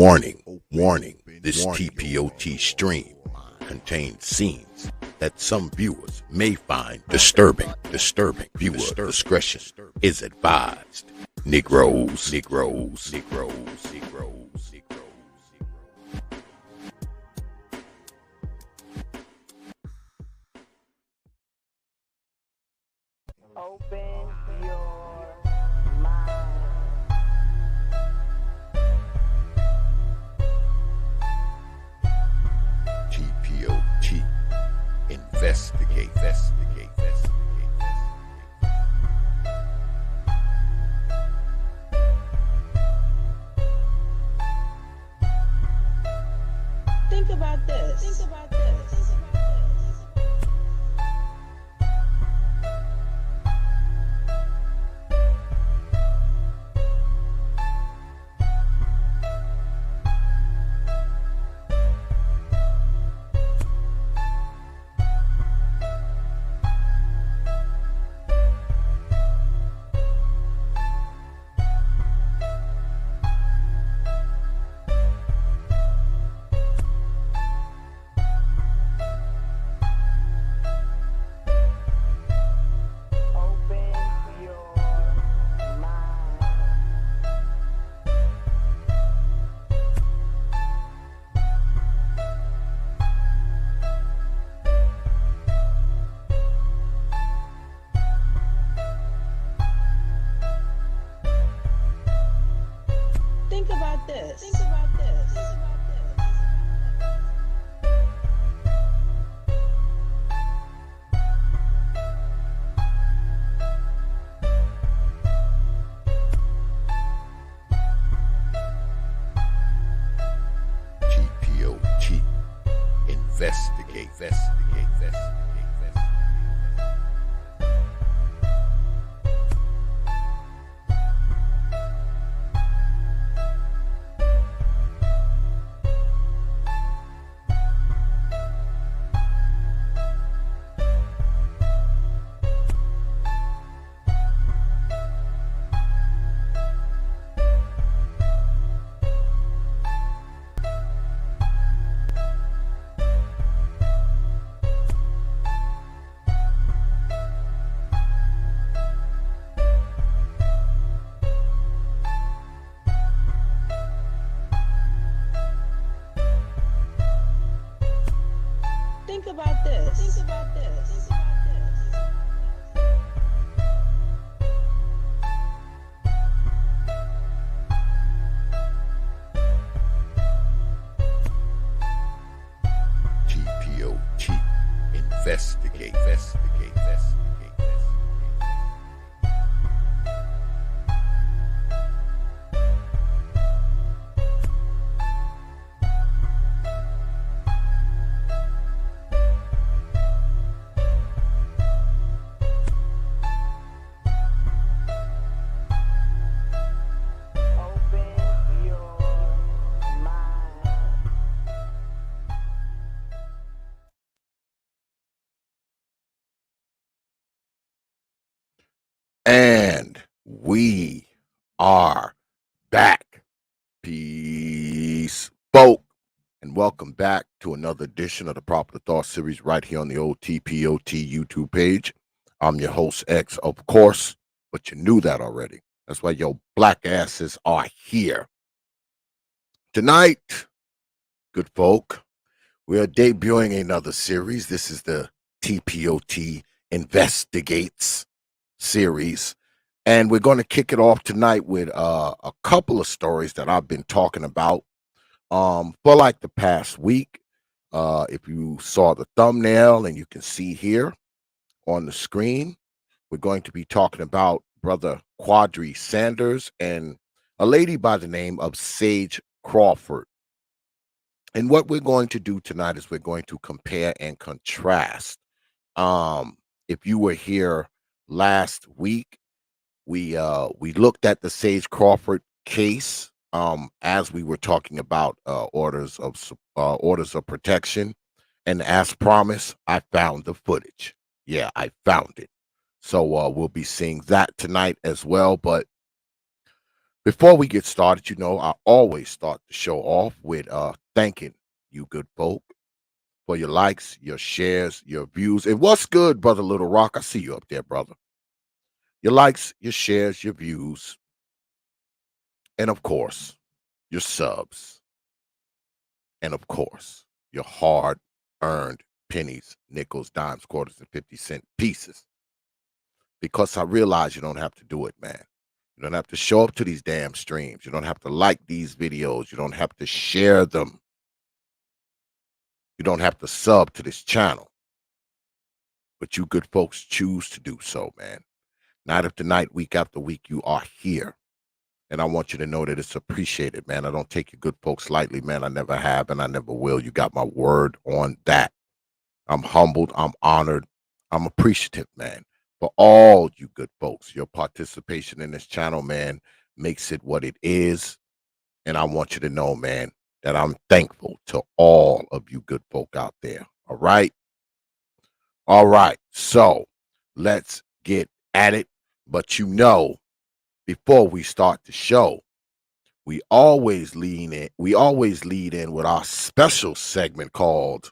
Warning, this T.P.O.T stream contains scenes that some viewers may find disturbing. Viewer discretion is advised. Negroes. Open your mind. T.P.O.T. Investigate. Think about this. Open your mind. Think about this. T.P.O.T. Investigate. Think about this. T.P.O.T. Investigate. Open your mind. And we are back. Peace, folk. And welcome back to another edition of the Proper Thought series right here on the old T.P.O.T YouTube page. I'm your host, X, of course, but you knew that already. That's why your black asses are here. Tonight, good folk, we are debuting another series. This is the T.P.O.T Investigates Series. And we're going to kick it off tonight with a couple of stories that I've been talking about for like the past week. If you saw the thumbnail, and you can see here on the screen, we're going to be talking about Brother Quadry Sanders and a lady by the name of Sage Crawford. And what we're going to do tonight is we're going to compare and contrast. If you were here last week, we looked at the Sage Crawford case as we were talking about orders of protection, and as promised, I found the footage. Yeah, I found it. So we'll be seeing that tonight as well. But Before we get started, I always start the show off with thanking you good folk for your likes, your shares, your views. And what's good, Brother Little Rock? I see you up there, brother. Your likes, your shares, your views, and of course, your subs. And of course, your hard earned pennies, nickels, dimes, quarters, and 50-cent pieces. Because I realize you don't have to do it, man. You don't have to show up to these damn streams. You don't have to like these videos. You don't have to share them. You don't have to sub to this channel. But you good folks choose to do so, man. Night after night, week after week, you are here. And I want you to know that it's appreciated, man. I don't take you good folks lightly, man. I never have and I never will. You got my word on that. I'm humbled. I'm honored. I'm appreciative, man, for all you good folks. Your participation in this channel, man, makes it what it is. And I want you to know, man, that I'm thankful to all of you good folk out there. All right. All right. So let's get at it. But before we start the show, we always lead in with our special segment called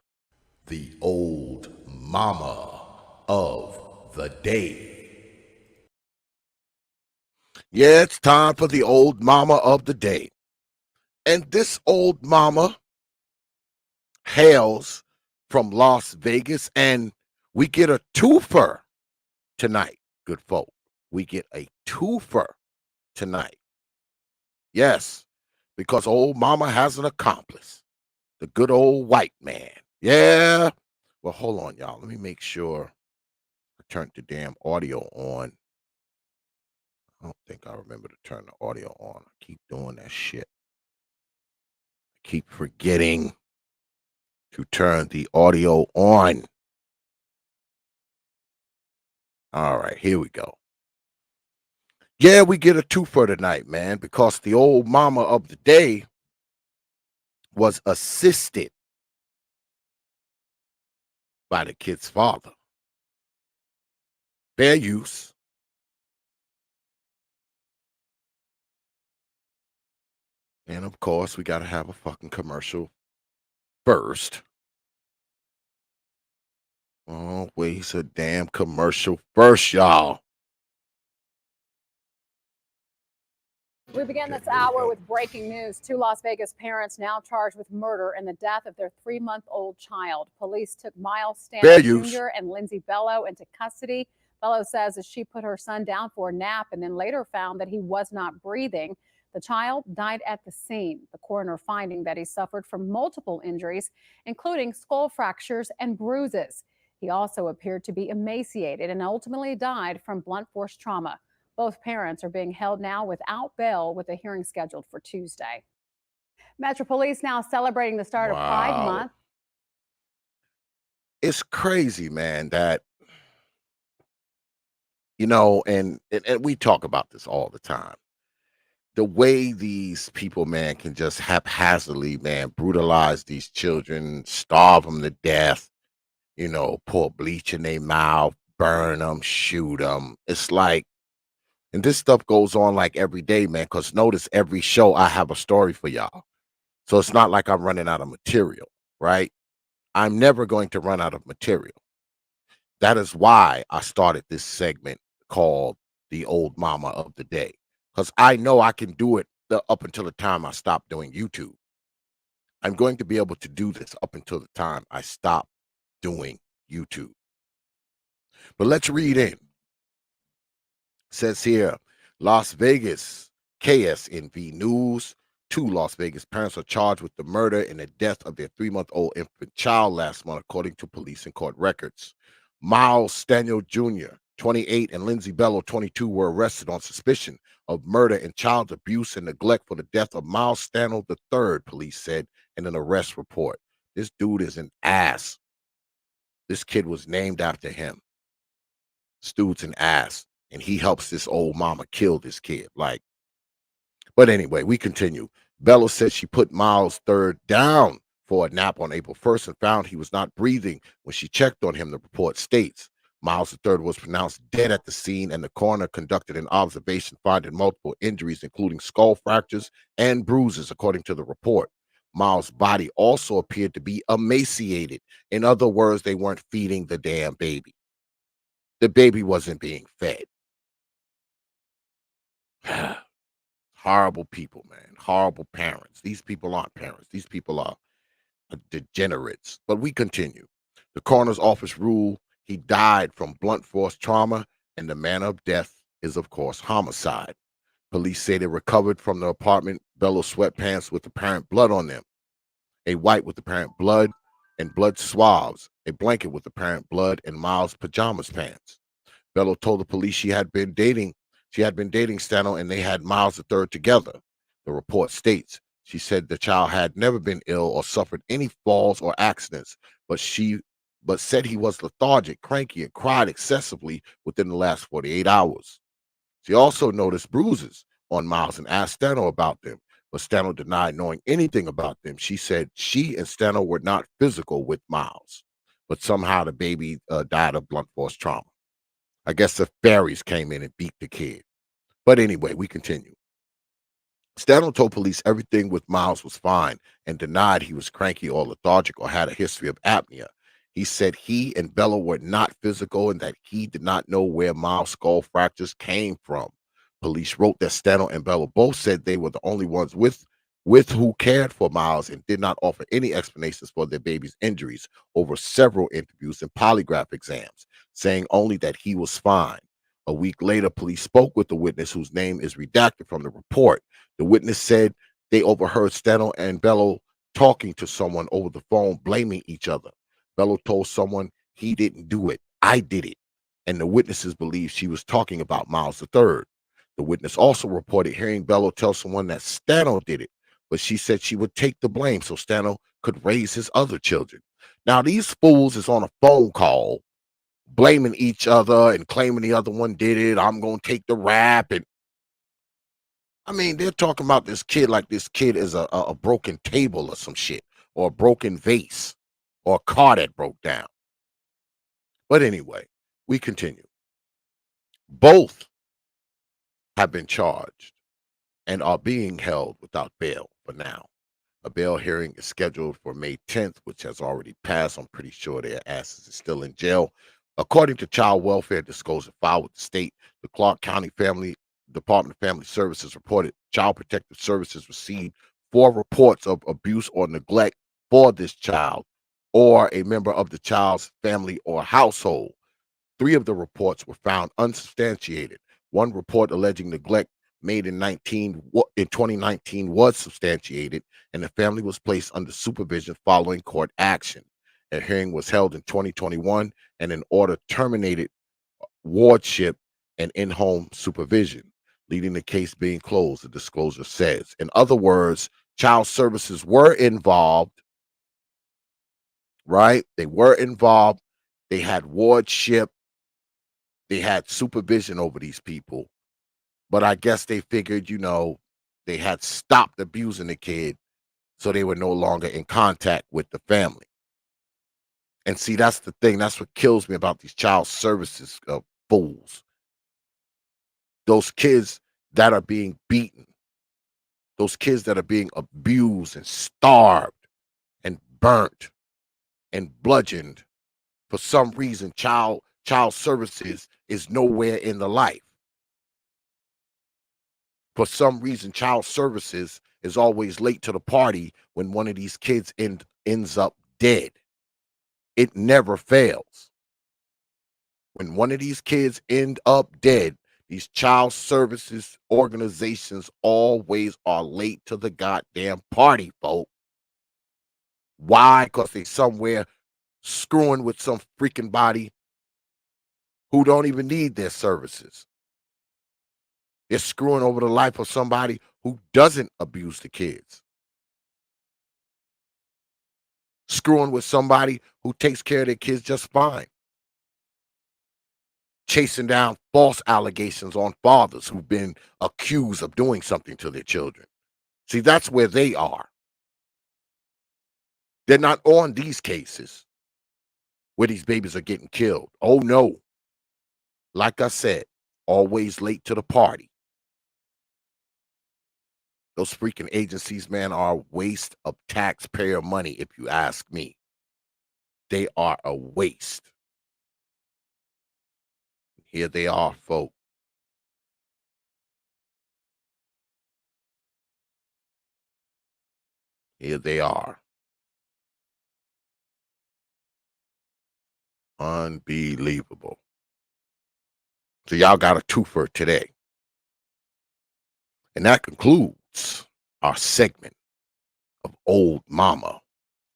The Old Mama of the Day. Yeah, it's time for the old mama of the day. And this old mama hails from Las Vegas, and we get a twofer tonight, good folk. We get a twofer tonight. Yes, because old mama has an accomplice, the good old white man. Yeah. Well, hold on, y'all. Let me make sure I turned the damn audio on. I don't think I remember to turn the audio on. I keep doing that shit. I keep forgetting to turn the audio on. All right, here we go. Yeah, we get a twofer tonight, man, because the old mama of the day was assisted by the kid's father. Fair use. And of course, we got to have a fucking commercial first. Oh, waste a damn commercial first, y'all. We begin this hour with breaking news. Two Las Vegas parents now charged with murder in the death of their 3-month-old child. Police took Miles Stanley Jr. and Lindsay Bello into custody. Bello says that she put her son down for a nap and then later found that he was not breathing. The child died at the scene, the coroner finding that he suffered from multiple injuries, including skull fractures and bruises. He also appeared to be emaciated and ultimately died from blunt force trauma. Both parents are being held now without bail, with a hearing scheduled for Tuesday. Metro Police now celebrating the start of Pride Month. It's crazy, man, that, and we talk about this all the time. The way these people, man, can just haphazardly, man, brutalize these children, starve them to death, pour bleach in their mouth, burn them, shoot them. It's like, and this stuff goes on like every day, man, because notice every show I have a story for y'all. So it's not like I'm running out of material, right? I'm never going to run out of material. That is why I started this segment called The Old Mama of the Day, because I know I can do it up until the time I stop doing YouTube. I'm going to be able to do this up until the time I stop doing YouTube. But let's read in. Says here, Las Vegas, KSNV News. 2 Las Vegas parents are charged with the murder and the death of their 3-month-old infant child last month, according to police and court records. Miles Stanley Jr., 28, and Lindsay Bello, 22, were arrested on suspicion of murder and child abuse and neglect for the death of Miles Stanley III, police said in an arrest report. This dude is an ass. This kid was named after him. This dude's an ass. And he helps this old mama kill this kid. But anyway, we continue. Bello said she put Miles III down for a nap on April 1st and found he was not breathing when she checked on him, the report states. Miles III was pronounced dead at the scene, and the coroner conducted an observation, finding multiple injuries, including skull fractures and bruises, according to the report. Miles' body also appeared to be emaciated. In other words, they weren't feeding the damn baby. The baby wasn't being fed. Horrible people, man. Horrible parents. These people aren't parents. These people are degenerates. But we continue. The coroner's office ruled he died from blunt force trauma, and the manner of death is, of course, homicide. Police say they recovered from the apartment Bello sweatpants with apparent blood on them, a white with apparent blood and blood swabs, a blanket with apparent blood, and Miles' pajamas pants. Bello told the police she had been dating Stano, and they had Miles III together. The report states she said the child had never been ill or suffered any falls or accidents, but said he was lethargic, cranky, and cried excessively within the last 48 hours. She also noticed bruises on Miles and asked Stano about them, but Stano denied knowing anything about them. She said she and Stano were not physical with Miles, but somehow the baby died of blunt force trauma. I guess the fairies came in and beat the kid. But anyway, we continue. Stano told police everything with Miles was fine and denied he was cranky or lethargic or had a history of apnea. He said he and Bello were not physical and that he did not know where Miles' skull fractures came from. Police wrote that Stano and Bello both said they were the only ones with who cared for Miles and did not offer any explanations for their baby's injuries over several interviews and polygraph exams, saying only that he was fine. A week later, police spoke with the witness whose name is redacted from the report. The witness said they overheard Stano and Bello talking to someone over the phone, blaming each other. Bello told someone he didn't do it, I did it. And the witnesses believed she was talking about Miles III. The witness also reported hearing Bello tell someone that Stano did it, but she said she would take the blame so Stano could raise his other children. Now, these fools is on a phone call blaming each other and claiming the other one did it. I'm going to take the rap. And I mean, they're talking about this kid like this kid is a broken table or some shit, or a broken vase, or a car that broke down. But anyway, we continue. Both have been charged and are being held without bail for now. A bail hearing is scheduled for May 10th, which has already passed. I'm pretty sure their asses are still in jail. According to Child Welfare Disclosure filed with the state, the Clark County Department of Family Services reported Child Protective Services received 4 reports of abuse or neglect for this child or a member of the child's family or household. 3 of the reports were found unsubstantiated. One report alleging neglect made in 2019 was substantiated, and the family was placed under supervision following court action. A hearing was held in 2021, and an order terminated wardship and in-home supervision, leading the case being closed, the disclosure says. In other words, child services were involved, right? They were involved. They had wardship. They had supervision over these people. But I guess they figured, they had stopped abusing the kid, so they were no longer in contact with the family. And see, that's the thing. That's what kills me about these child services fools. Those kids that are being beaten, those kids that are being abused and starved and burnt and bludgeoned. For some reason, child services is nowhere in the life. For some reason, child services is always late to the party when one of these kids ends up dead. It never fails. When one of these kids end up dead, these child services organizations always are late to the goddamn party, folks. Why? Because they somewhere screwing with some freaking body who don't even need their services. They're screwing over the life of somebody who doesn't abuse the kids. Screwing with somebody who takes care of their kids just fine. Chasing down false allegations on fathers who've been accused of doing something to their children. See, that's where they are. They're not on these cases where these babies are getting killed. Oh, no. like I said, always late to the party. Those freaking agencies, man, are a waste of taxpayer money, if you ask me. They are a waste. Here they are, folks. Here they are. Unbelievable. So y'all got a twofer today. And that concludes our segment of Old Mama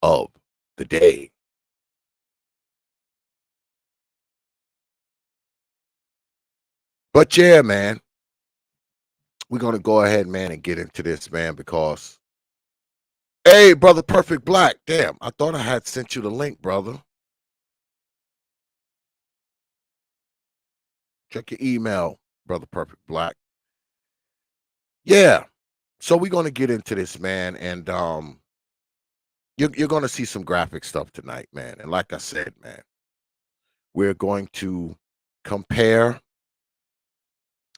of the Day. But yeah, man, we're going to go ahead, man, and get into this, man, because, hey, Brother Perfect Black, damn, I thought I had sent you the link, brother. Check your email, Brother Perfect Black. Yeah, so we're going to get into this, man, and you're going to see some graphic stuff tonight, man. And like I said, man, we're going to compare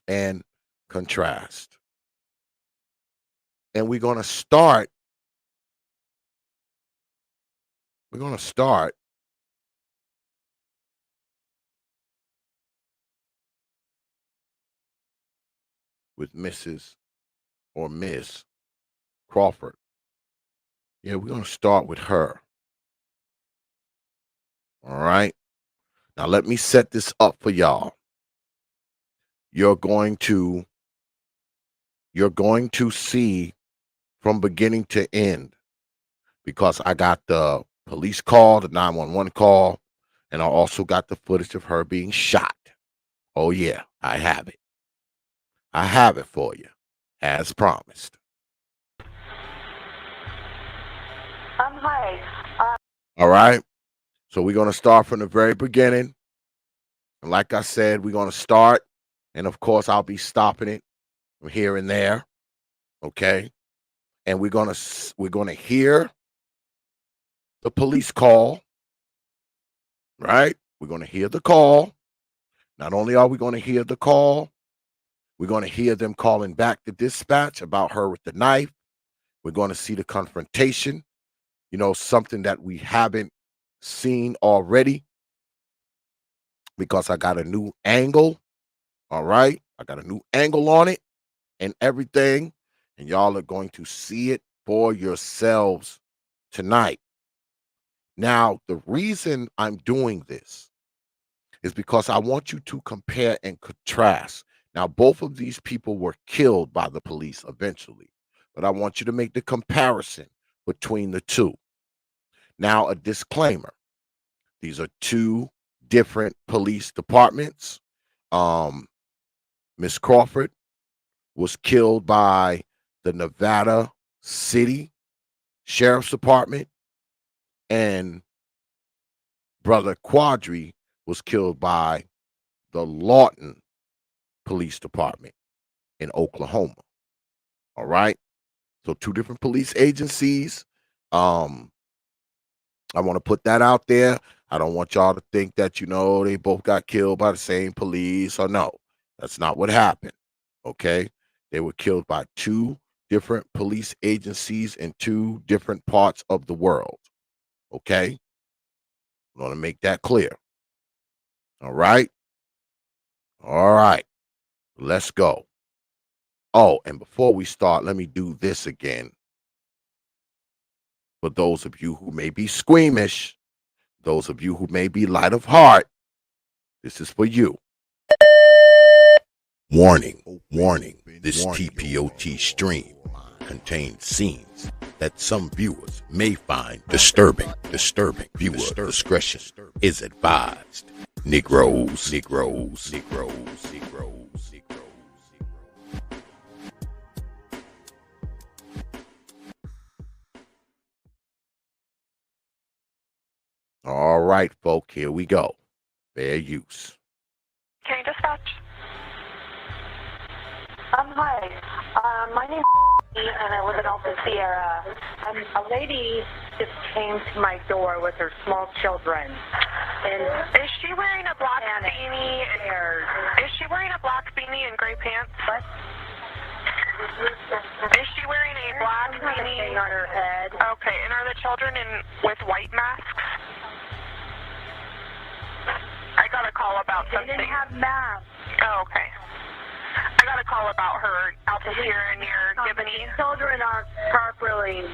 and contrast. And we're going to start with Mrs. or Miss Crawford. Yeah, we're going to start with her. All right. Now let me set this up for y'all. You're going to see from beginning to end, because I got the police call, the 911 call, and I also got the footage of her being shot. Oh yeah, I have it. I have it for you, as promised. Hi. All right. So we're going to start from the very beginning. And like I said, we're going to start. And of course, I'll be stopping it from here and there. Okay. And we're going to hear the police call. Right. We're going to hear the call. Not only are we going to hear the call, we're going to hear them calling back the dispatch about her with the knife. We're going to see the confrontation, something that we haven't seen already, because I got a new angle. All right. I got a new angle on it and everything. And y'all are going to see it for yourselves tonight. Now, the reason I'm doing this is because I want you to compare and contrast. Now, both of these people were killed by the police eventually, but I want you to make the comparison between the two. Now, a disclaimer. These are two different police departments. Miss Crawford was killed by the Nevada City Sheriff's Department, and Brother Quadry was killed by the Lawton Police Department in Oklahoma. All right. So two different police agencies. I want to put that out there. I don't want y'all to think that, they both got killed by the same police, or no, that's not what happened. Okay. They were killed by two different police agencies in two different parts of the world. Okay. I want to make that clear. All right. All right. Let's go. Oh, and before we start, let me do this again. For those of you who may be squeamish, those of you who may be light of heart, this is for you. Warning, warning, this T.P.O.T stream contains scenes that some viewers may find disturbing. Viewer discretion is advised. Negroes. All right, folk, here we go. Fair use. Can you dispatch? Hi. My name is and I live in Alta Sierra. A lady just came to my door with her small children. And is she wearing a black beanie? Is she wearing a black beanie and gray pants? What? Is she wearing a black beanie on her head? Okay, and are the children with white masks? I got a call about something. They didn't have masks. Oh, okay. I got a call about her out here near Gibney. Children aren't properly.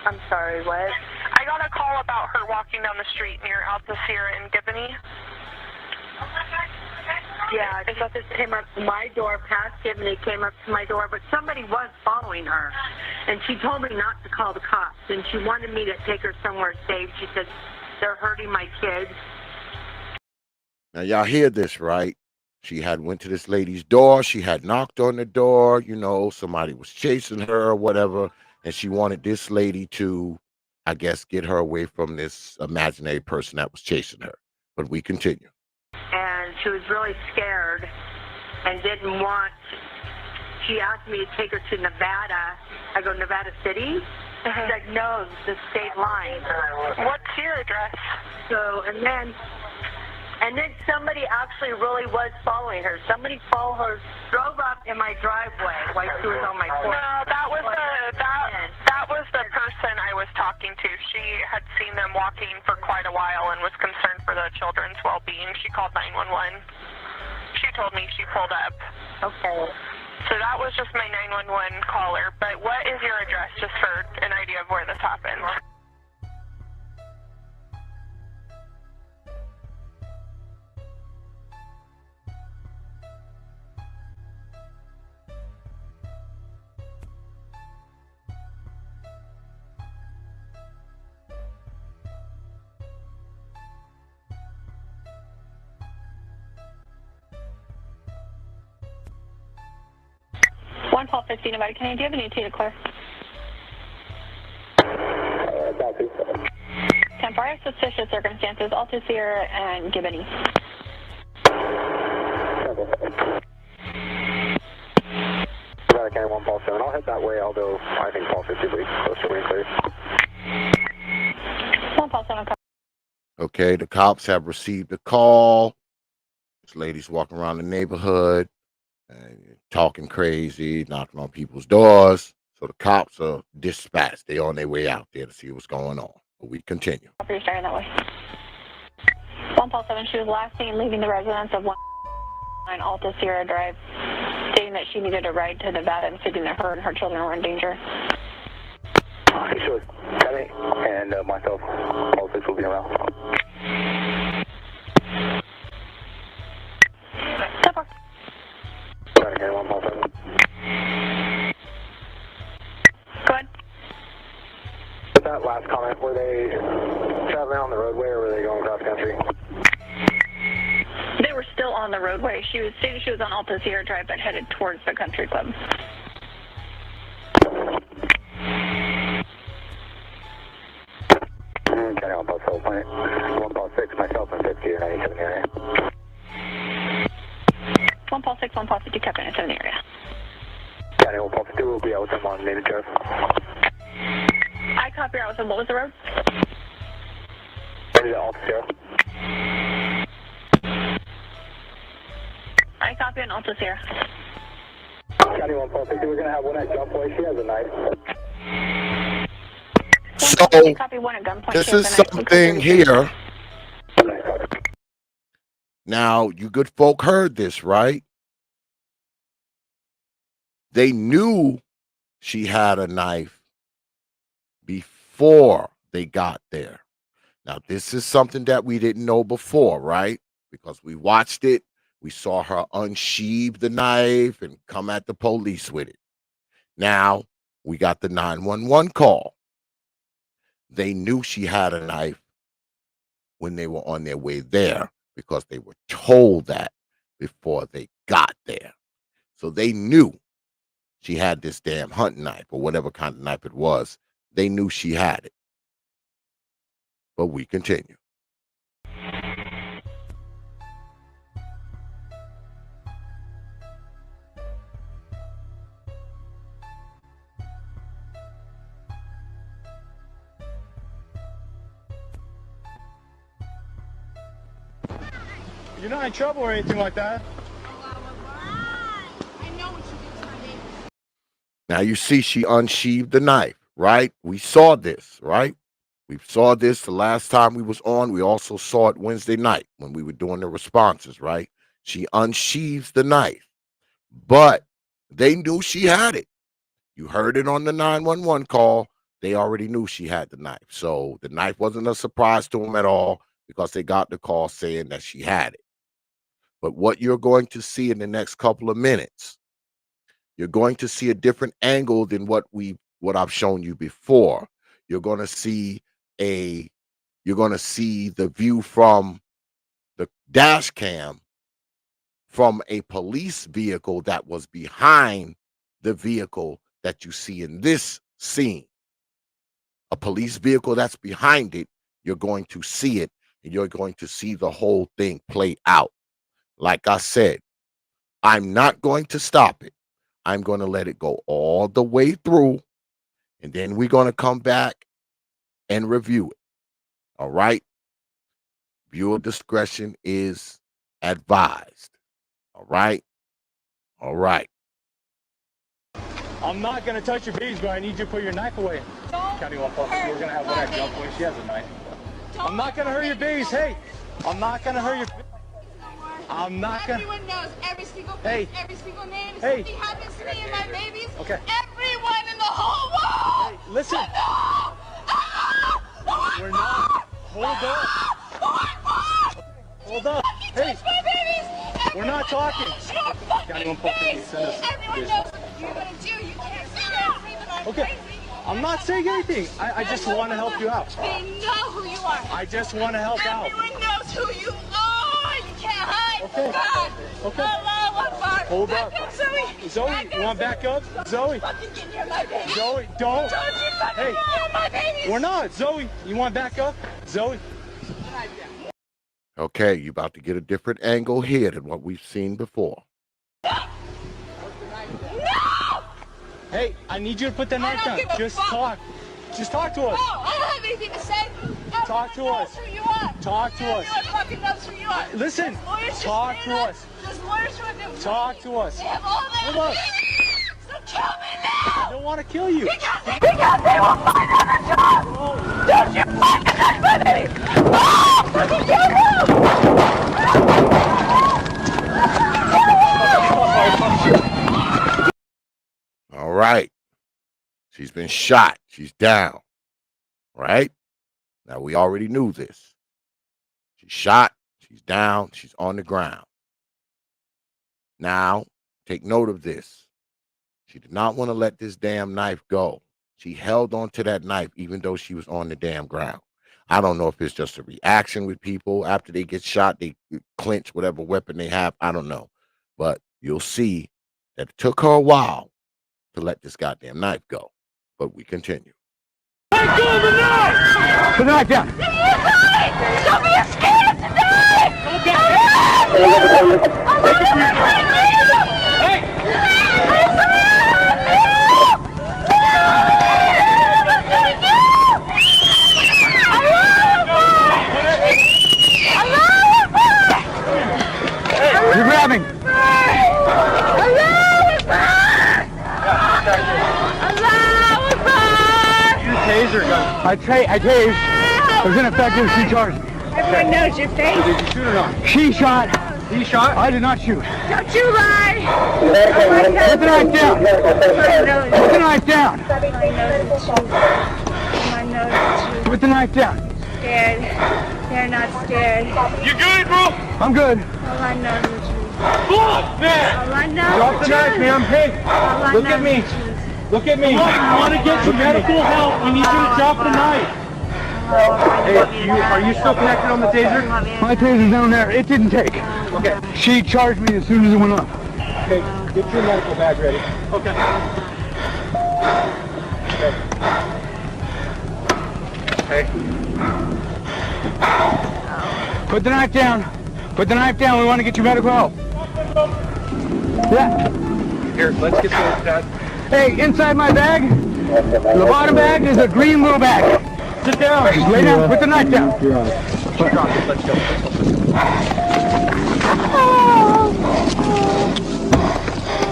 I'm sorry, what? I got a call about her walking down the street near Altamira and Gibney. Yeah, she just came up to my door, past Gibney, came up to my door, but somebody was following her. And she told me not to call the cops, and she wanted me to take her somewhere safe. She said, they're hurting my kids. Now, y'all hear this, right? She had went to this lady's door. She had knocked on the door. You know, somebody was chasing her or whatever. And she wanted this lady to, I guess, get her away from this imaginary person that was chasing her. But we continue. And she was really scared and didn't want, she asked me to take her to Nevada. I go, Nevada City? She's like, no, the state line. What's your address? So, and then somebody actually really was following her. Somebody followed her, drove up in my driveway while she was on my porch. No, that was the person I was talking to. She had seen them walking for quite a while and was concerned for the children's well-being. She called 911. She told me she pulled up. Okay. So that was just my 911 caller. But what is your address, just for an idea of where this happened? One call 15 Nevada. Can you have an ET to clear? Temporary suspicious circumstances, Alta Sierra and Gibney. Nevada County 1 Paul 7. I'll head that way, although I think Paul 50 leads close to clear. 1 Paul 7. Okay, the cops have received a call. This lady's walking around the neighborhood, talking crazy, knocking on people's doors. So the cops are dispatched. They're on their way out there to see what's going on. But we continue. You're starting that way. 1 Paul 7, she was last seen leaving the residence of 1 Alta Sierra Drive, stating that she needed a ride to Nevada and stating that her and her children were in danger. Sure. Kenny and myself, all six will be around. Step forward. Nevada County 1 Paul 7. Go ahead. With that last comment, were they traveling on the roadway or were they going cross country? They were still on the roadway. She was stating she was on Alta Sierra Drive but headed towards the country club. County 1 Paul 7, 1 Paul 6, myself and 50 or 97 area. 1 Paul 6, 1 Paul 50, Captain, it's in the area. County 1 Paul 50 will be out with them on native drive. I copy out with them. What was the road? Ready to Alta Sierra. I copy on Alta Sierra. County 1 Paul 50, we're going to have one at gunpoint. She has a knife. So this is something here. Now, you good folk heard this, right? They knew she had a knife before they got there. Now, this is something that we didn't know before, right? Because we watched it. We saw her unsheathe the knife and come at the police with it. Now, we got the 911 call. They knew she had a knife when they were on their way there because they were told that before they got there. So they knew she had this damn hunting knife or whatever kind of knife it was. They knew she had it. But we continue. You're not in trouble or anything like that. I know what you did to my baby. Now you see she unsheathed the knife, right? We saw this, right? We saw this the last time we was on. We also saw it Wednesday night when we were doing the responses, right? She unsheathes the knife, but they knew she had it. You heard it on the 911 call. They already knew she had the knife. So the knife wasn't a surprise to them at all because they got the call saying that she had it. But what you're going to see in the next couple of minutes, you're going to see a different angle than what I've shown you before. You're going to see the view from the dash cam from a police vehicle that was behind the vehicle that you see in this scene. A police vehicle that's behind it, you're going to see it, and you're going to see the whole thing play out. Like I said, I'm not going to stop it. I'm going to let it go all the way through, and then we're going to come back and review it. All right? Viewer discretion is advised. All right? All right. I'm not gonna touch your babies, but I need you to put your knife away. County 1 We're gonna have one at gunpoint. She has a knife. I'm not gonna hurt your babies. Hey, I'm not gonna hurt your. I'm not gonna. Everyone knows every single face, every single name. If something happens to me and my babies, everyone in the whole world. Hey, listen. We're not. Hold up. Hold up. Hey, we're not talking. County 1 Everyone knows what you're gonna do. You can't say that. Okay. I'm not saying anything. I just want to help you out. They know who you are. I just want to help out. Everyone knows who you are. You can't hide. Okay. God. Okay. Allah Akbar. Hold up. Back up, Zoe. Zoe, you want back up? Zoe. Fucking get near my baby. Zoe, don't. Don't you fucking Hey. near my baby. We're not. Zoe, you want back up? Zoe. Okay, you about to get a different angle here than what we've seen before. No! Hey, I need you to put that knife down. Just talk. Just talk to us. No, I don't have anything to say. Talk to us. Who you are. Talk to us. Everyone fucking knows who you are. Listen. Lawyers Talk just to stand us. up. There's lawyers who have been Talk to us. They have all that. Hold up. So kill me now. I don't want to kill you. Because they will find other jobs. Don't you fucking touch my baby. Oh, fucking kill him. All right. She's been shot. She's down. Right? Now, we already knew this. She's shot. She's down. She's on the ground. Now, take note of this. She did not want to let this damn knife go. She held on to that knife even though she was on the damn ground. I don't know if it's just a reaction with people. After they get shot, they clench whatever weapon they have. I don't know. But you'll see that it took her a while to let this goddamn knife go. But we continue. Let go of the knife! Put the knife down. Don't be scared to die! You're grabbing. Taser gun. I tased. It was ineffective. She charged. Everyone knows your face. Did you shoot or not? She shot. He shot? I did not shoot. Don't you lie! Put the knife down. Put the knife down. Put the knife down. Scared. They're not scared. You good, bro? I'm good. All I know is the truth. Fuck, man! All I know Drop is the the knife, truth. ma'am. Hey, All I look know at me. is the truth. Look at me. Look, I want to get you medical help. We need you to drop the knife. Hey, are you still connected on the taser? My taser's down there. It didn't take. Okay. She charged me as soon as it went off. Okay, get your medical bag ready. Okay. Hey. Put the knife down. Put the knife down. We want to get you medical help. Yeah. Here, let's get this done. Hey, inside my bag, the bottom bag is a green little bag. Sit down. Lay down. Put the knife down. You're on it. Let's go.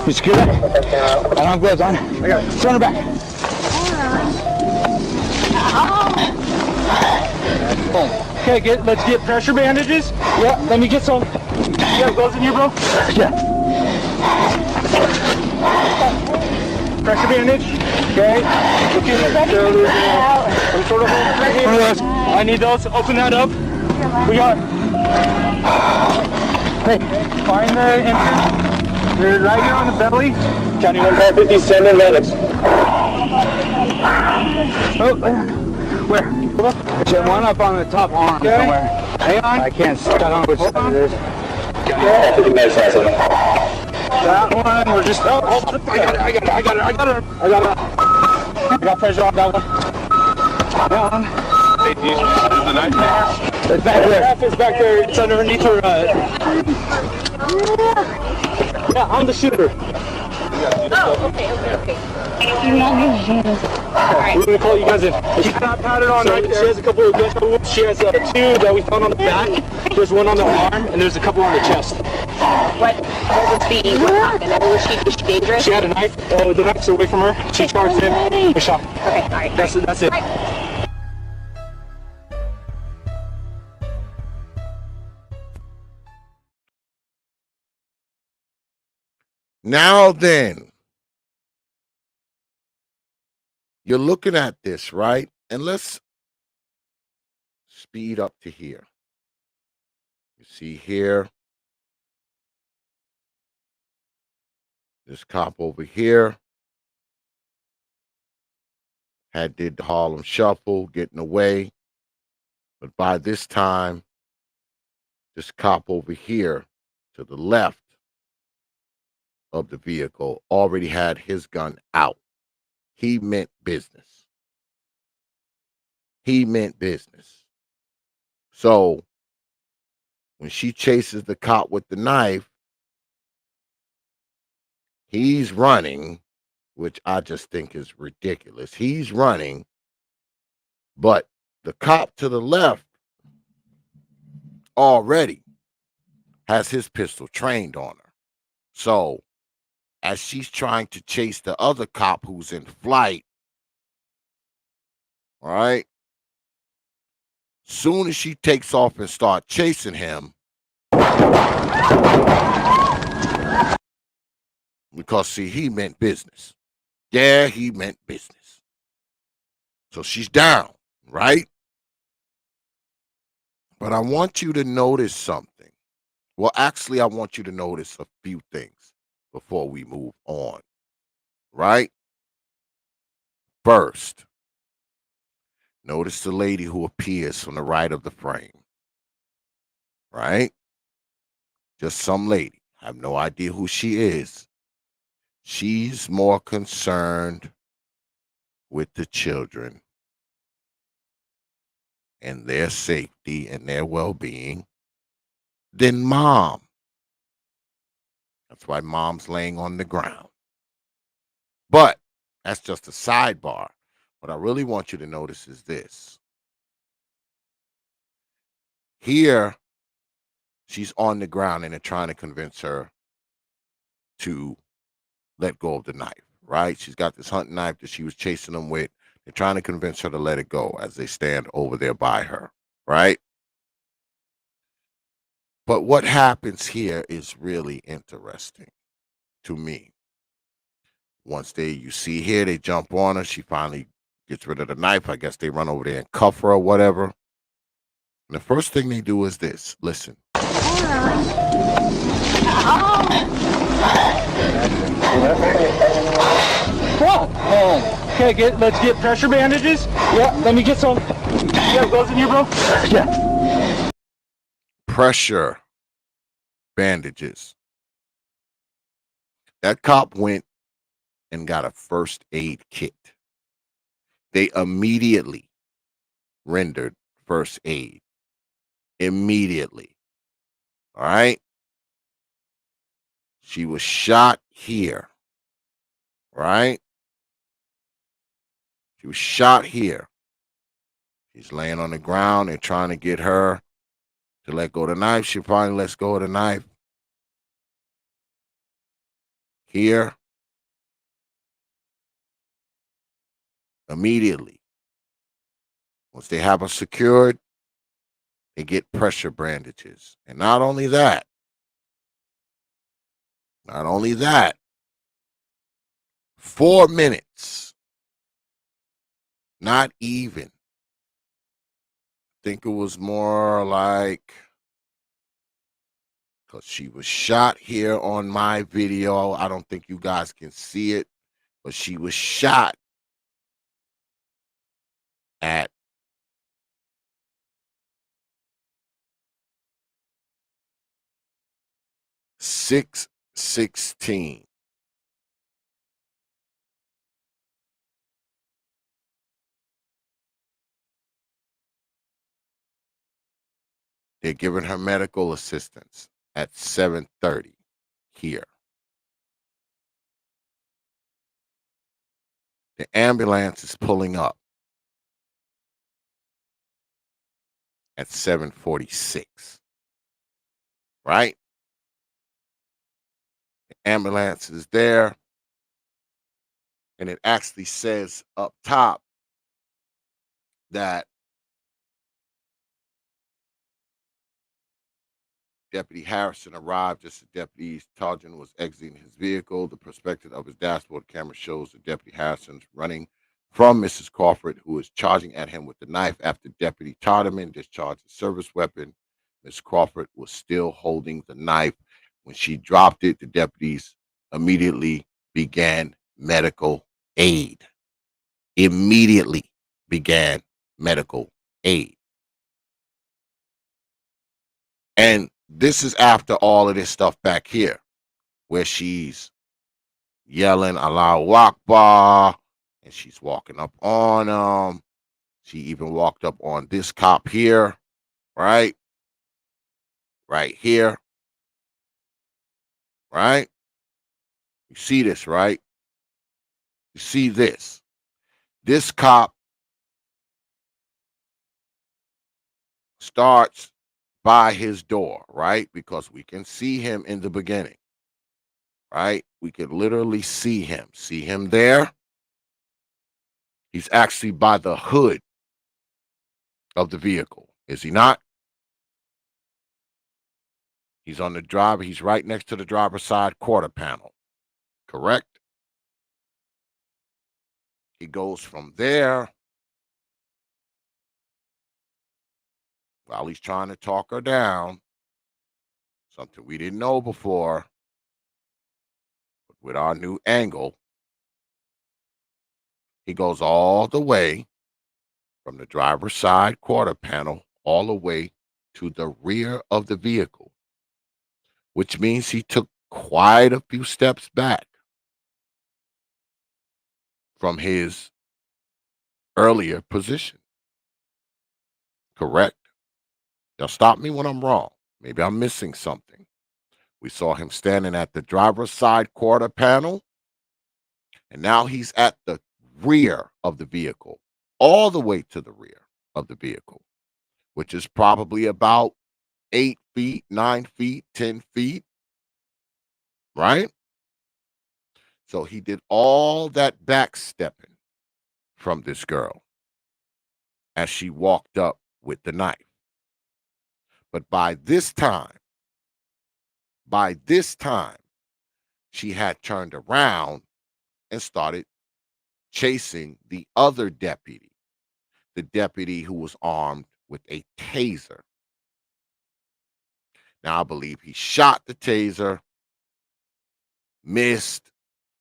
You secure that? I don't have gloves on. I got it. Turn her back. Okay, let's get pressure bandages. Yeah, let me get some. You have gloves in here, bro? Yeah. Pressure bandage. Okay. Some sort of hold right here. I need those. Open that up. We got. Hey, find the entrance. They're right here on the belly. County 157 medics. Oh, where? There's one up on the top arm somewhere. Hang on. I can't. I don't know which side it is. That one, we're just. Oh, hold on. I got pressure on that one. That one. Hey, is the knife there? It's back there. It's back there. It's underneath her. Yeah, I'm the shooter. Oh, okay. Alright. We're gonna call you guys in. She's not padded on right there. She has a couple of gunshot wounds. She has 2 that we found on the back. There's one on the arm, and there's a couple on the chest. What happened? Was she dangerous? She had a knife. Oh, the knife's away from her. She charged in. We shot. Okay, alright. That's it. Now then, you're looking at this, right? And let's speed up to here. You see here, this cop over here did the Harlem Shuffle, getting away. But by this time, this cop over here to the left of the vehicle already had his gun out. He meant business. He meant business. So when she chases the cop with the knife, he's running, which I just think is ridiculous. He's running, but the cop to the left already has his pistol trained on her. So as she's trying to chase the other cop who's in flight, all right, soon as she takes off and starts chasing him, because see, he meant business. Yeah, he meant business. So she's down, right? But I want you to notice something. Well, actually, I want you to notice a few things before we move on, right? First, notice the lady who appears from the right of the frame, right? Just some lady. I have no idea who she is. She's more concerned with the children and their safety and their well-being than mom. That's why mom's laying on the ground. But that's just a sidebar. What I really want you to notice is this. Here, she's on the ground and they're trying to convince her to let go of the knife, right? She's got this hunting knife that she was chasing them with. They're trying to convince her to let it go as they stand over there by her, right? But what happens here is really interesting to me. Once you see here, they jump on her. She finally gets rid of the knife. I guess they run over there and cuff her or whatever. And the first thing they do is this. Listen. Okay, let's get pressure bandages. Yeah, let me get some. You have gloves in here, bro? Yeah. Pressure bandages. That cop went and got a first aid kit. They immediately rendered first aid. Immediately. All right? She was shot here. Right? She was shot here. She's laying on the ground. They're trying to get her to let go of the knife. She finally lets go of the knife. here. Immediately. Once they have her secured, they get pressure bandages. And not only that, 4 minutes, not even. I think it was more like, because she was shot here on my video. I don't think you guys can see it, but she was shot at 6:16. They're giving her medical assistance at 7:30 here. The ambulance is pulling up at 7:46. Right? The ambulance is there. And it actually says up top that Deputy Harrison arrived just as Deputy Tarjan was exiting his vehicle. The perspective of his dashboard camera shows that Deputy Harrison's running from Mrs. Crawford, who is charging at him with the knife after Deputy Tarderman discharged his service weapon. Miss Crawford was still holding the knife. When she dropped it, the deputies immediately began medical aid. Immediately began medical aid. And this is after all of this stuff back here, where she's yelling Allahu Akbar, and she's walking up on she even walked up on this cop here, right? Right here. Right? You see this, right? You see this. This cop starts by his door, right? Because we can see him in the beginning, right? We could literally see him. See him there? He's actually by the hood of the vehicle, is he not? He's on the driver. He's right next to the driver's side quarter panel, correct? He goes from there while he's trying to talk her down, something we didn't know before, but with our new angle, he goes all the way from the driver's side quarter panel all the way to the rear of the vehicle, which means he took quite a few steps back from his earlier position. Correct? Now stop me when I'm wrong. Maybe I'm missing something. We saw him standing at the driver's side quarter panel, and now he's at the rear of the vehicle, all the way to the rear of the vehicle, which is probably about 8 feet, 9 feet, 10 feet, right? So he did all that backstepping from this girl as she walked up with the knife. But by this time, she had turned around and started chasing the other deputy, the deputy who was armed with a taser. Now, I believe he shot the taser, missed,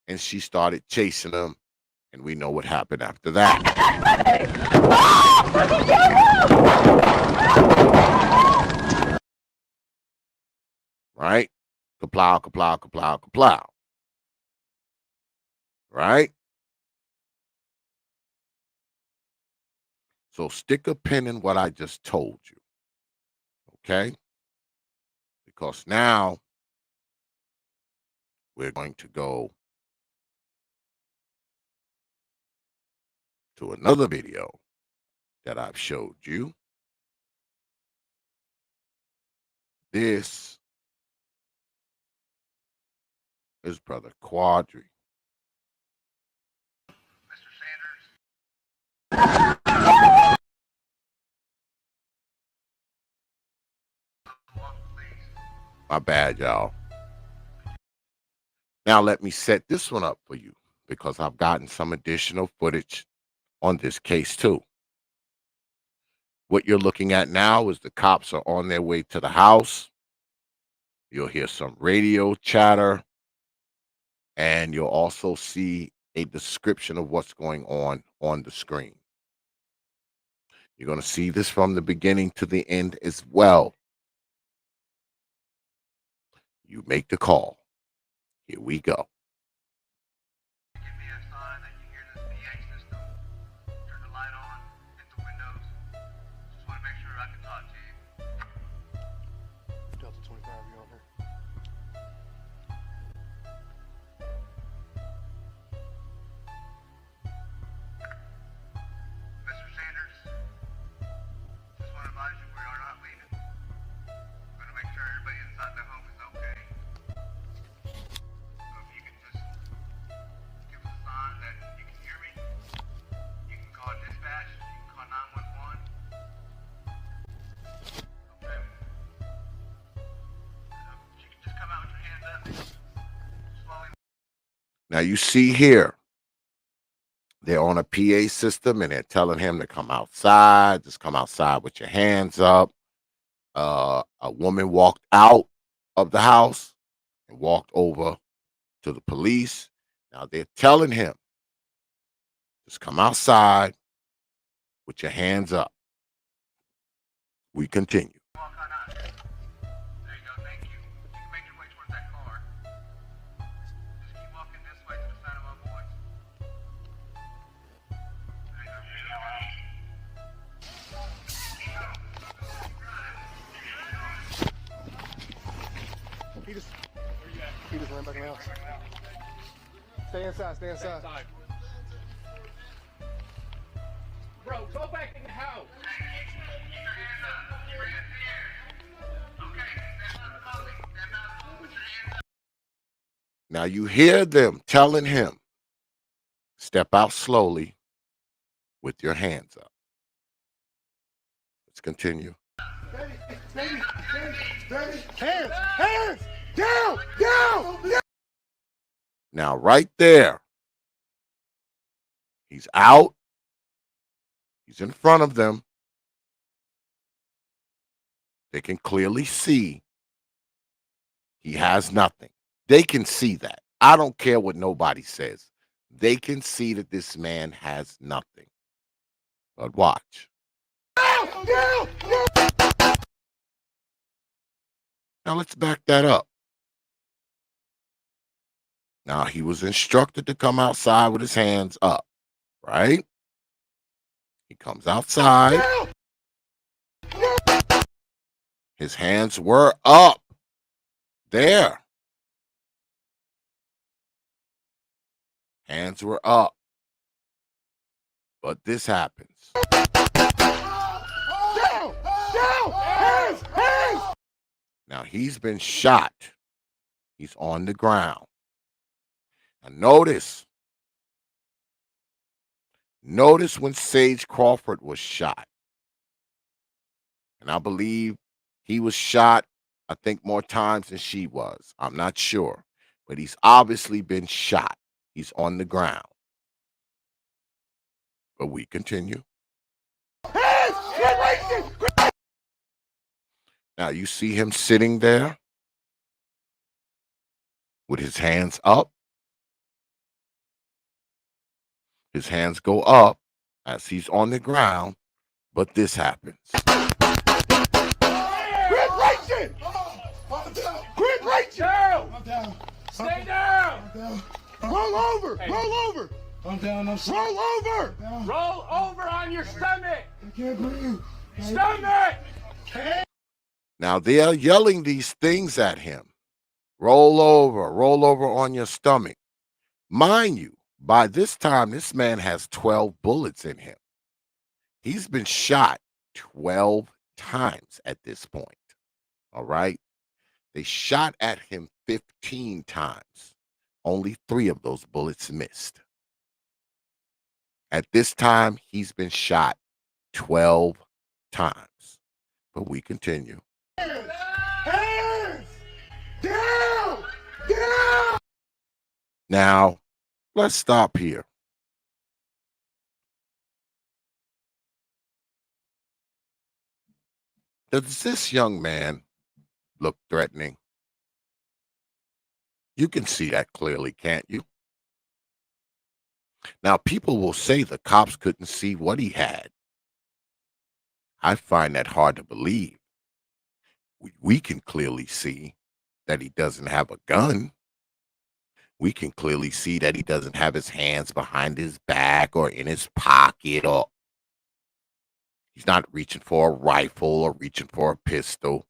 and she started chasing him. And we know what happened after that. Right? Kaplow, kaplow, kaplow, kaplow. Right? So stick a pin in what I just told you. Okay? Because now we're going to go to another video that I've showed you. This his brother Quadry. My bad, y'all. Now let me set this one up for you because I've gotten some additional footage on this case too. What you're looking at now is the cops are on their way to the house. You'll hear some radio chatter, and you'll also see a description of what's going on the screen. You're going to see this from the beginning to the end as well. You make the call. Here we go. Give me a sign that you hear this PA system. Turn the light on, hit the windows. Just want to make sure I can talk to you. Delta 25, you on here? Mr. Sanders, just want to advise you we are not leaving. We're going to make sure everybody inside the home is okay. So if you can just give us a sign that you can hear me, you can call dispatch, you can call 911. Okay. If you can just come out with your hands up, slowly. Now you see here, they're on a PA system and they're telling him to come outside. Just come outside with your hands up. A woman walked out of the house and walked over to the police. Now they're telling him, just come outside with your hands up. We continue. Walk on out. There you go, thank you. You can make your way towards that car. Just keep walking this way to the sound of my voice. There you go. He just ran back in the house. Stay inside, stay inside. Bro, go back in the house. Now you hear them telling him, step out slowly with your hands up. Let's continue. Hands! Down! Down! Now right there, he's out. He's in front of them. They can clearly see he has nothing. They can see that. I don't care what nobody says. They can see that this man has nothing. But watch. Now let's back that up. Now he was instructed to come outside with his hands up, right? He comes outside. His hands were up. There. Hands were up. But this happens. Now he's been shot. He's on the ground. Now notice when Sage Crawford was shot. And I believe he was shot, I think, more times than she was. I'm not sure. But he's obviously been shot. He's on the ground. But we continue. Now you see him sitting there with his hands up. His hands go up as he's on the ground, but this happens. Quit reaching! Down! Stay down! Roll over! Hey. Roll over! I'm down. Roll over! Roll over on your stomach. I can't breathe. Stomach! Now they're yelling these things at him. Roll over on your stomach. Mind you, by this time, this man has 12 bullets in him. He's been shot 12 times at this point. All right? They shot at him 15 times. only 3 of those bullets missed. At this time, he's been shot 12 times. But we continue. Hands! Down! Down! Now, let's stop here. Does this young man look threatening? You can see that clearly, can't you? Now, people will say the cops couldn't see what he had. I find that hard to believe. We can clearly see that he doesn't have a gun. We can clearly see that he doesn't have his hands behind his back or in his pocket, or he's not reaching for a rifle or reaching for a pistol.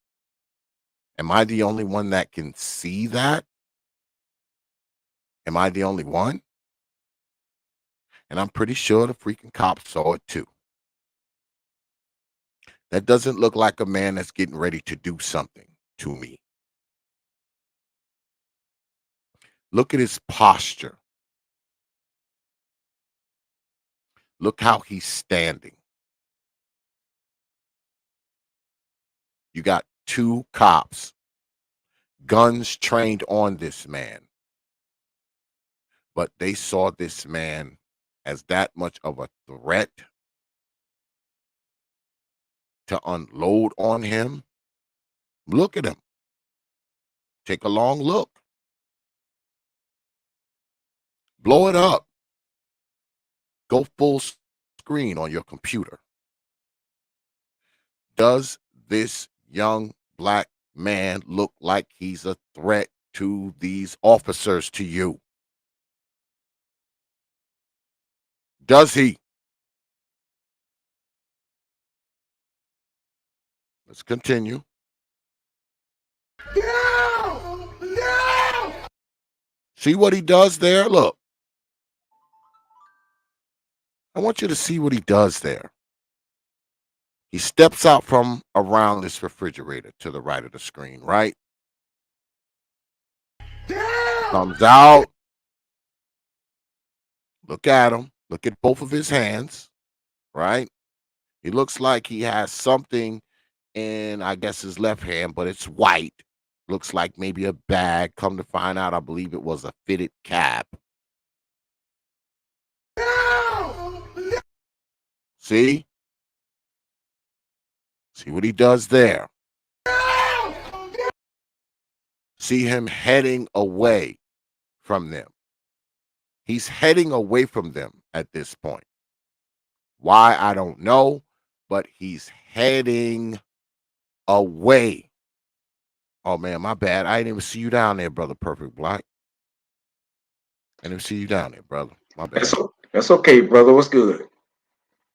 Am I the only one that can see that? Am I the only one? And I'm pretty sure the freaking cops saw it too. That doesn't look like a man that's getting ready to do something to me. Look at his posture. Look how he's standing. You got 2 cops, guns trained on this man. But they saw this man as that much of a threat to unload on him. Look at him. Take a long look. Blow it up. Go full screen on your computer. Does this young black man look like he's a threat to these officers, to you? Does he? Let's continue. Down! Down! See what he does there? Look. I want you to see what he does there. He steps out from around this refrigerator to the right of the screen, right? Down! Comes out. Look at him. Look at both of his hands, right? He looks like he has something in, I guess, his left hand, but it's white. Looks like maybe a bag. Come to find out, I believe it was a fitted cap. See? See what he does there. See him heading away from them. He's heading away from them at this point. Why, I don't know, but he's heading away. Oh, man, my bad. I didn't even see you down there, Brother Perfect Black. I didn't see you down there, brother. My bad. That's okay, brother. What's good?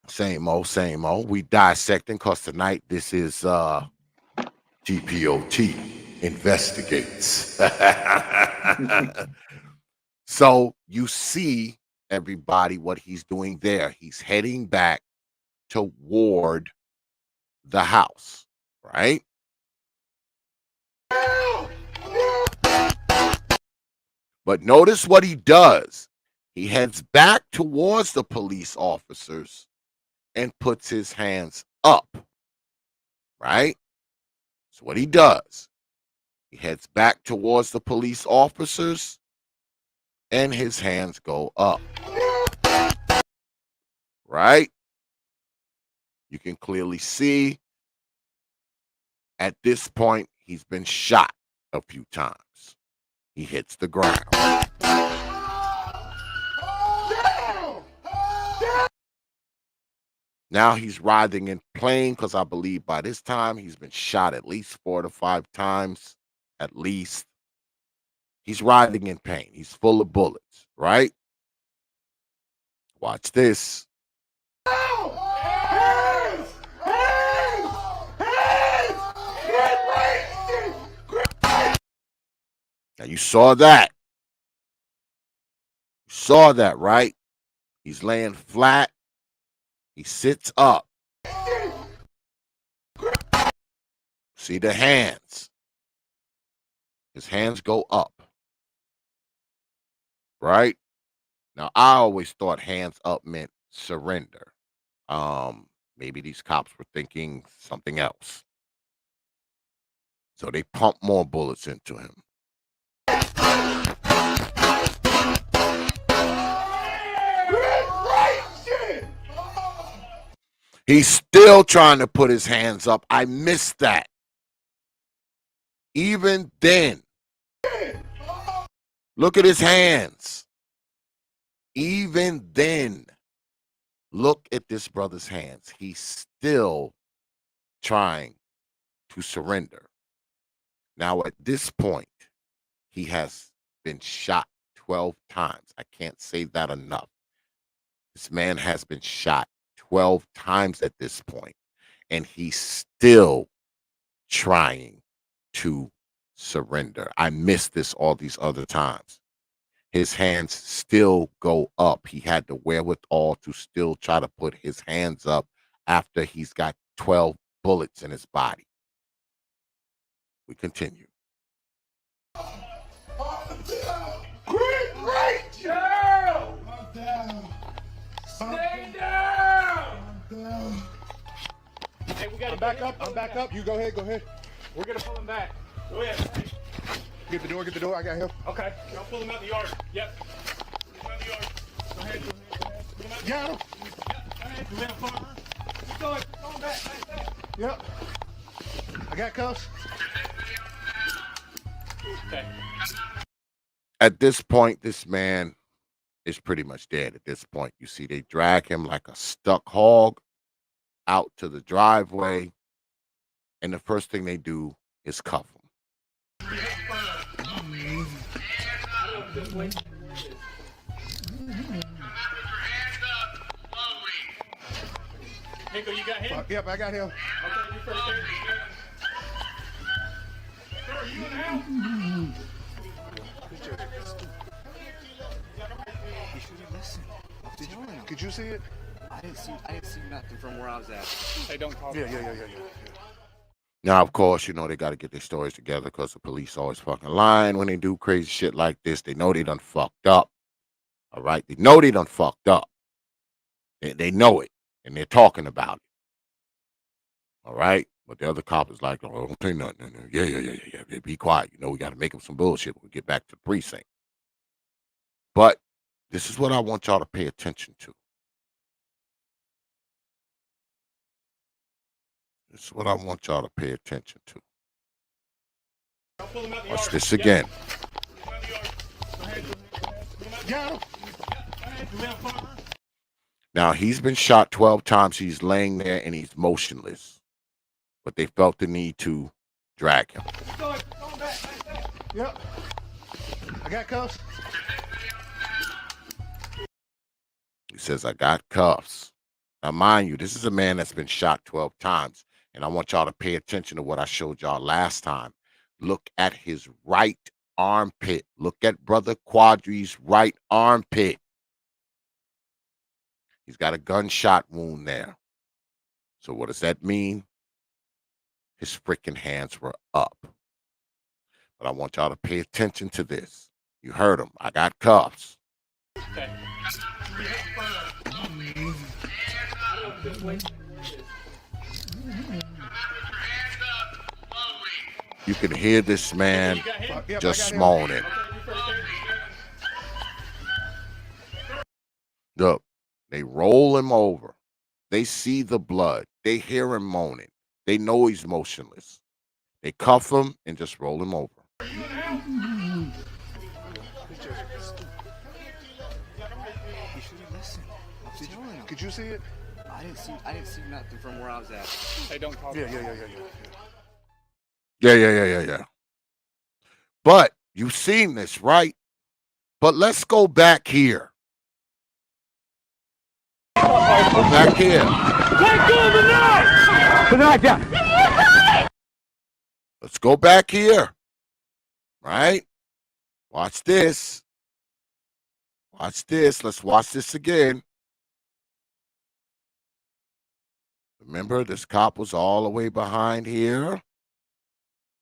Same old, same old. We dissecting because tonight this is T.P.O.T. Investigates. So you see, everybody, what he's doing there. He's heading back toward the house, right? But notice what he does. He heads back towards the police officers and puts his hands up, right? That's what he does. He heads back towards the police officers and his hands go up, right? You can clearly see at this point he's been shot a few times. He hits the ground. Now he's writhing in pain because I believe by this time he's been shot at least 4 to 5 times, at least. He's writhing in pain. He's full of bullets, right? Watch this. Now you saw that. You saw that, right? He's laying flat. He sits up. See the hands. His hands go up. right? Now, I always thought hands up meant surrender. Maybe these cops were thinking something else. So they pumped more bullets into him. He's still trying to put his hands up. I missed that. Even then, look at his hands. Even then, look at this brother's hands. He's still trying to surrender. Now, at this point, he has been shot 12 times. I can't say that enough. This man has been shot 12 times at this point, and he's still trying to surrender. I missed this all these other times. His hands still go up. He had the wherewithal to still try to put his hands up after he's got 12 bullets in his body. We continue. Great Joe! I'm down. Stay down. Hey, we got to back up. I'm back up. You go ahead. Go ahead. We're gonna pull him back. Go ahead. Get the door. Get the door. I got him. Okay. Y'all pull him out the yard. Yep. Pull him out the yard. Go ahead. Go ahead. Got him. Go ahead. Go ahead, partner. Keep going. Going back. Yep. I got cuffs. Okay. At this point, this man is pretty much dead. At this point, you see, they drag him like a stuck hog out to the driveway, and the first thing they do is cuff him. Nico, you got him? Yep, I got him. Okay, you first. Sir, are you in out? Could you see it? I didn't see nothing from where I was at. Hey, don't talk. Yeah. Now, of course, you know, they got to get their stories together because the police always fucking lying when they do crazy shit like this. They know they done fucked up. All right? They know they done fucked up. They know it, and they're talking about it. All right? But the other cop is like, oh, don't say nothing. Yeah. Be quiet. You know, we got to make up some bullshit when we get back to the precinct. But this is what I want y'all to pay attention to. This is what I want y'all to pay attention to. Watch this again. Now, he's been shot 12 times. He's laying there and he's motionless. But they felt the need to drag him. Yep. I got cuffs. He says, I got cuffs. Now, mind you, this is a man that's been shot 12 times. And I want y'all to pay attention to what I showed y'all last time. Look at his right armpit. Look at Brother Quadry's right armpit. He's got a gunshot wound there. So what does that mean? His freaking hands were up. But I want y'all to pay attention to this. You heard him. I got cuffs. Okay. You can hear this man just moaning. Look, they roll him over. They see the blood. They hear him moaning. They know he's motionless. They cuff him and just roll him over. Could you see it? I didn't see nothing from where I was at. Hey, don't talk. Yeah. But you've seen this, right? But let's go back here. Back here. Let go of the knife! Put the knife down. Let's go back here. Right? Watch this. Watch this. Let's watch this again. Remember, this cop was all the way behind here.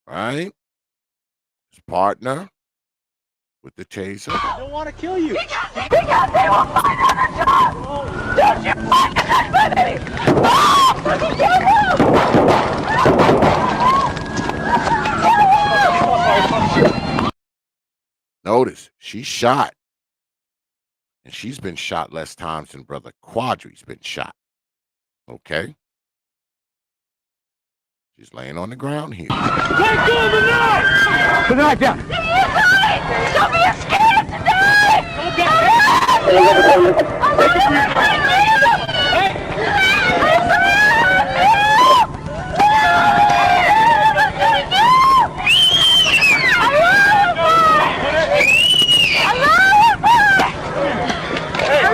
Right? His partner. with the taser. I don't want to kill you. Because they will find another job. Don't you fucking touch my baby. Notice, she's shot. And she's been shot less times than Brother Quadry's been shot. Okay? She's laying on the ground here. Let go of the knife! Put the knife down. Don't be scared to die!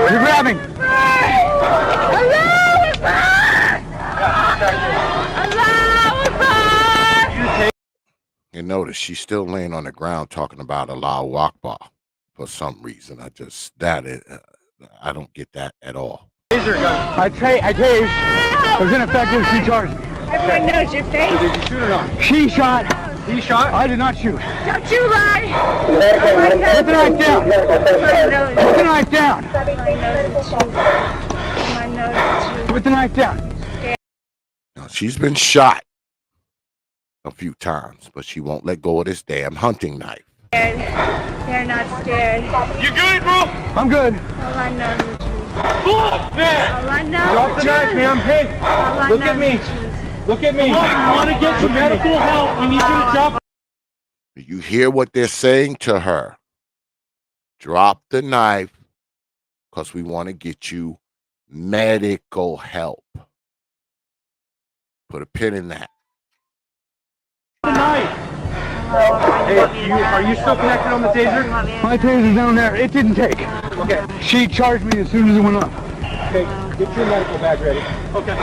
You're grabbing. And notice she's still laying on the ground talking about Allahu Akbar for some reason. I don't get that at all. Taser gun. I tased. It was ineffective. She charged me. Everyone knows your face. Did you shoot or not? She shot. He shot? I did not shoot. Don't you lie. Put the knife down. Put the knife down. Put the knife down. Now, she's been shot a few times, but she won't let go of this damn hunting knife. They're not scared. You good, bro? I'm good. All I know is the truth. Look, man. All I know Drop is the the knife, truth. ma'am. Hey, All I look know at me. is the truth. Look at me. I want to get you medical help. We need you to drop. You hear what they're saying to her? Drop the knife because we want to get you medical help. Put a pin in that. The knife. Hey, are you still connected on the taser? My taser's down there. It didn't take. Okay. She charged me as soon as it went off. Okay, get your medical bag ready. Okay.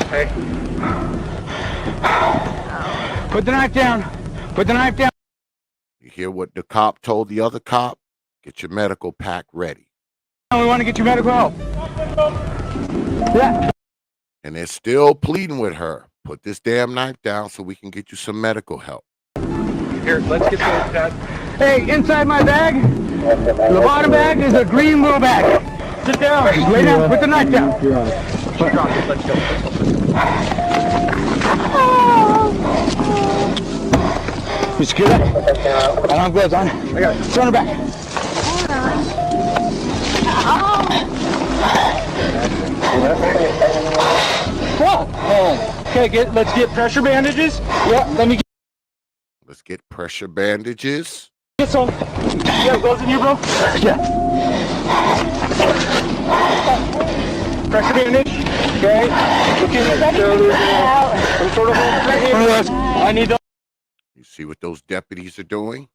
Okay. Put the knife down. Put the knife down. You hear what the cop told the other cop? Get your medical pack ready. We want to get you medical help. Yeah. And they're still pleading with her. Put this damn knife down so we can get you some medical help. Here, let's get those, Dad. Hey, inside my bag, the bottom bag is a green little bag. Sit down. Lay down. Put the knife down. Let's go. You secure that? I don't have gloves on. I got it. Turn her back. Okay, let's get pressure bandages. Yeah, Let's get pressure bandages. get some. You have gloves in here, bro? Yeah. Pressure bandage. Okay. Look in the shoulders. Some sort of hold right here. I need those. You see what those deputies are doing?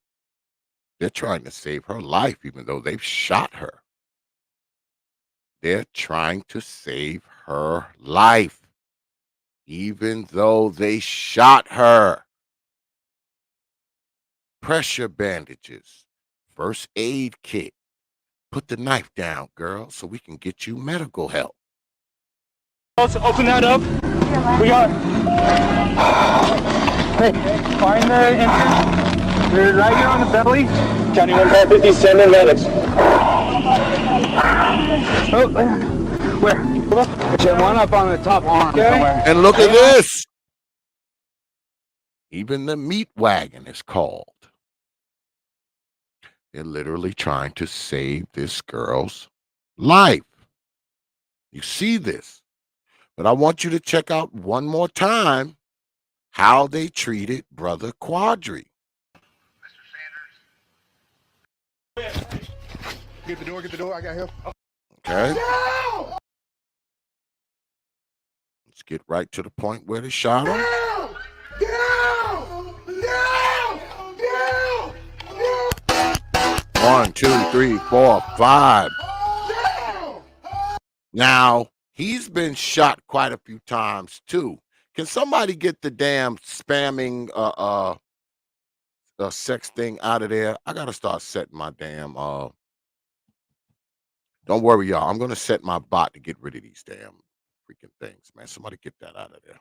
They're trying to save her life, even though they've shot her. They're trying to save her life, even though they shot her. Pressure bandages, first aid kit. Put the knife down, girl, so we can get you medical help. Let's open that up. We got. Hey, find the entrance. They're right here on the belly. County 150, send in medics. Oh, where? There's one up on the top arm somewhere. And look at this. Even the meat wagon is called. They're literally trying to save this girl's life. You see this. But I want you to check out one more time how they treated Brother Quadry. Get the door, I got him. Okay? Let's get right to the point where they shot him. One, two, three, four, five. Now, he's been shot quite a few times too. Can somebody get the damn spamming sex thing out of there? I gotta start setting my damn don't worry, y'all. I'm gonna set my bot to get rid of these damn freaking things, man. Somebody get that out of there.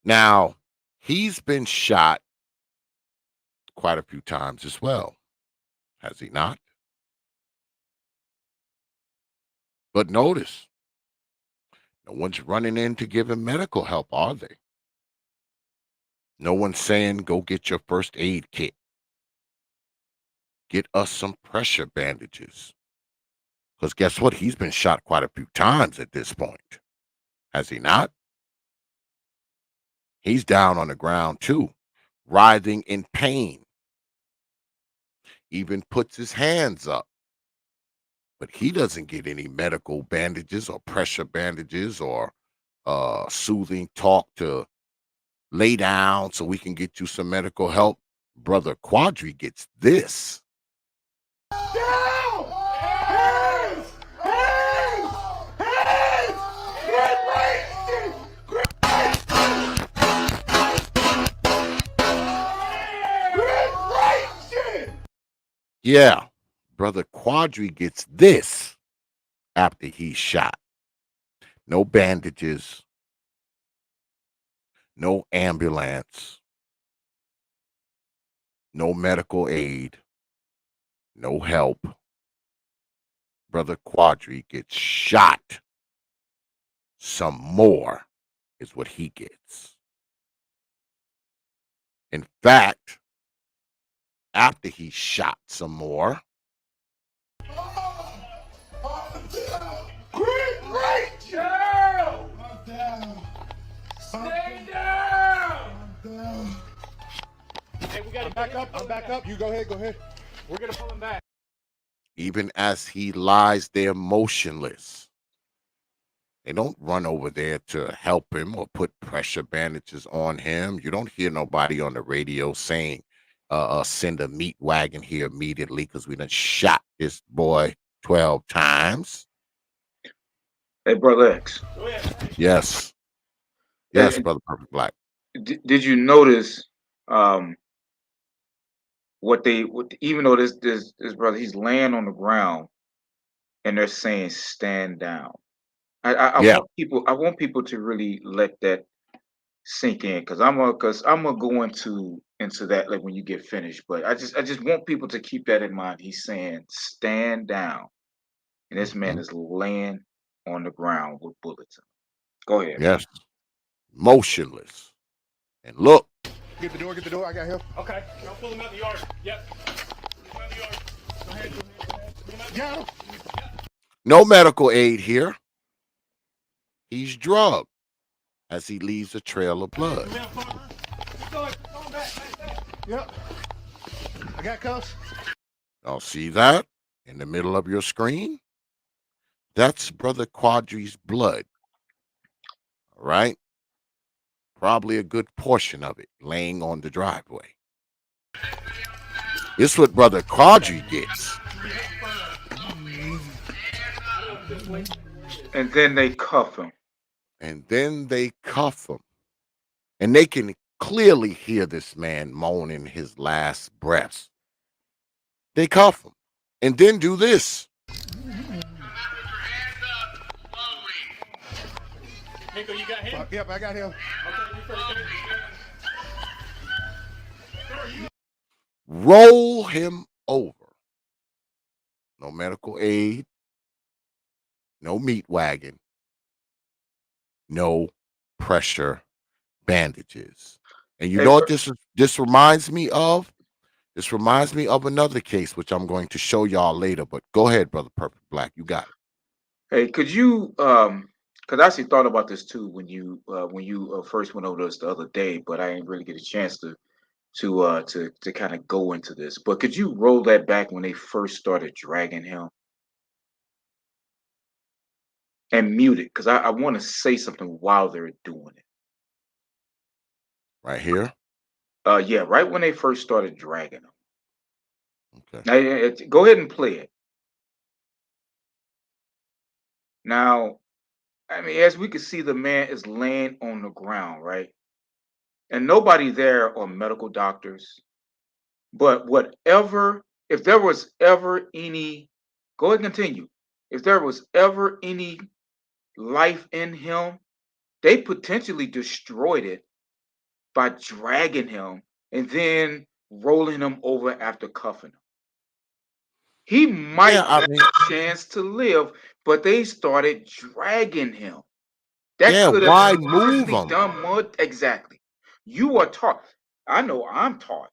Now, he's been shot quite a few times as well, has he not? But notice, no one's running in to give him medical help, are they? No one's saying, go get your first aid kit. Get us some pressure bandages. Because guess what? He's been shot quite a few times at this point. Has he not? He's down on the ground too, writhing in pain. Even puts his hands up. But he doesn't get any medical bandages or pressure bandages or soothing talk to lay down so we can get you some medical help. Brother Quadry gets this. Yeah, Brother Quadry gets this after he's shot. No bandages, no ambulance, no medical aid, no help. Brother Quadry gets shot. Some more is what he gets. In fact, after he shot some more, Rachel! I'm down. Stay down! I'm down. Hey, we gotta back up. I'm back up. You go ahead. Go ahead. We're gonna pull him back. even as he lies there motionless, they don't run over there to help him or put pressure bandages on him. You don't hear nobody on the radio saying, send a meat wagon here immediately because we done shot this boy 12 times. Hey, Brother X. Yes. Yes, Brother Perfect Black. Did you notice even though this brother, he's laying on the ground and they're saying stand down. I Yeah. want people to really let that sink in because I'm gonna go into that like when you get finished. But I just want people to keep that in mind. He's saying stand down, and this man is laying on the ground with bullets in him. Go ahead. Yes. Motionless. And look. Get the door. I got him. Okay. I'll pull him out in the yard. Yep. Pull him out in the yard. Go ahead. Pull him out. Got him. No medical aid here. He's drugged as he leaves a trail of blood. Yep. I got cuffs. Y'all see that in the middle of your screen? That's Brother Quadry's blood. All right? Probably a good portion of it laying on the driveway. This is what Brother Quadry gets. And then they cuff him. And they can clearly hear this man moaning his last breaths. They cuff him and then do this. Nico, you got him? Yep, I got him. Roll him over. No medical aid. No meat wagon. No pressure bandages. And you know what this reminds me of? This reminds me of another case, which I'm going to show y'all later. But go ahead, Brother Perfect Black. You got it. Hey, could you because I actually thought about this too when you first went over this the other day, but I didn't really get a chance to kind of go into this. But could you roll that back when they first started dragging him and mute it? Because I want to say something while they're doing it. Right here? Yeah, right when they first started dragging him. Okay. Now, go ahead and play it. Now, I mean, as we can see, the man is laying on the ground, right? And nobody there are medical doctors. But if there was ever any, go ahead and continue. If there was ever any life in him, they potentially destroyed it by dragging him and then rolling him over after cuffing him. He might have a chance to live, but they started dragging him. That could why have move easily him? done more. Exactly. You are taught. I know I'm taught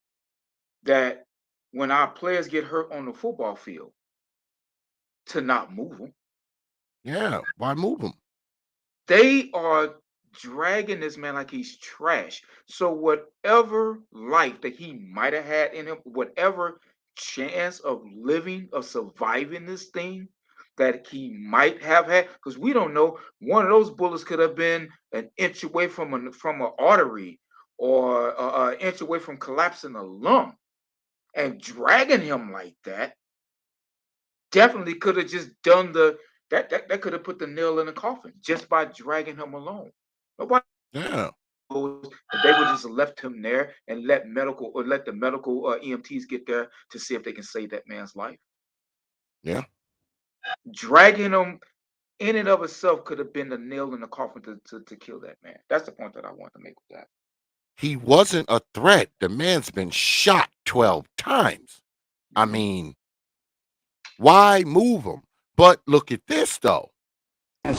that when our players get hurt on the football field, to not move them. Yeah, why move him? They are dragging this man like he's trash. So whatever life that he might have had in him, whatever chance of living, of surviving this thing that he might have had, because we don't know, one of those bullets could have been an inch away from an artery, or an inch away from collapsing a lung. And dragging him like that definitely could have just done that could have put the nail in the coffin just by dragging him alone. Nobody Yeah. knows if they would just left him there and let the medical EMTs get there to see if they can save that man's life. Yeah. Dragging him in and of itself could have been the nail in the coffin to kill that man. That's the point that I want to make with that. He wasn't a threat. The man's been shot 12 times. I mean, why move him? But look at this, though. Put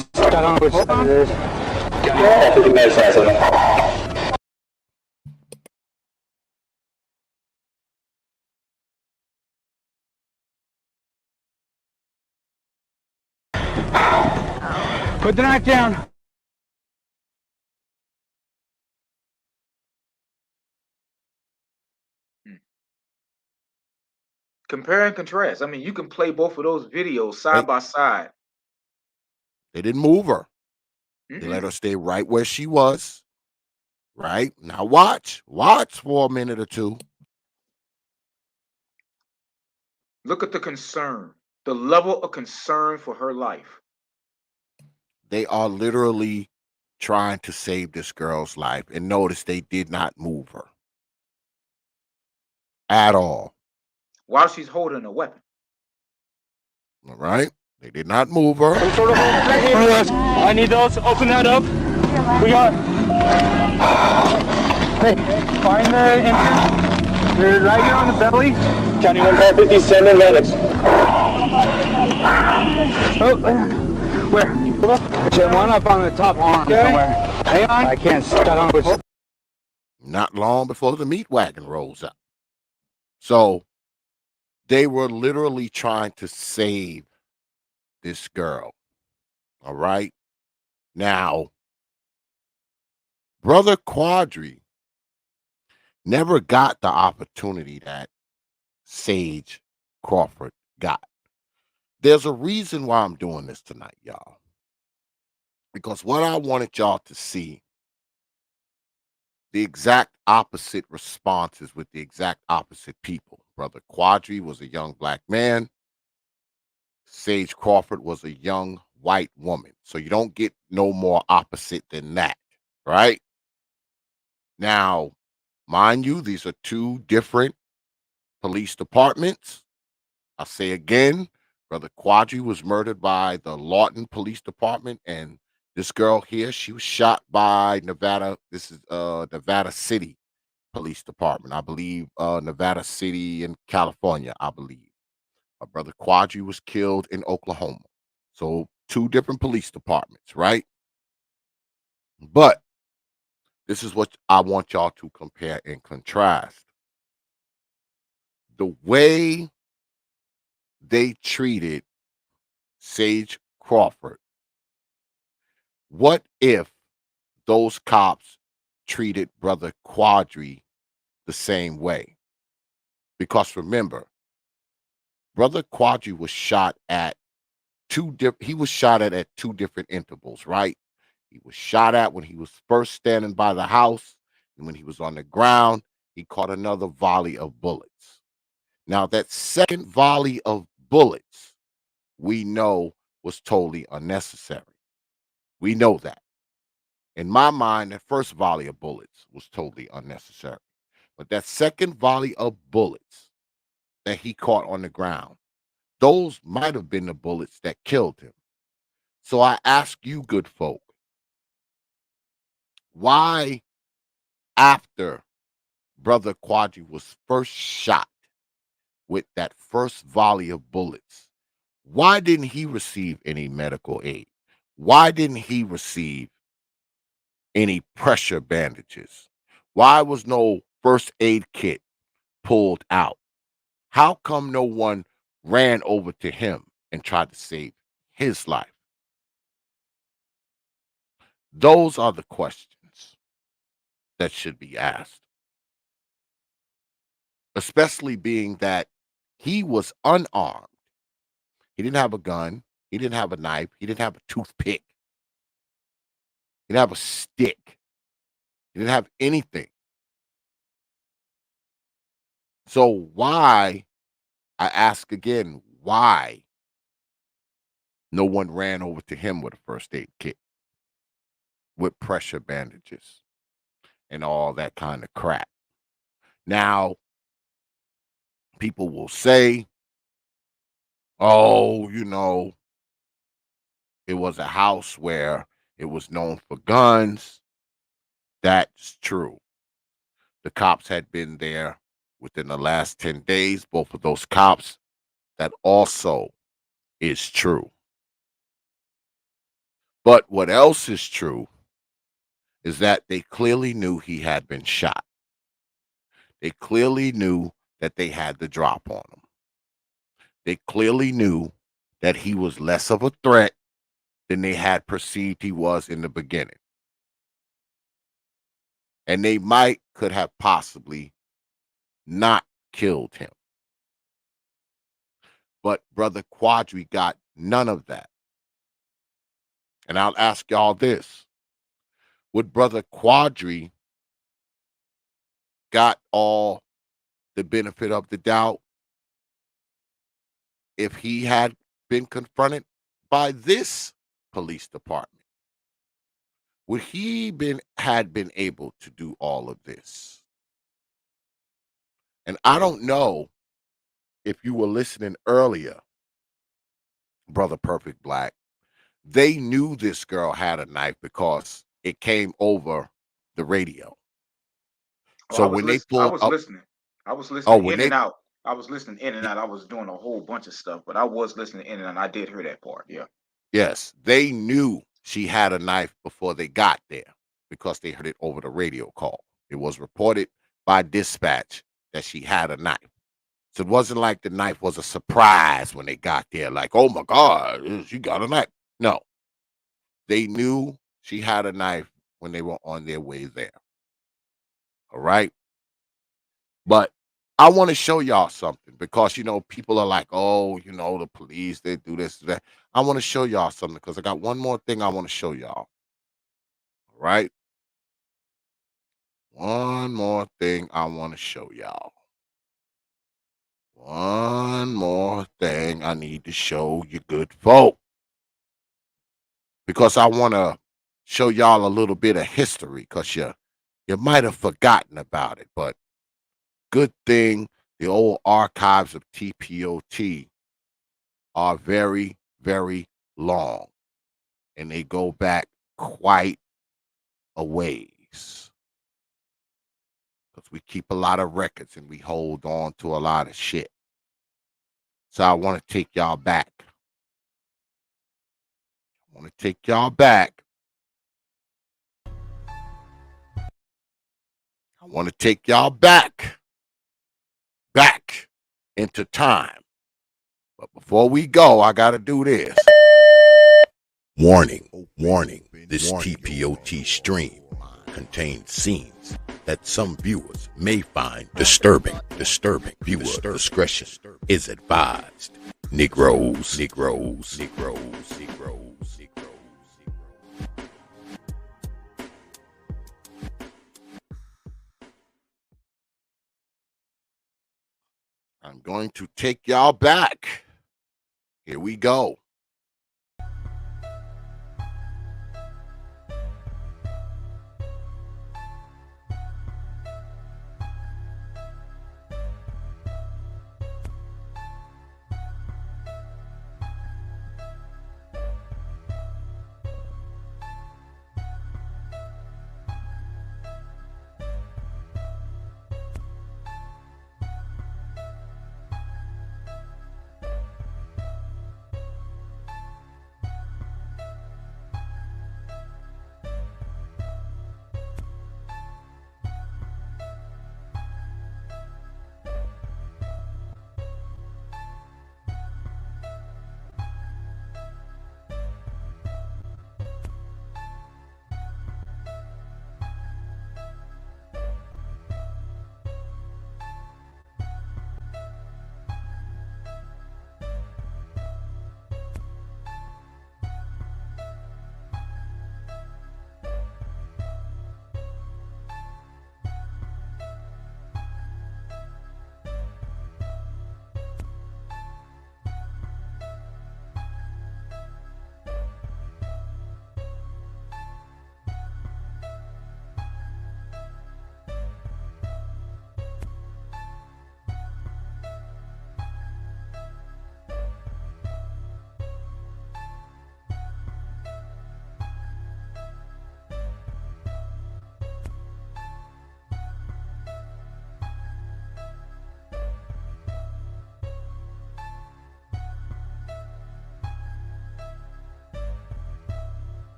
the knife down. Compare and contrast. I mean, you can play both of those videos side by side. They didn't move her. They let her stay right where she was. Right? Now watch for a minute or two. Look at the concern, the level of concern for her life. They are literally trying to save this girl's life. And notice they did not move her at all. While she's holding a weapon. All right? They did not move her. I need those. Open that up. We got. Hey, find the entrance. You're right here on the belly. County 1 car 57 medics. Oh, where? There's one up on the top arm somewhere. Hang on. I can't start on which. Not long before the meat wagon rolls up. So they were literally trying to save this girl. All right. Now, Brother Quadry never got the opportunity that Sage Crawford got. There's a reason why I'm doing this tonight, y'all. Because what I wanted y'all to see, the exact opposite responses with the exact opposite people. Brother Quadry was a young black man. Sage Crawford was a young white woman. So you don't get no more opposite than that, right? Now, mind you, these are two different police departments. I'll say again, Brother Quadry was murdered by the Lawton Police Department, and this girl here, she was shot by Nevada. This is Nevada City Police Department. I believe Nevada City in California, I believe. Brother Quadry was killed in Oklahoma. So two different police departments, right? But this is what I want y'all to compare and contrast. The way they treated Sage Crawford. What if those cops treated Brother Quadry the same way? Because remember, Brother Quadry was shot at two different intervals, right? He was shot at when he was first standing by the house, and when he was on the ground, he caught another volley of bullets. Now, that second volley of bullets, we know was totally unnecessary. We know that. In my mind, that first volley of bullets was totally unnecessary. But that second volley of bullets that he caught on the ground, those might have been the bullets that killed him. So I ask you, good folk, why after Brother Quadry was first shot with that first volley of bullets, why didn't he receive any medical aid? Why didn't he receive any pressure bandages? Why was no first aid kit pulled out? How come no one ran over to him and tried to save his life? Those are the questions that should be asked, especially being that he was unarmed. He didn't have a gun. He didn't have a knife. He didn't have a toothpick. He didn't have a stick. He didn't have anything. So why, I ask again, why no one ran over to him with a first aid kit, with pressure bandages and all that kind of crap? Now, people will say, oh, it was a house where it was known for guns. That's true. The cops had been there within the last 10 days, both of those cops. That also is true. But what else is true is that they clearly knew he had been shot. They clearly knew that they had the drop on him. They clearly knew that he was less of a threat than they had perceived he was in the beginning. And they could have possibly not killed him. But Brother Quadry got none of that. And I'll ask y'all this. Would Brother Quadry got all the benefit of the doubt if he had been confronted by this police department? Would he had been able to do all of this? And I don't know if you were listening earlier, Brother Perfect Black. They knew this girl had a knife because it came over the radio. So when they pulled I was up, listening. I was oh, listening when in they, and out. I was listening in and out. I was doing a whole bunch of stuff, but I was listening in and out. I did hear that part. Yeah. yes, they knew she had a knife before they got there because they heard it over the radio call. It was reported by dispatch that she had a knife. So it wasn't like the knife was a surprise when they got there, like, oh my God, she got a knife. No, they knew she had a knife when they were on their way there. All right. But I want to show y'all something because, people are like, oh, the police, they do this, that. I want to show y'all something because I got one more thing I want to show y'all. All right. One more thing I want to show y'all. One more thing I need to show you good folk. Because I want to show y'all a little bit of history because you might have forgotten about it. But good thing the old archives of T.P.O.T are very, very long. And they go back quite a ways. Because we keep a lot of records and we hold on to a lot of shit. So I want to take y'all back. I want to take y'all back. I want to take y'all back into time. But before we go, I got to do this. Warning, warning, this T.P.O.T stream contains scenes that some viewers may find disturbing. Viewer discretion is advised. Negroes. I'm going to take y'all back. Here we go.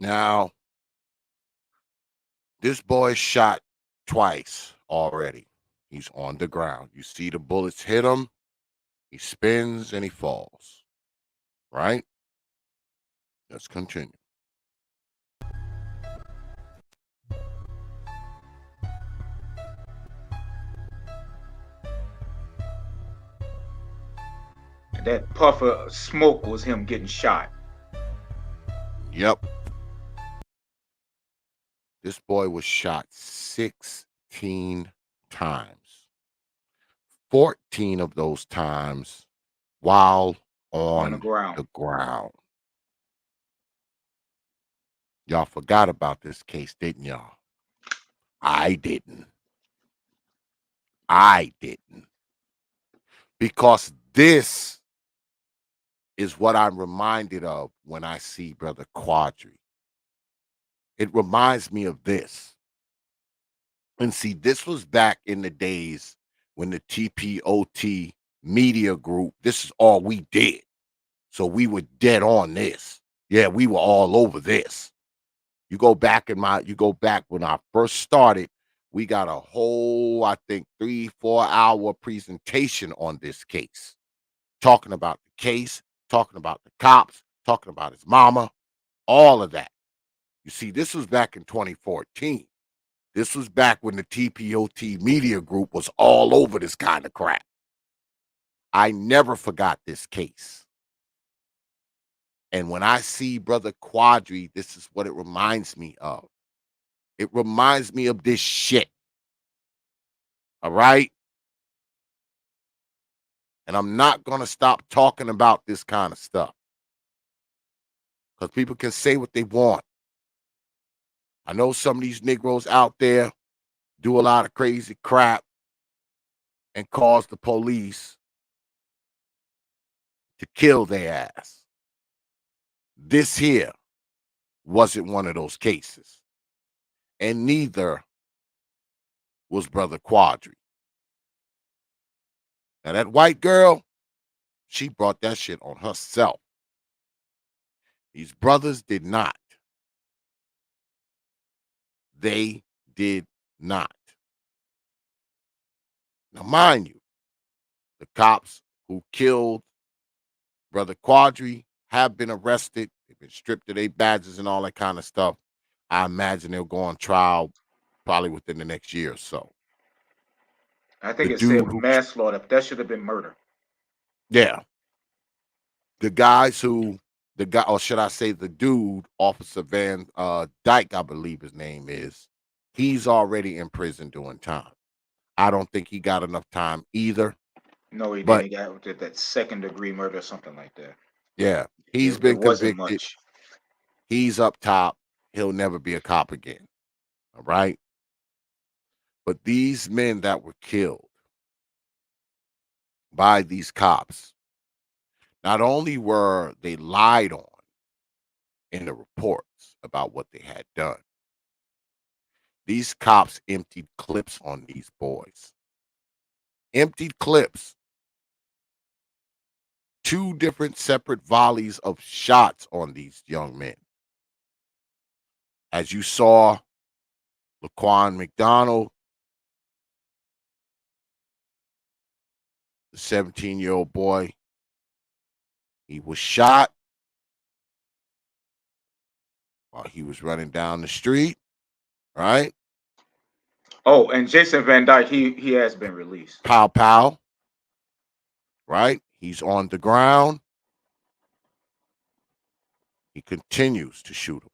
Now, this boy shot twice already. He's on the ground. You see the bullets hit him. He spins and he falls. Right? Let's continue. That puff of smoke was him getting shot. Yep. This boy was shot 16 times. 14 of those times while On the on ground. the ground. Y'all forgot about this case, didn't y'all? I didn't. I didn't. Because this is what I'm reminded of when I see Brother Quadry. It reminds me of this. And see, this was back in the days when the T.P.O.T media group, this is all we did. So we were dead on this. Yeah, we were all over this. You go back when I first started, we got a whole, I think, 3-4 hour presentation on this case. Talking about the case, talking about the cops, talking about his mama, all of that. You see, this was back in 2014. This was back when the T.P.O.T media group was all over this kind of crap. I never forgot this case. And when I see Brother Quadry, this is what it reminds me of. It reminds me of this shit. All right? And I'm not going to stop talking about this kind of stuff. Because people can say what they want. I know some of these Negroes out there do a lot of crazy crap and cause the police to kill their ass. This here wasn't one of those cases. And neither was Brother Quadry. Now, that white girl, she brought that shit on herself. These brothers did not. They did not. Now, mind you, the cops who killed Brother Quadry have been arrested. They've been stripped of their badges and all that kind of stuff. I imagine they'll go on trial probably within the next year or so. I think The it said dude who, manslaughter. That should have been murder. yeah, the guys who, the guy, or should I say the dude, Officer Van Dyke, I believe his name is, he's already in prison doing time. I don't think he got enough time either. No, he But didn't. He got that second-degree murder or something like that. yeah, he's It been wasn't convicted. much. He's up top. He'll never be a cop again. All right. But these men that were killed by these cops, not only were they lied on in the reports about what they had done, these cops emptied clips on these boys. Emptied clips. 2 different separate volleys of shots on these young men. As you saw, Laquan McDonald, the 17-year-old boy, he was shot while he was running down the street, right? Oh, and Jason Van Dyke, he has been released. Pow, pow, right? He's on the ground. He continues to shoot him.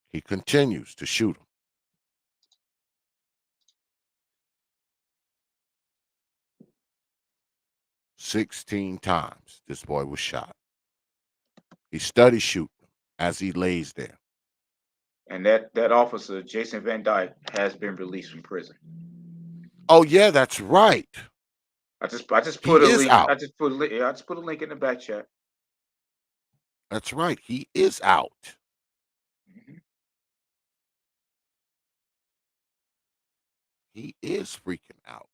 He continues to shoot him. 16 times this boy was shot. He studies shooting him as he lays there. And that officer, Jason Van Dyke, has been released from prison. Oh yeah, that's right. I just He put a is link. out. I just put a link in the back chat. That's right. He is out. Mhm. He is freaking out.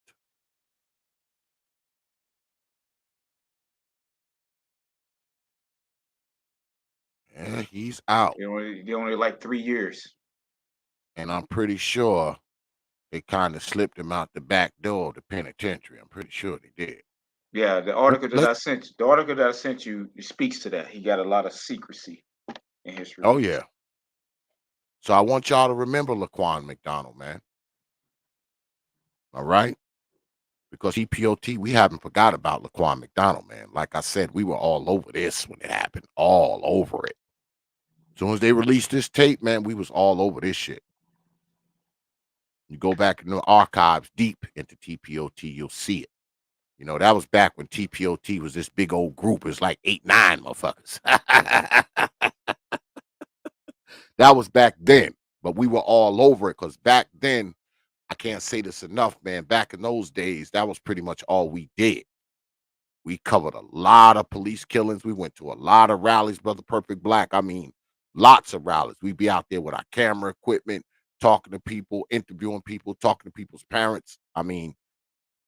Yeah, he's out. They only like 3 years. And I'm pretty sure they kind of slipped him out the back door of the penitentiary. I'm pretty sure they did. Yeah, the article that I sent you speaks to that. He got a lot of secrecy in his release. Oh yeah. So I want y'all to remember Laquan McDonald, man. All right? Because T.P.O.T, we haven't forgot about Laquan McDonald, man. Like I said, we were all over this when it happened. All over it. As soon as they released this tape, man, we was all over this shit. You go back in the archives deep into T.P.O.T, you'll see it. You know, that was back when T.P.O.T was this big old group. It was like 8, 9 motherfuckers. That was back then. But we were all over it because back then, I can't say this enough, man. Back in those days, that was pretty much all we did. We covered a lot of police killings. We went to a lot of rallies, Brother Perfect Black. I mean, lots of rallies. We'd be out there with our camera equipment, talking to people, interviewing people, talking to people's parents. I mean,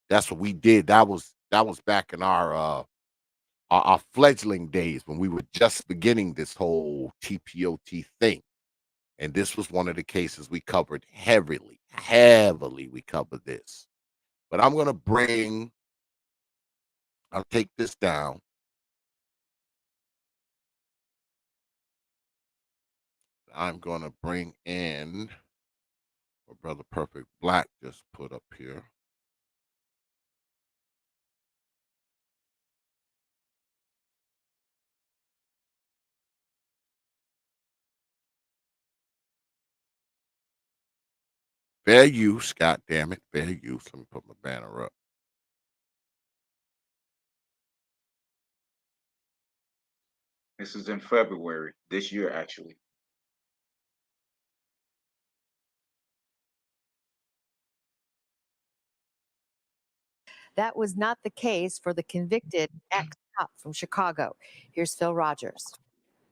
that's what we did. That was back in our fledgling days when we were just beginning this whole T.P.O.T thing. And this was one of the cases we covered heavily. We covered this. But I'll take this down. I'm going to bring in what Brother Perfect Black just put up here. Fair use, God damn it, fair use. Let me put my banner up. This is in February this year, actually. That was not the case for the convicted ex-cop from Chicago. Here's Phil Rogers.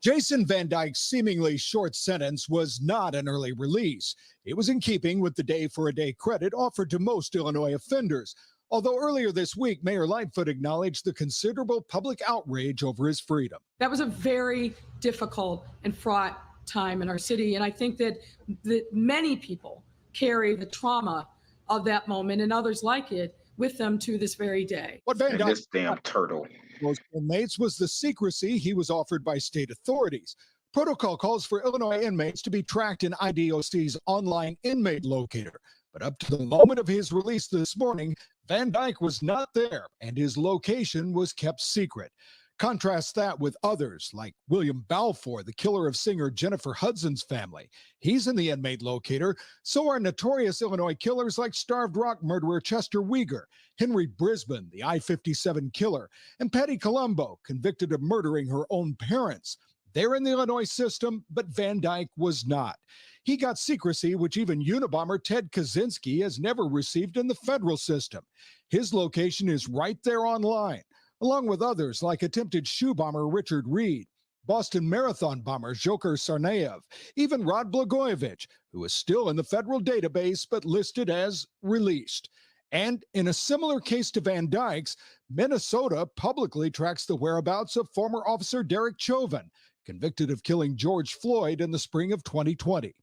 Jason Van Dyke's seemingly short sentence was not an early release. It was in keeping with the day-for-a-day credit offered to most Illinois offenders. Although earlier this week, Mayor Lightfoot acknowledged the considerable public outrage over his freedom. That was a very difficult and fraught time in our city. And I think that many people carry the trauma of that moment and others like it with them to this very day. What Van Dyke, this damn turtle. Most inmates was the secrecy he was offered by state authorities. Protocol calls for Illinois inmates to be tracked in IDOC's online inmate locator. But up to the moment of his release this morning, Van Dyke was not there and his location was kept secret. Contrast that with others like William Balfour, the killer of singer Jennifer Hudson's family. He's in the inmate locator. So are notorious Illinois killers like Starved Rock murderer Chester Weger, Henry Brisbane, the I-57 killer, and Patty Colombo, convicted of murdering her own parents. They're in the Illinois system, but Van Dyke was not. He got secrecy, which even Unabomber Ted Kaczynski has never received in the federal system. His location is right there online, along with others like attempted shoe bomber Richard Reed, Boston Marathon bomber Dzhokhar Tsarnaev, even Rod Blagojevich, who is still in the federal database but listed as released. And in a similar case to Van Dyke's, Minnesota publicly tracks the whereabouts of former officer Derek Chauvin, convicted of killing George Floyd in the spring of 2020.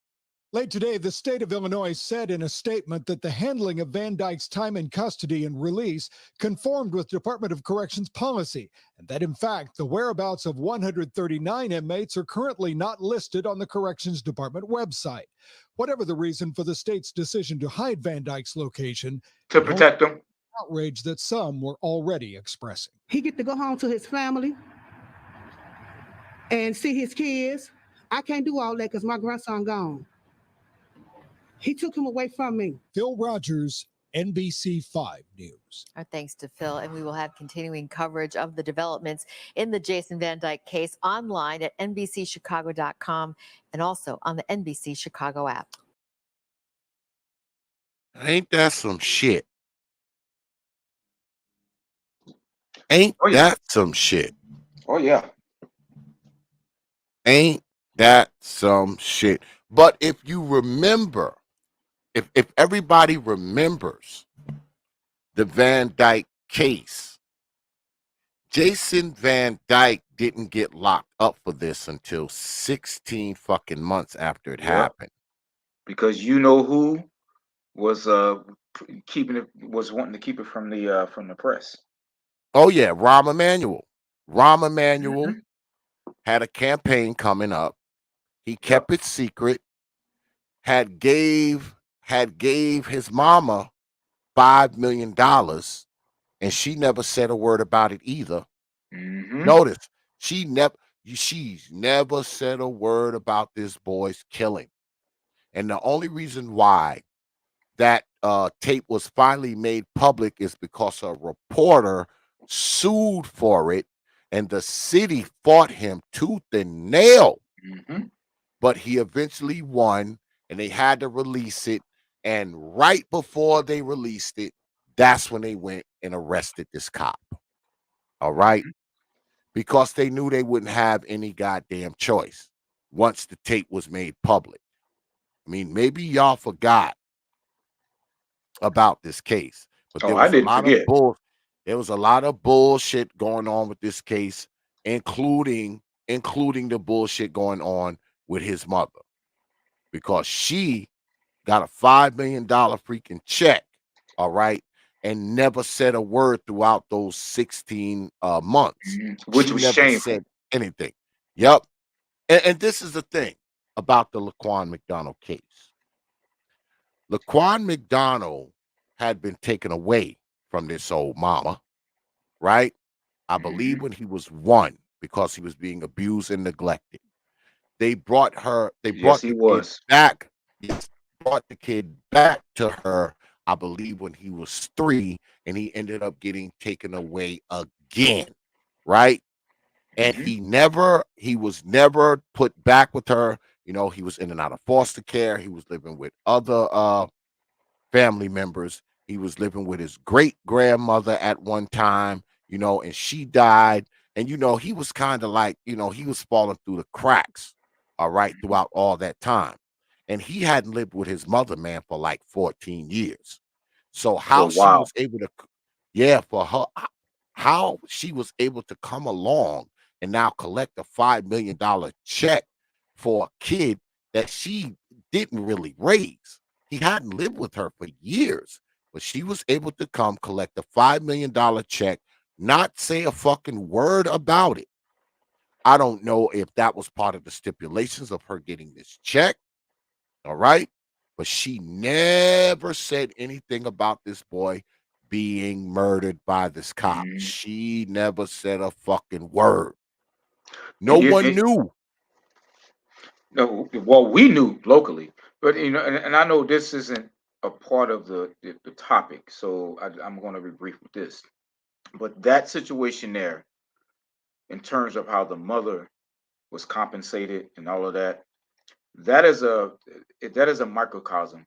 Late today, the state of Illinois said in a statement that the handling of Van Dyke's time in custody and release conformed with Department of Corrections policy, and that in fact, the whereabouts of 139 inmates are currently not listed on the Corrections Department website. Whatever the reason for the state's decision to hide Van Dyke's location, to protect him, outrage that some were already expressing. He get to go home to his family and see his kids. I can't do all that because my grandson gone. He took him away from me. Phil Rogers, NBC5 News. Our thanks to Phil, and we will have continuing coverage of the developments in the Jason Van Dyke case online at NBCChicago.com and also on the NBC Chicago app. Ain't that some shit? Ain't that some shit? Oh, yeah. Ain't that some shit? But if you remember, if everybody remembers the Van Dyke case, Jason Van Dyke didn't get locked up for this until 16 fucking months after it Yep. happened. Because you know who was keeping it, was wanting to keep it from the press. Oh yeah, Rahm Emanuel. Rahm Emanuel had a campaign coming up. He kept it secret. Had gave his mama $5 million, and she never said a word about it either. Notice she's never said a word about this boy's killing. And the only reason why that tape was finally made public is because a reporter sued for it, and the city fought him tooth and nail. But he eventually won, and they had to release it. And right before they released it, that's when they went and arrested this cop. All right? Because they knew they wouldn't have any goddamn choice once the tape was made public. I mean, maybe y'all forgot about this case, but there I was a didn't lot forget. of there was a lot of bullshit going on with this case, including the bullshit going on with his mother, because she got a $5 million freaking check, all right, and never said a word throughout those 16 months. Which She was never shameful. said anything. Yep. And this is the thing about the Laquan McDonald case. Laquan McDonald had been taken away from this old mama, right? I believe when he was 1, because he was being abused and neglected. They brought Yes, he the kid was. back. Yes, brought the kid back to her, I believe, when he was 3, and he ended up getting taken away again, right? And he was never put back with her. You know, he was in and out of foster care. He was living with other family members. He was living with his great grandmother at one time, you know, and she died. And, you know, he was kind of like, you know, he was falling through the cracks, all right, throughout all that time. And he hadn't lived with his mother, man, for like 14 years. So how she was able to, for her, how she was able to come along and now collect a $5 million check for a kid that she didn't really raise. He hadn't lived with her for years, but she was able to come collect a $5 million check, not say a fucking word about it. I don't know if that was part of the stipulations of her getting this check. All right. But she never said anything about this boy being murdered by this cop. She never said a fucking word. No one knew. No, well, we knew locally, but you know, and I know this isn't a part of the topic, so I'm going to be brief with this. But that situation there, in terms of how the mother was compensated and all of that, that is a microcosm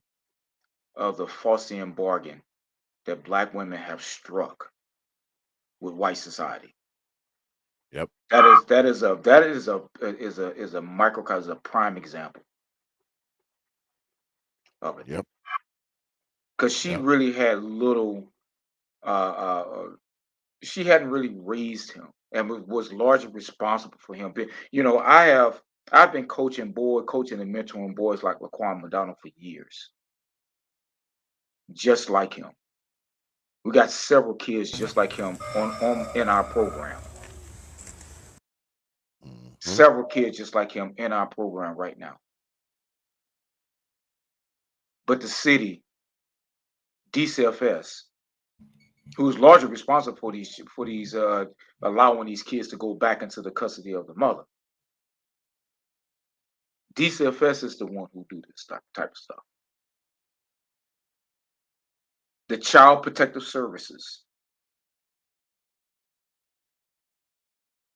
of the Faustian bargain that Black women have struck with white society. Yep. That is a microcosm, a prime example of it. Yep. Because she really had little, she hadn't really raised him and was largely responsible for him. You know, I've been coaching and mentoring boys like Laquan McDonald for years, just like him. We got several kids just like him in our program. Several kids just like him in our program right now. But the city, DCFS, who's largely responsible for these allowing these kids to go back into the custody of the mother. DCFS is the one who do this type of stuff. The Child Protective Services.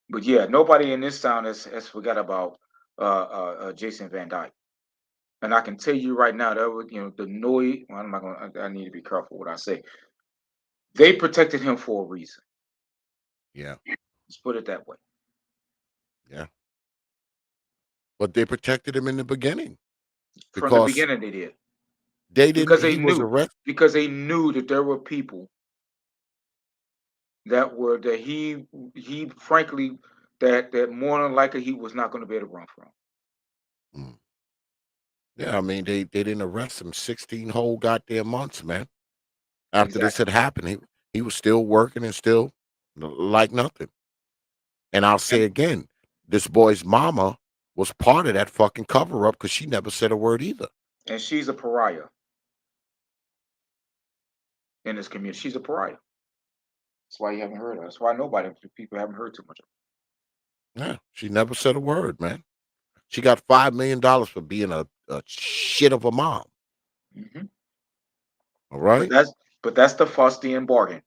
But yeah, nobody in this town has forgot about Jason Van Dyke. And I can tell you right now that was, you know, the noise. Well, I need to be careful what I say. They protected him for a reason. Yeah. Let's put it that way. Yeah. But they protected him in the beginning. From the beginning, they did. They didn't. Because they He was knew. arrested. Because they knew that there were people that were that he frankly that more than likely he was not going to be able to run from. Yeah, I mean they didn't arrest him 16 whole goddamn months, man. After this Exactly. had happened, he was still working and still like nothing. And I'll say And again, this boy's mama was part of that fucking cover up because she never said a word either. and she's a pariah in this community. She's a pariah. That's why you haven't heard her. That's why people haven't heard too much of Yeah, she never said a word, man. She got $5 million for being a shit of a mom. her. All But right. that's the Faustian bargain.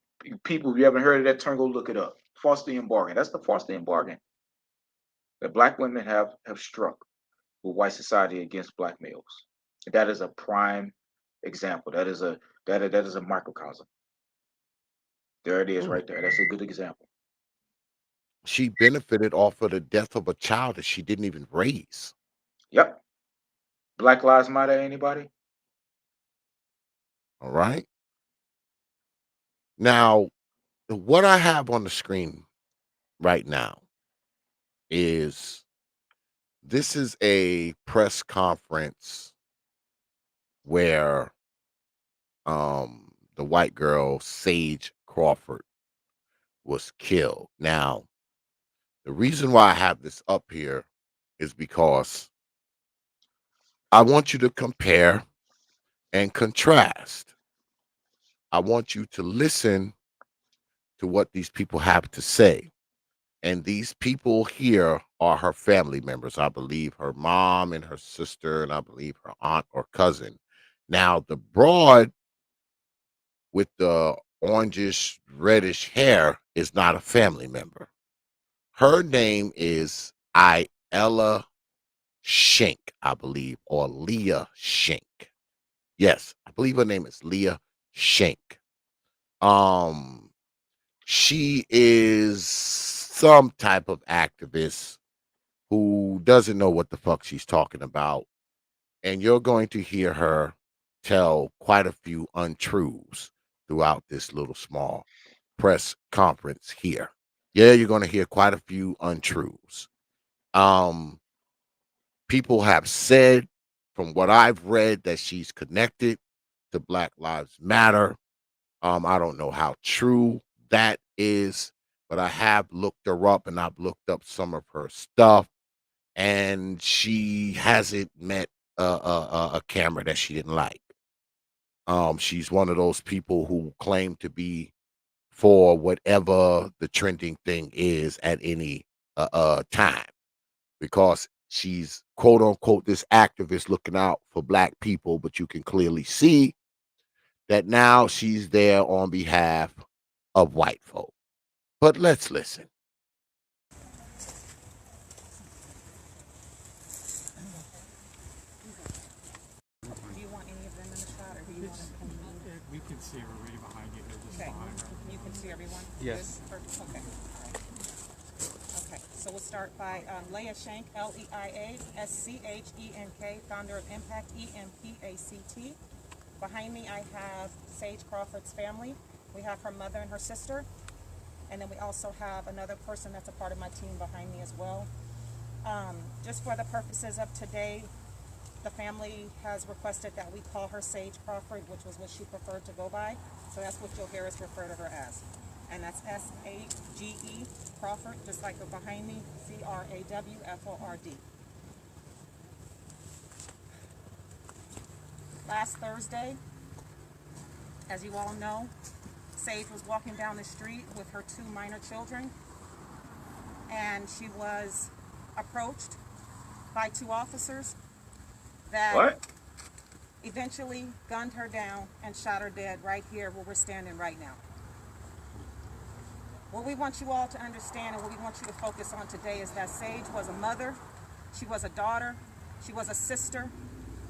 People, if you haven't heard of that term, go look it up. Faustian bargain. That's the Faustian bargain that black women have struck with white society against black males. That is a prime example. That is a microcosm. There it is, right there. That's a good example. She benefited off of the death of a child that she didn't even raise. Yep. Black Lives Matter. Anybody? All right. Now, what I have on the screen right now is this is a press conference where the white girl Sage Crawford was killed. Now, the reason why I have this up here is because I want you to compare and contrast. I want you to listen to what these people have to say. And these people here are her family members. I believe her mom and her sister, and I believe her aunt or cousin. Now, the broad with the orangish, reddish hair is not a family member. Her name is Iella Shank, I believe, or Leah Shank. Yes, I believe her name is Leah Shank. She is some type of activist who doesn't know what the fuck she's talking about. And you're going to hear her tell quite a few untruths throughout this little small press conference here. Yeah, you're going to hear quite a few untruths. People have said, from what I've read, that she's connected to Black Lives Matter. I don't know how true that is, but I have looked her up and I've looked up some of her stuff, and she hasn't met a camera that she didn't like. She's one of those people who claim to be for whatever the trending thing is at any time, because she's quote unquote this activist looking out for black people, but you can clearly see that now she's there on behalf of white folk. But let's listen. Do you want any of them in the shot, or do you want them? We can see her right behind you. Just Okay. behind her. You can see everyone? Yes. Good? Okay. Okay, so we'll start by Leah Shank, Leia, founder of Impact, EMPACT. Behind me, I have Sage Crawford's family. We have her mother and her sister. And then we also have another person that's a part of my team behind me as well. Just for the purposes of today, the family has requested that we call her Sage Crawford, which was what she preferred to go by. So that's what you'll hear us refer to her as. And that's S-A-G-E, Crawford, just like her behind me, C-R-A-W-F-O-R-D. Last Thursday, as you all know, Sage was walking down the street with her 2 minor children, and she was approached by 2 officers that eventually gunned her down and shot her dead right here where we're standing right now. What we want you all to understand and what we want you to focus on today is that Sage was a mother, she was a daughter, she was a sister,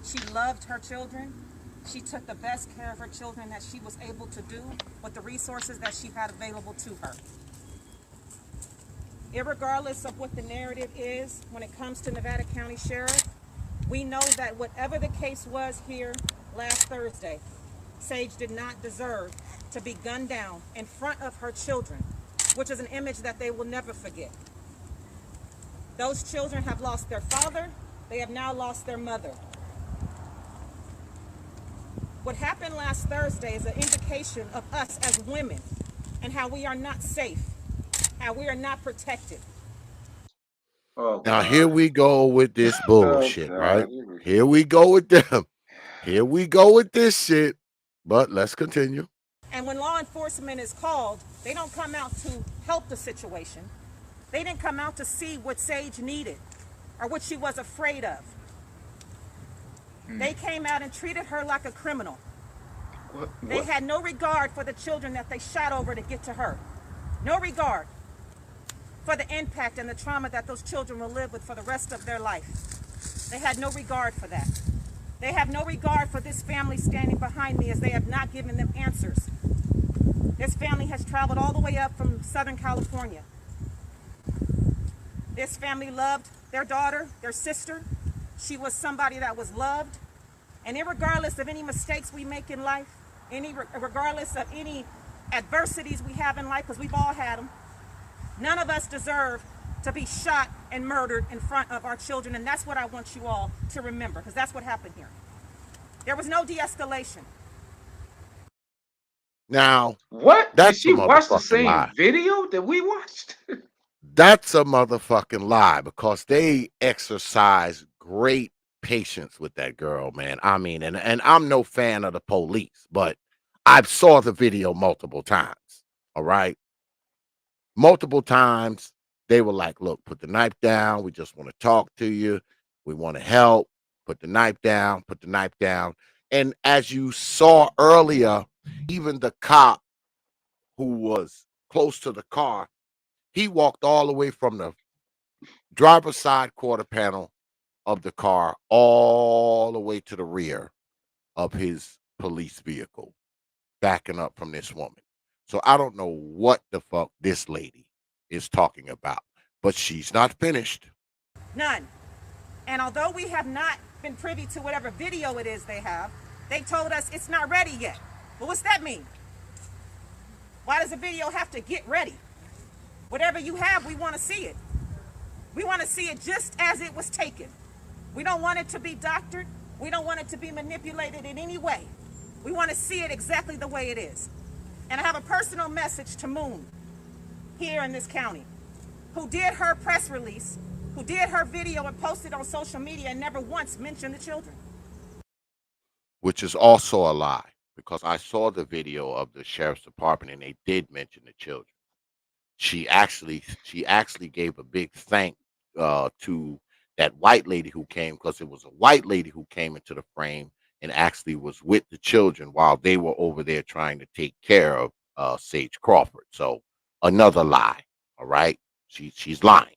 she loved her children, she took the best care of her children that she was able to do with the resources that she had available to her. Irregardless of what the narrative is when it comes to Nevada County Sheriff, we know that whatever the case was here last Thursday, Sage did not deserve to be gunned down in front of her children which is an image that they will never forget. Those children have lost their father. They have now lost their mother. What happened last Thursday is an indication of us as women and how we are not safe, how we are not protected. Oh, Now God. here we go with this Oh, bullshit, God. right? Here we go with them. Here we go with this shit. But let's continue. And when law enforcement is called, they don't come out to help the situation. They didn't come out to see what Sage needed or what she was afraid of. They came out and treated her like a criminal. They had no regard for the children that they shot over to get to her. No regard for the impact and the trauma that those children will live with for the rest of their life. They had no regard for that. They have no regard for this family standing behind me, as they have not given them answers. This family has traveled all the way up from Southern California. This family loved their daughter, their sister. She was somebody that was loved. And regardless of any mistakes we make in life, regardless of any adversities we have in life, because we've all had them, none of us deserve to be shot and murdered in front of our children. And that's what I want you all to remember, because that's what happened here. There was no de-escalation. Now, what? That's Did she watch the motherfucking same lie. video that we watched? That's a motherfucking lie, because they exercise great patience with that girl, man. I mean, and I'm no fan of the police, but I saw the video multiple times. All right. Multiple times they were like, look, put the knife down. We just want to talk to you. We want to help. Put the knife down, put the knife down. And as you saw earlier, even the cop who was close to the car, he walked all the way from the driver's side quarter panel of the car all the way to the rear of his police vehicle, backing up from this woman. So I don't know what the fuck this lady is talking about, but she's not finished. None. And although we have not been privy to whatever video it is they have, they told us it's not ready yet. Well, what's that mean? Why does the video have to get ready? Whatever you have, we want to see it. We want to see it just as it was taken. We don't want it to be doctored. We don't want it to be manipulated in any way. We want to see it exactly the way it is. And I have a personal message to Moon here in this county, who did her press release, who did her video and posted on social media and never once mentioned the children. Which is also a lie, because I saw the video of the sheriff's department and they did mention the children. She actually gave a big thank to that white lady who came, because it was a white lady who came into the frame and actually was with the children while they were over there trying to take care of Sage Crawford. So another lie. All right. She's lying.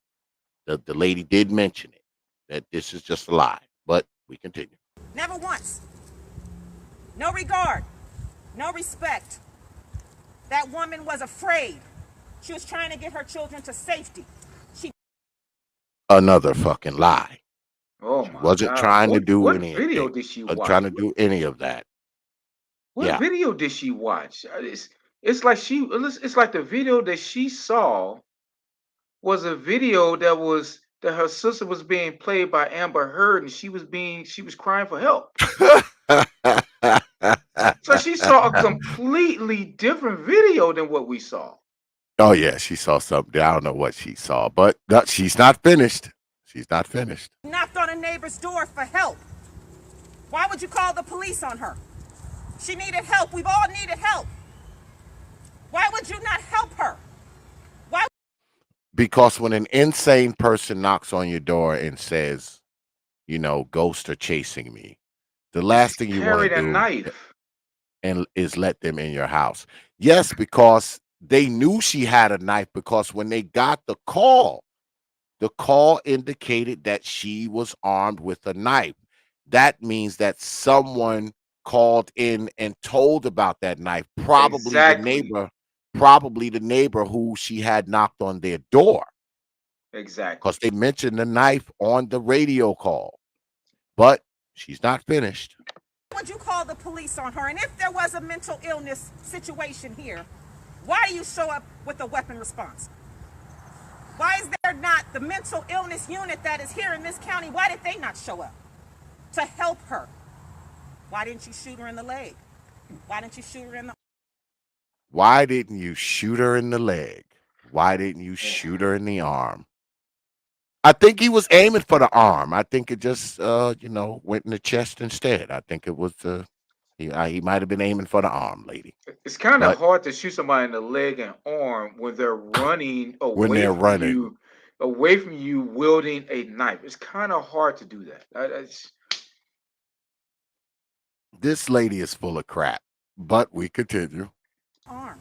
The lady did mention it, that this is just a lie, but we continue. Never once. No regard. No respect. That woman was afraid. She was trying to get her children to safety. Another fucking lie. Oh She my wasn't God. trying to What, do what anything. video did she watch? Trying to do any of that. What Yeah. video did she watch? It's like it's like the video that she saw was a video that her sister was being played by Amber Heard, and she was crying for help. So she saw a completely different video than what we saw. Oh yeah, she saw something. I don't know what she saw, but she's not finished. She's not finished. Knocked on a neighbor's door for help. Why would you call the police on her? She needed help. We've all needed help. Why would you not help her? Why? Because when an insane person knocks on your door and says, you know, ghosts are chasing me, the last thing you want Carried to a do knife. is let them in your house. Yes, because they knew she had a knife, because when they got the call indicated that she was armed with a knife. That means that someone called in and told about that knife, probably the neighbor who she had knocked on their door. Exactly. Because they mentioned the knife on the radio call. But she's not finished. Why would you call the police on her? And if there was a mental illness situation here, Why do you show up with a weapon response? Why is there not the mental illness unit that is here in this county? Why did they not show up to help her? Why didn't you shoot her in the leg? Why didn't you shoot her in the... Why didn't you shoot her in the leg? Why didn't you shoot her in the arm? I think he was aiming for the arm. I think it just, went in the chest instead. I think it was, he might have been aiming for the arm, lady. It's kind of But hard to shoot somebody in the leg and arm when they're running when they're running, away from you wielding a knife. It's kind of hard to do that. this lady is full of crap. But we continue. arm?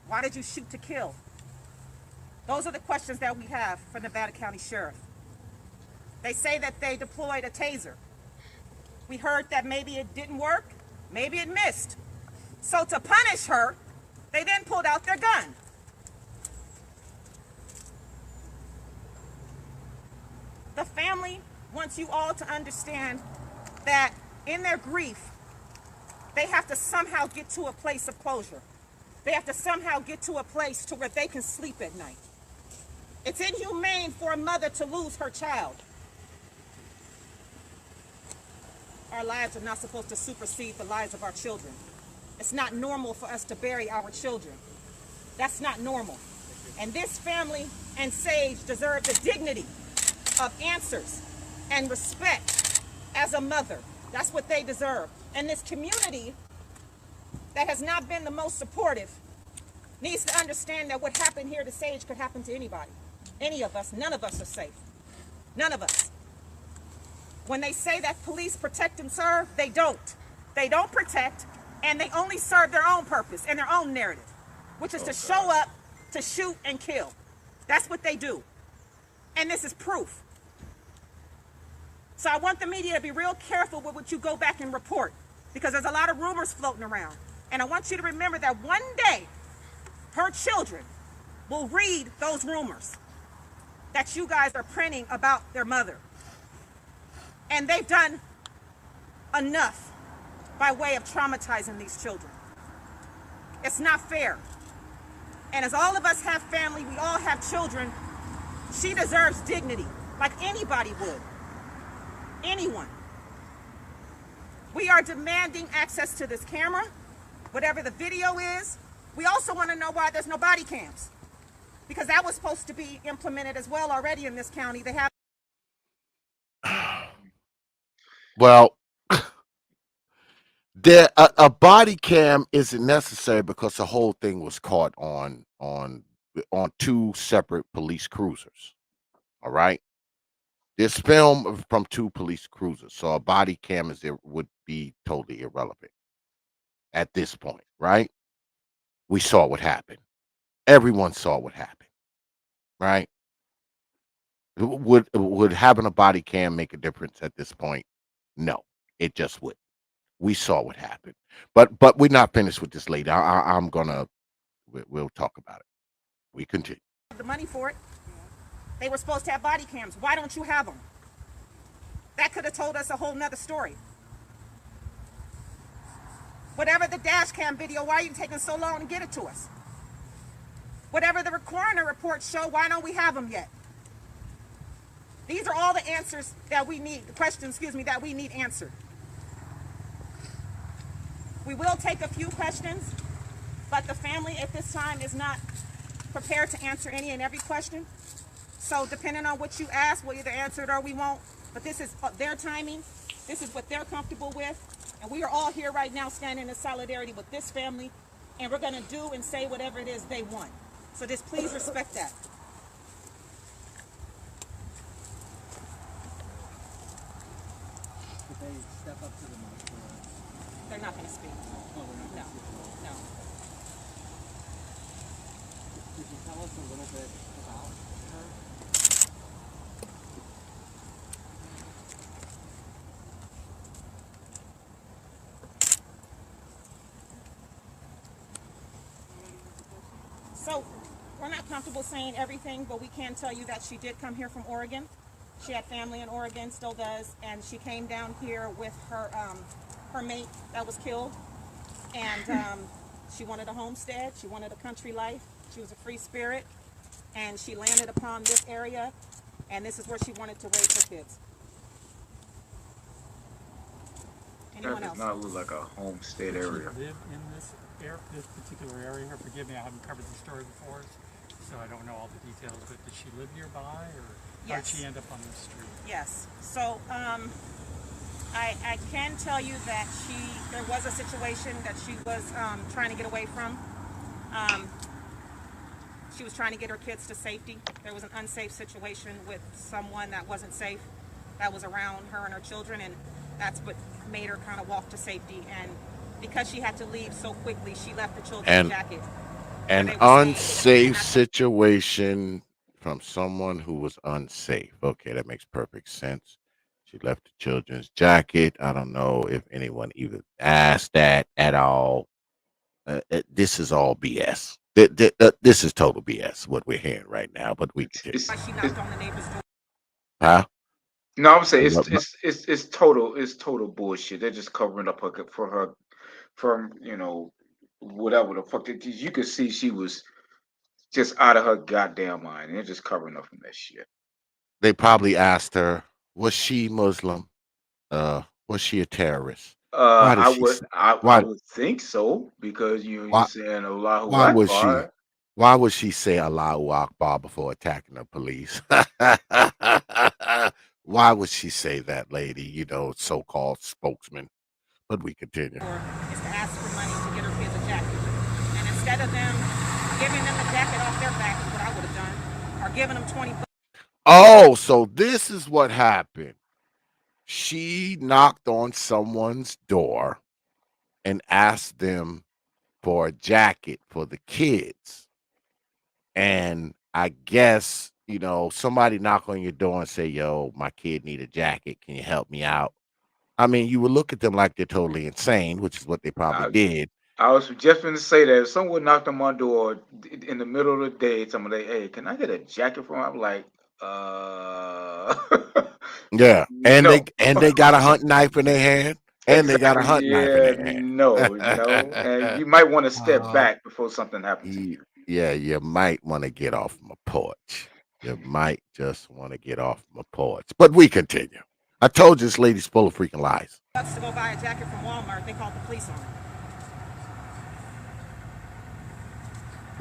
Why did you shoot to kill? Those are the questions that we have for Nevada County Sheriff. They say that they deployed a taser. We heard that maybe it didn't work, maybe it missed. So to punish her, they then pulled out their gun. The family wants you all to understand that in their grief, they have to somehow get to a place of closure. They have to somehow get to a place to where they can sleep at night. It's inhumane for a mother to lose her child. Our lives are not supposed to supersede the lives of our children. It's not normal for us to bury our children. That's not normal. And this family and Sage deserve the dignity of answers and respect as a mother. That's what they deserve. And this community that has not been the most supportive needs to understand that what happened here to Sage could happen to anybody. Any of us, none of us are safe. None of us. When they say that police protect and serve, they don't. They don't protect, and they only serve their own purpose and their own narrative, which is to show up, to shoot and kill. That's what they do. And this is proof. So I want the media to be real careful with what you go back and report, because there's a lot of rumors floating around. And I want you to remember that one day, her children will read those rumors that you guys are printing about their mother. And they've done enough by way of traumatizing these children. It's not fair. And as all of us have family, we all have children, she deserves dignity, like anybody would. Anyone. We are demanding access to this camera, whatever the video is. We also want to know why there's no body cams, because that was supposed to be implemented as well already in this county. They have. Well, a body cam isn't necessary because the whole thing was caught on two separate police cruisers. All right, this film from two police cruisers, so a body cam would be totally irrelevant at this point, right? We saw what happened. Everyone saw what happened, right? Would having a body cam make a difference at this point? No, it just wouldn't. We saw what happened, but we're not finished with this lady. We'll talk about it. We continue. The money for it. They were supposed to have body cams. Why don't you have them? That could have told us a whole nother story. Whatever the dash cam video, why are you taking so long to get it to us? Whatever the coroner reports show, why don't we have them yet? These are all the answers that we need, the questions, that we need answered. We will take a few questions, but the family at this time is not prepared to answer any and every question. So depending on what you ask, we'll either answer it or we won't. But this is their timing. This is what they're comfortable with. And we are all here right now standing in solidarity with this family. And we're going to do and say whatever it is they want. So just please respect that. Could they step up to the mic? They're not going to speak. No. Could you tell us a little bit about her? So we're not comfortable saying everything, but we can tell you that she did come here from Oregon. She had family in Oregon, still does, and she came down here with her her mate that was killed. And She wanted a homestead. She wanted a country life. She was a free spirit. And she landed upon this area, and this is where she wanted to raise her kids. Anyone That else? does not look like a homestead area. Did she live in this particular area? Forgive me, I haven't covered the story before, so I don't know all the details. But did she live nearby, or how did she end up on the street? Yes. So I can tell you that there was a situation that she was trying to get away from. She was trying to get her kids to safety. There was an unsafe situation with someone that wasn't safe, that was around her and her children, and that's what made her kind of walk to safety. And because she had to leave so quickly, she left the children's jacket. An unsafe situation from someone who was unsafe. Okay, that makes perfect sense. She left the children's jacket. I don't know if anyone even asked that at all. This is all BS. This is total BS, what we're hearing right now, but we continue. Huh? No, I'm saying it's total bullshit. They're just covering up for her from whatever the fuck. You could see she was just out of her goddamn mind, and they're just covering up from that shit. They probably asked her, was she Muslim? Was she a terrorist? Why did I she? would think so, because you're saying Allahu Why would Akbar. she? Why would she say Allahu Akbar before attacking the police? Why would she say that, lady? So-called spokesman. But we continue. Is to ask for money to get her kids a jacket, and instead of them giving them the jacket off their back, is what I would have done, or giving them $20. Oh, so this is what happened. She knocked on someone's door and asked them for a jacket for the kids. And I guess, somebody knock on your door and say, yo, my kid need a jacket. Can you help me out? I mean, you would look at them like they're totally insane, which is what they probably did. I was just going to say that if someone knocked on my door in the middle of the day, somebody, hey, can I get a jacket from? I'm like, yeah, and no. they got a hunting knife in their hand, and they got a hunting knife in their hand. No, and you might want to step back before something happens to you. Yeah, you might want to get off my porch. You might just want to get off my porch. But we continue. I told you this lady's full of freaking lies. To go buy a jacket from Walmart, they called the police on her.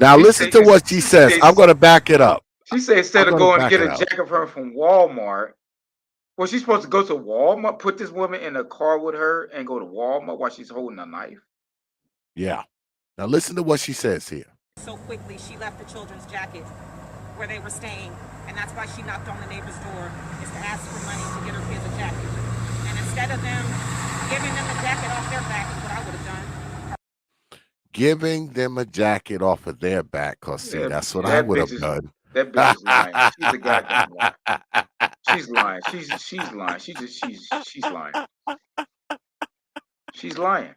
Now listen to what she says. I'm going to back it up. She said instead of going to get a jacket from Walmart, well, she's supposed to go to Walmart, put this woman in a car with her, and go to Walmart while she's holding a knife. Yeah. Now listen to what she says here. So quickly, she left the children's jacket where they were staying, and that's why she knocked on the neighbor's door, is to ask for money to get her kids a jacket. And instead of them giving them the jacket off their back, is what I would have done. Giving them a jacket off of their back, because see, that's what I would have done. That bitch is lying. She's a goddamn liar. She's lying. She's lying. She's lying. She's lying.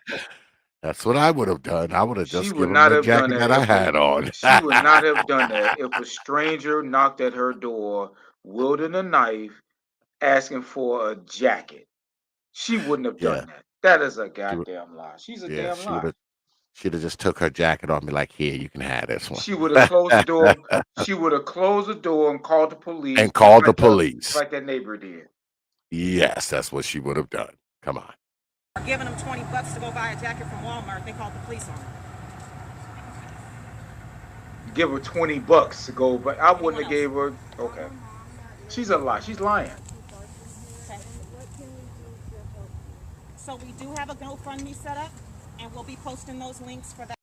That's what I would have done. I would have just given her the jacket that I had on. She would not have done that if a stranger knocked at her door, wielding a knife, asking for a jacket. She wouldn't have done that. That is a goddamn lie. She's a damn lie. She'd have just took her jacket off me like, here, you can have this one. She would have closed the door. She would have closed the door and called the police. Like that neighbor did. Yes, that's what she would have done. Come on. Giving them $20 to go buy a jacket from Walmart, they called the police on her. Give her $20 to go, but I wouldn't have gave her. Okay. She's a lie. She's lying. Okay. So we do have a GoFundMe set up, and we'll be posting those links for that.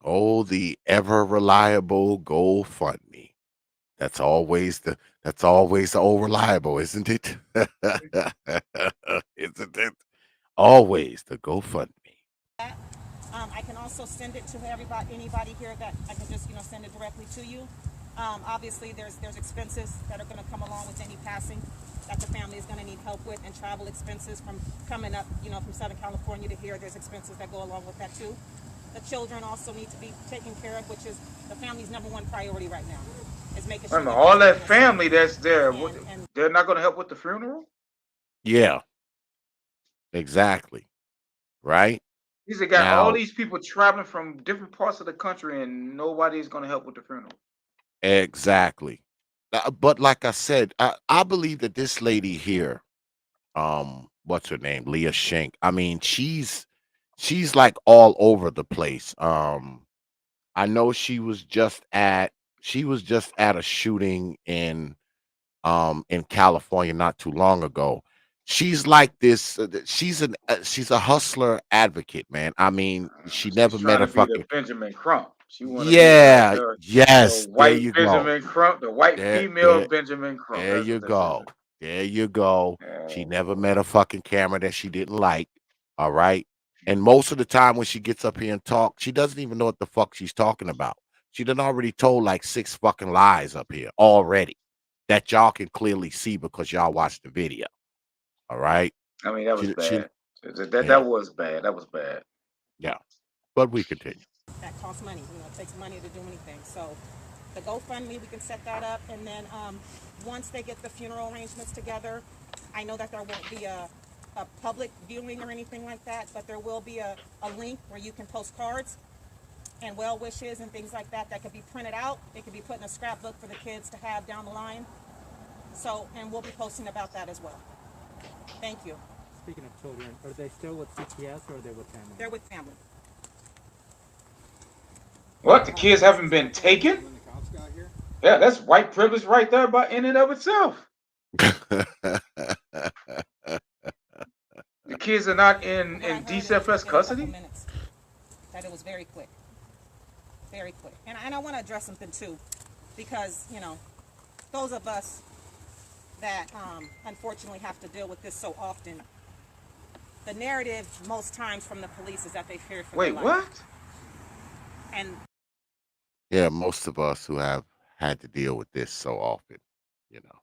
Oh, the ever reliable GoFundMe. That's always the old reliable, isn't it? Isn't it? Always the GoFundMe. I can also send it to anybody here that I can just send it directly to you. Obviously, there's expenses that are going to come along with any passing that the family is going to need help with, and travel expenses from coming up, from Southern California to here. There's expenses that go along with that too. The children also need to be taken care of, which is the family's number one priority right now. Is making sure all that family that's there, they're not going to help with the funeral? Yeah. Exactly. Right? He's got all Now, these people traveling from different parts of the country, and nobody's going to help with the funeral. exactly. But like I said, I believe that this lady here, what's her name? Leah Shank. I mean, she's like all over the place. I know she was just at a shooting in California not too long ago. She's like this. She's a hustler advocate, man. I mean, she She's never met trying a to be the fucking Benjamin Crump. She want to be like yeah. the Yes, there white you go. Benjamin Crump, the white There, female there, Benjamin Crump. there That's you what this is. go. There you go. She Oh, never Lord. met a fucking camera that she didn't like. All right. And most of the time when she gets up here and talk, she doesn't even know what the fuck she's talking about. She done already told like 6 fucking lies up here already that y'all can clearly see because y'all watched the video. All right. I mean, that was She bad. That yeah, was bad. That was bad. yeah. But we continue. That costs money. It takes money to do anything. So the GoFundMe, we can set that up. And then once they get the funeral arrangements together, I know that there won't be a public viewing or anything like that, but there will be a link where you can post cards and well wishes and things like that that could be printed out. It could be put in a scrapbook for the kids to have down the line. So, and we'll be posting about that as well. Thank you. Speaking of children, are they still with CPS or are they with family? They're with family. What? The kids haven't been taken? Yeah, that's white privilege right there by in and of itself. The kids are not in DCFS custody? That it was very quick. Very quick. And I want to address something too, because, you know, those of us that unfortunately have to deal with this so often, the narrative most times from the police is that they fear for their life. Wait, what? And Yeah, most of us who have had to deal with this so often, you know.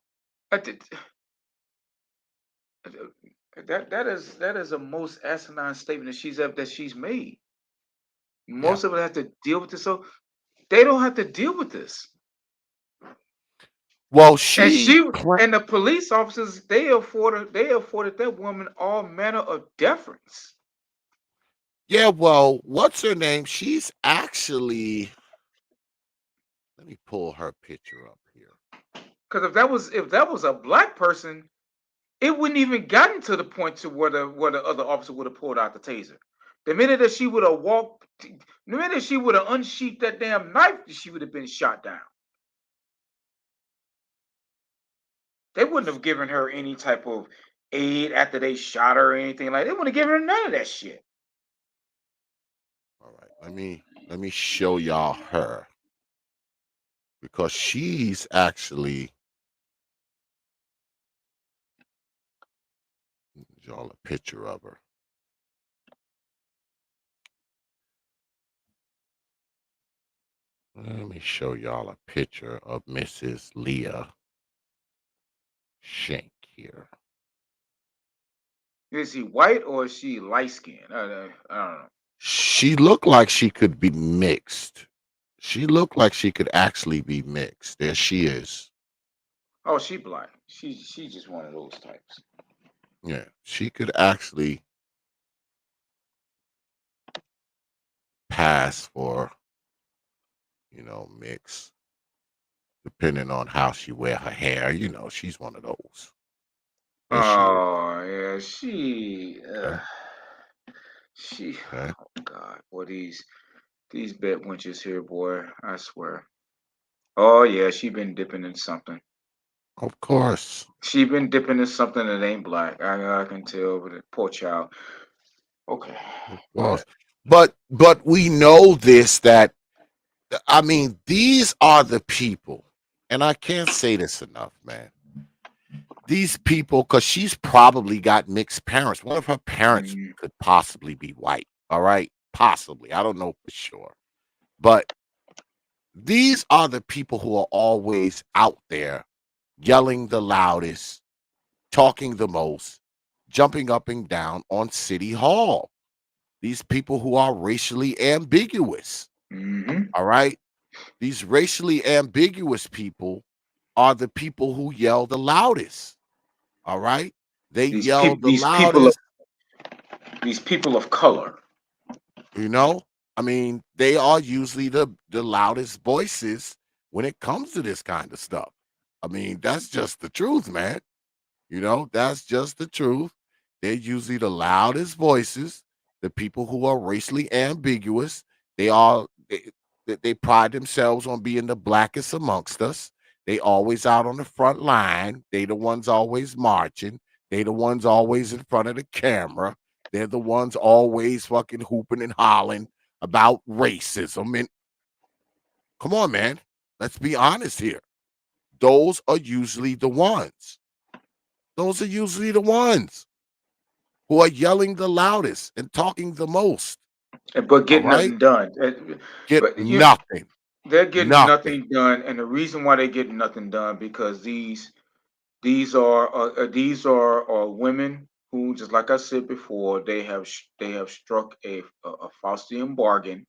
That is a most asinine statement that she's made. Most of us have to deal with this, so they don't have to deal with this. Well, and the police officers, they afforded that woman all manner of deference. Yeah, well, what's her name? She's actually. Let me pull her picture up here. Because if that was a black person, it wouldn't even gotten to the point to where the other officer would have pulled out the taser. The minute that she would have unsheathed that damn knife, she would have been shot down. They wouldn't have given her any type of aid after they shot her or anything like that. They wouldn't have given her none of that shit. All right, let me show y'all her. Because she's actually y'all a picture of her. Let me show y'all a picture of Mrs. Leah Shank here. Is she white or is she light skinned? I don't know. She looked like she could be mixed. She looked like she could actually be mixed. There she is. Oh, she black. She's just one of those types. Yeah, she could actually pass for, you know, mix, depending on how she wear her hair. You know, she's one of those. There yeah, she. Okay. Oh God, boy, these bed wenches here, boy, I swear. Oh yeah, she been dipping in something. Of course. She been dipping in something that ain't black. I can tell, but the poor child. Okay. Of course. But we know this, that I mean, these are the people, and I can't say this enough, man. These people, because she's probably got mixed parents. One of her parents could possibly be white. All right. Possibly. I don't know for sure. But these are the people who are always out there yelling the loudest, talking the most, jumping up and down on City Hall. These people who are racially ambiguous. All right. These racially ambiguous people are the people who yell the loudest. All right. They yell the loudest. These people of color. You know, I mean, they are usually the loudest voices when it comes to this kind of stuff. I mean, that's just the truth, man. You know, that's just the truth. They're usually the loudest voices, the people who are racially ambiguous. They are they pride themselves on being the blackest amongst us. They always out on the front line. They the ones always marching. They the ones always in front of the camera. They're the ones always fucking hooping and hollering about racism. And come on, man. Let's be honest here. Those are usually the ones. Those are usually the ones who are yelling the loudest and talking the most. But All get right? nothing done. Get But nothing. they're getting Nothing. nothing done, and the reason why they're getting nothing done because these are women who, just like I said before, they have struck a Faustian bargain,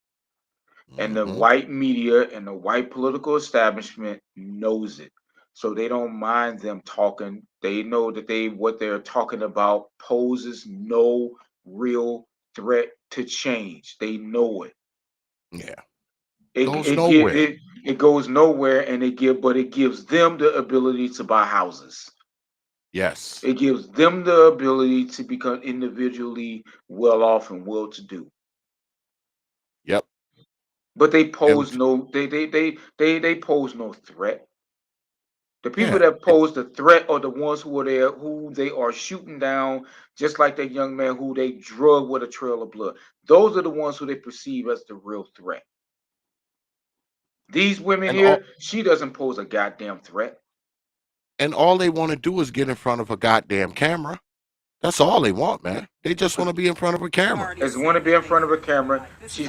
and the Hmm. white media and the white political establishment knows it. So they don't mind them talking. They know that what they're talking about poses no real threat to change. They know it. Yeah. It Goes it get nowhere. it goes nowhere, and it gives them the ability to buy houses. Yes. It gives them the ability to become individually well off and well to do. Yep. But they And pose no they pose no threat. The people yeah. that pose the threat are the ones who they are shooting down, just like that young man who they drug with a trail of blood. Those are the ones who they perceive as the real threat. These women And all here, she doesn't pose a goddamn threat. and all they want to do is get in front of a goddamn camera. That's all they want, man. They just want to be in front of a camera. As want to be in front of a camera.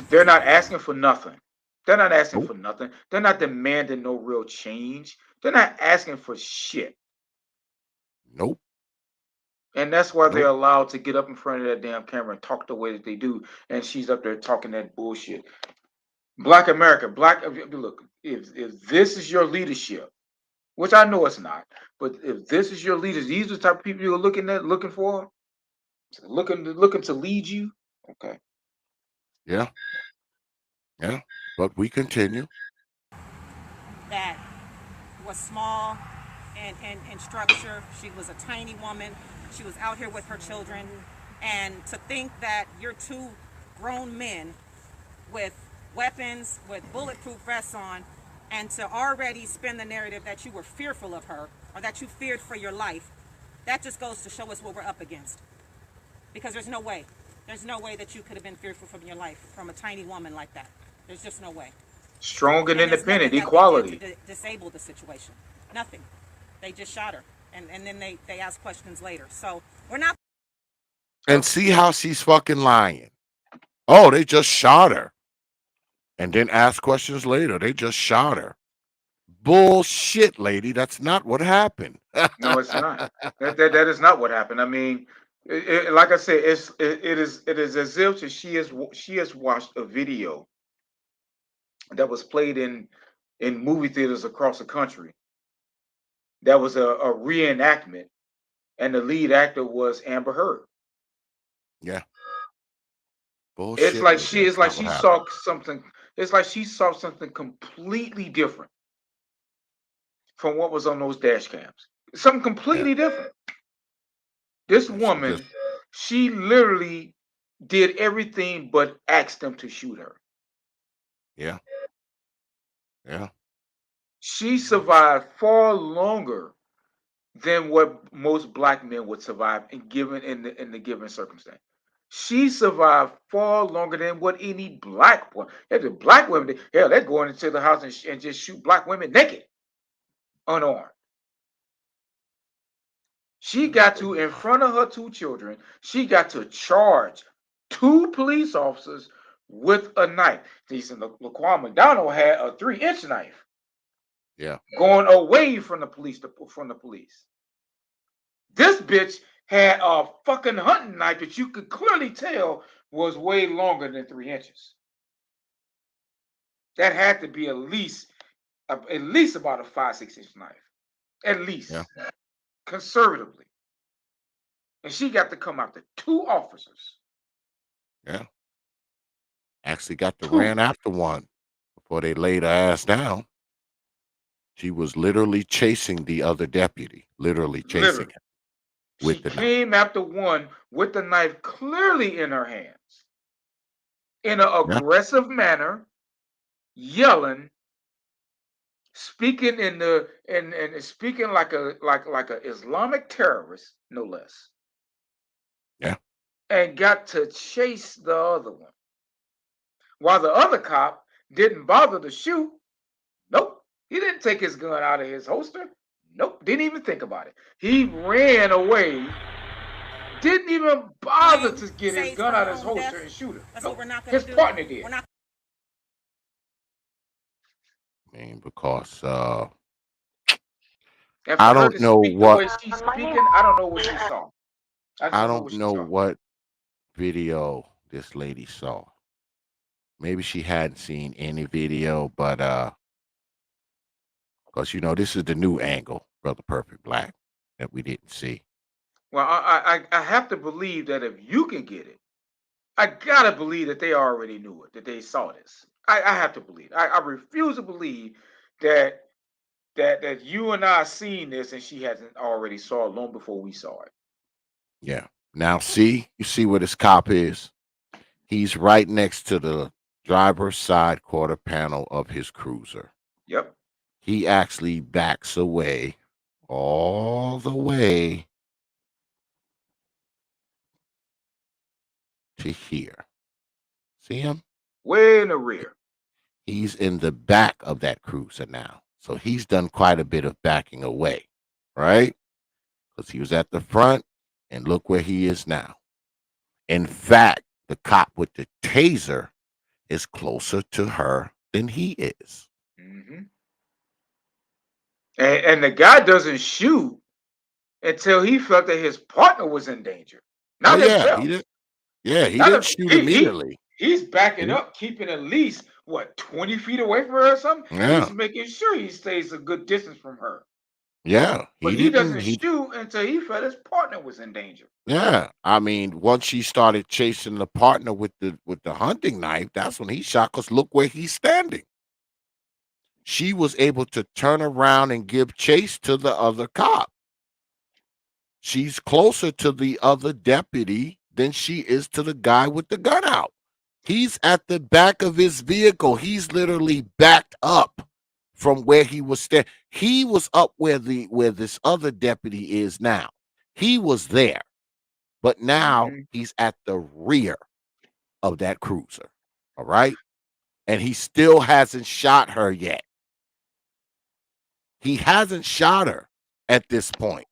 They're not asking for nothing. They're not asking Nope. for nothing. They're not demanding no real change. They're not asking for shit. Nope. And that's why they're Nope. allowed to get up in front of that damn camera and talk the way that they do. And she's up there talking that bullshit. Black America, look, if this is your leadership, which I know it's not, but if this is your leaders, these are the type of people you're looking for, looking to lead you. Okay. Yeah. Yeah. But we continue. That was small in structure. She was a tiny woman. She was out here with her children. And to think that you're two grown men with weapons, with bulletproof vests on, and to already spin the narrative that you were fearful of her or that you feared for your life, that just goes to show us what we're up against. Because there's no way. There's no way that you could have been fearful for your life from a tiny woman like that. There's just no way. Strong and And there's independent, nothing that they equality. did to disable the situation. Nothing. They just shot her. And then they ask questions later. So we're not. And see how she's fucking lying. Oh, they just shot her. And then ask questions later. They just shot her. Bullshit, lady. That's not what happened. No, it's not. That is not what happened. I mean, like I said, it is as if she has watched a video that was played in movie theaters across the country. That was a reenactment, and the lead actor was Amber Heard. Yeah. It's Bullshit, like lady. That's not what she happened. saw something. It's like she saw something completely different from what was on those dash cams. Something Yeah. completely different. This She just woman, she literally did everything but ask them to shoot her. yeah. Yeah. She survived far longer than what most black men would survive in the given circumstance. She survived far longer than what any black woman. The black women, hell, they're going into the house and just shoot black women naked, unarmed. She got to, in front of her two children, she got to charge two police officers with a knife. Decent Laquan McDonald had a 3-inch knife Yeah. going away from the police. This bitch had a fucking hunting knife that you could clearly tell was way longer than 3 inches. That had to be at least about a 5-6 inch knife, at least, Yeah. conservatively. And she got to come after two officers. Yeah. Actually got to ran after one before they laid her ass down. She was literally chasing the other deputy, literally chasing Literally. him She with the knife. came after one with the knife clearly in her hands, in an Yeah. aggressive manner, yelling, speaking and speaking like a Islamic terrorist, no less. Yeah. And got to chase the other one. While the other cop didn't bother to shoot. Nope. He didn't take his gun out of his holster. Nope. Didn't even think about it. He ran away. Didn't even bother to get his gun out of his holster and shoot her. That's Nope. what we're not going His to do. partner did. We're not. I mean, because I After her don't to know speak the what way she's speaking, I don't know what she saw. I just I don't know don't what she know saw. what video this lady saw. Maybe she hadn't seen any video, but because this is the new angle, Brother Perfect Black, that we didn't see. Well, I have to believe that if you can get it, I gotta believe that they already knew it, that they saw this. I have to believe. I refuse to believe that you and I seen this and she hasn't already saw it long before we saw it. Yeah. Now, you see where this cop is? He's right next to the driver's side quarter panel of his cruiser. Yep. He actually backs away all the way to here. See him? Way in the rear. He's in the back of that cruiser now. So he's done quite a bit of backing away, right? Because he was at the front, and look where he is now. In fact, the cop with the taser is closer to her than he is. Mm-hmm. And the guy doesn't shoot until he felt that his partner was in danger, not Yeah, himself. he did. Yeah, he didn't shoot immediately. He's backing up, keeping at least 20 feet away from her or something. Yeah. He's making sure he stays a good distance from her. Yeah, But he doesn't shoot until he felt his partner was in danger. Yeah, I mean, once she started chasing the partner with the hunting knife, that's when he shot. Cause look where he's standing. She was able to turn around and give chase to the other cop. She's closer to the other deputy than she is to the guy with the gun out. He's at the back of his vehicle. He's literally backed up from where he was standing. He was up where this other deputy is now. He was there, but now he's at the rear of that cruiser. All right, and he still hasn't shot her yet. He hasn't shot her at this point.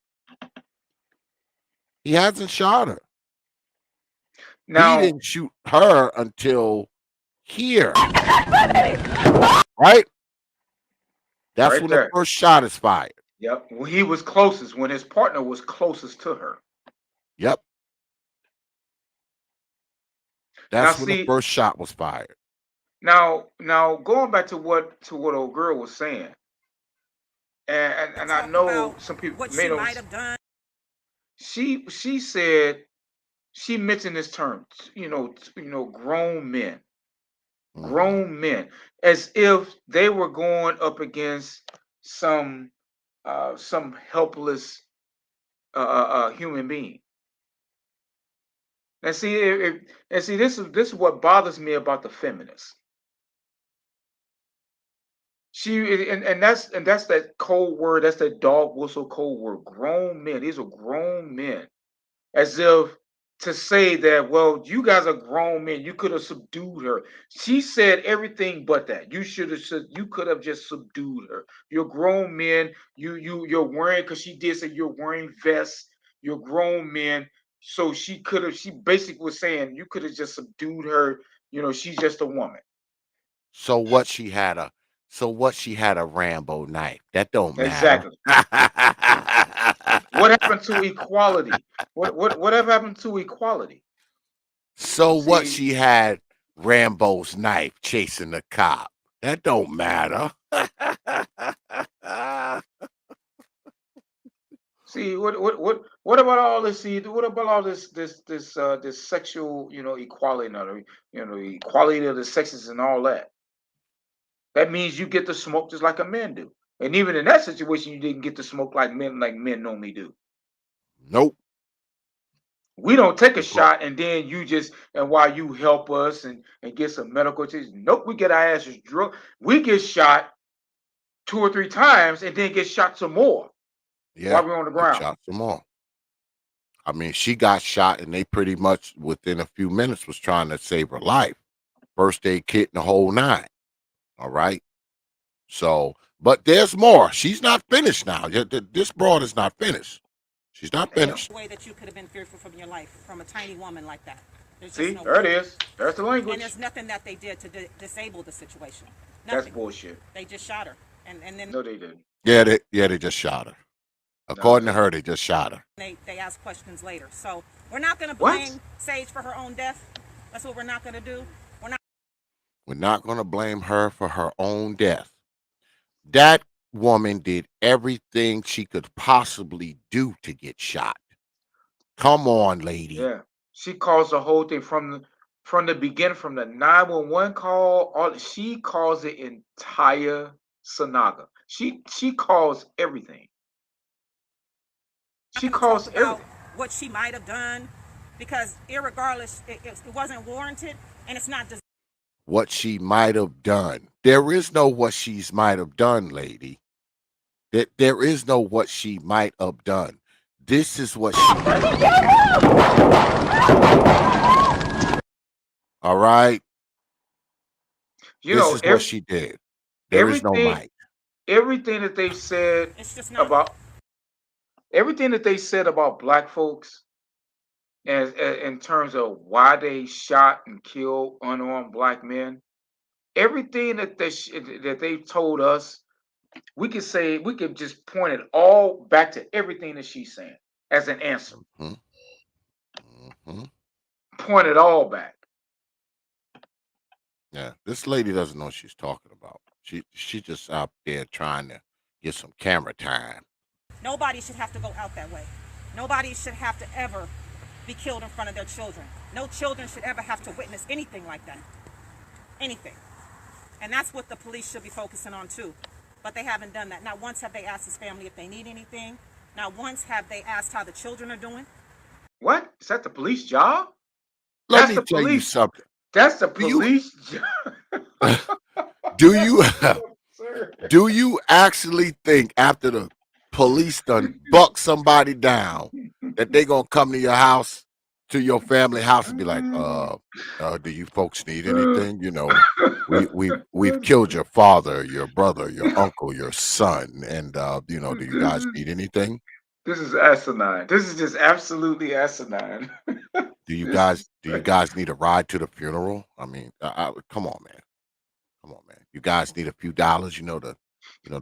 He hasn't shot her. Now, he didn't shoot her until here. Right? That's right when there. the first shot is fired. Yep. When he was closest, when his partner was closest to her. Yep. That's when the first shot was fired. Now going back to what old girl was saying, and I know some people what may she know. might have done. She said, she mentioned this term, grown men. Grown men, as if they were going up against some helpless human being. And see, this is what bothers me about the feminists. That's that cold word. That's that dog whistle code word. Grown men. These are grown men, as if to say that, well, you guys are grown men. You could have subdued her. She said everything but that. You could have just subdued her. You're grown men. You're wearing, because she did say you're wearing vests. You're grown men. So she basically was saying you could have just subdued her. She's just a woman. So what she had a Rambo knife. That don't matter. Exactly. What happened to equality? Whatever happened to equality? So what, she had Rambo's knife chasing the cop. That don't matter. See what about all this? See, what about all this sexual, equality, equality of the sexes and all that? That means you get to smoke just like a man do, and even in that situation, you didn't get to smoke like men normally do. Nope. We don't take a shot and then and while you help us and get some medical attention. Nope, we get our asses drunk. We get shot 2 or 3 times and then get shot some more Yeah, while we're on the get ground. shot some more. I mean, she got shot, and they pretty much within a few minutes was trying to save her life. First aid kit and the whole 9. All right. So, but there's more. She's not finished now. This broad is not finished. She's not finished. Way that you could have been fearful from your life from a tiny woman like that. There's See, just no there it way. is. There's the language. And there's nothing that they did to disable the situation. That's Nothing. bullshit. They just shot her, and then No, they didn't. Yeah, they just shot her. According to her, they just shot her. they ask questions later. So we're not going to What? blame Sage for her own death. That's what we're not going to do. We're not going to blame her for her own death. That woman did everything she could possibly do to get shot. Come on, lady. Yeah, she caused the whole thing from the beginning, from the 911 call. She caused the entire Sanaga. She caused everything. She caused everything. What she might have done, because irregardless, it wasn't warranted, and it's not. What she might have done. There is no what she's might have done, lady. There is no what she might have done. This is what she might have done. All right. This is what she did. There is no might. Everything that they've said about black folks, as in terms of why they shot and killed unarmed black men, everything that they've told us, we could just point it all back to everything that she's saying as an answer. Point it all back. Yeah, this lady doesn't know what she's talking about. She just out there trying to get some camera time. Nobody should have to go out that way. Nobody should have to ever be killed in front of their children. No children should ever have to witness anything like that. Anything. And that's what the police should be focusing on too. But they haven't done that. Not once have they asked his family if they need anything. Not once have they asked how the children are doing. What? Is that the police job? Let me tell you something. That's the police job. Do you actually think after the police done buck somebody down that they gonna come to your house, to your family house, and be like, do you folks need anything? You know, we've killed your father, your brother, your uncle, your son, and do you guys need anything? This is asinine. This is just absolutely asinine. Do you guys need a ride to the funeral? I mean, come on, man. Come on, man. You guys need a few dollars, to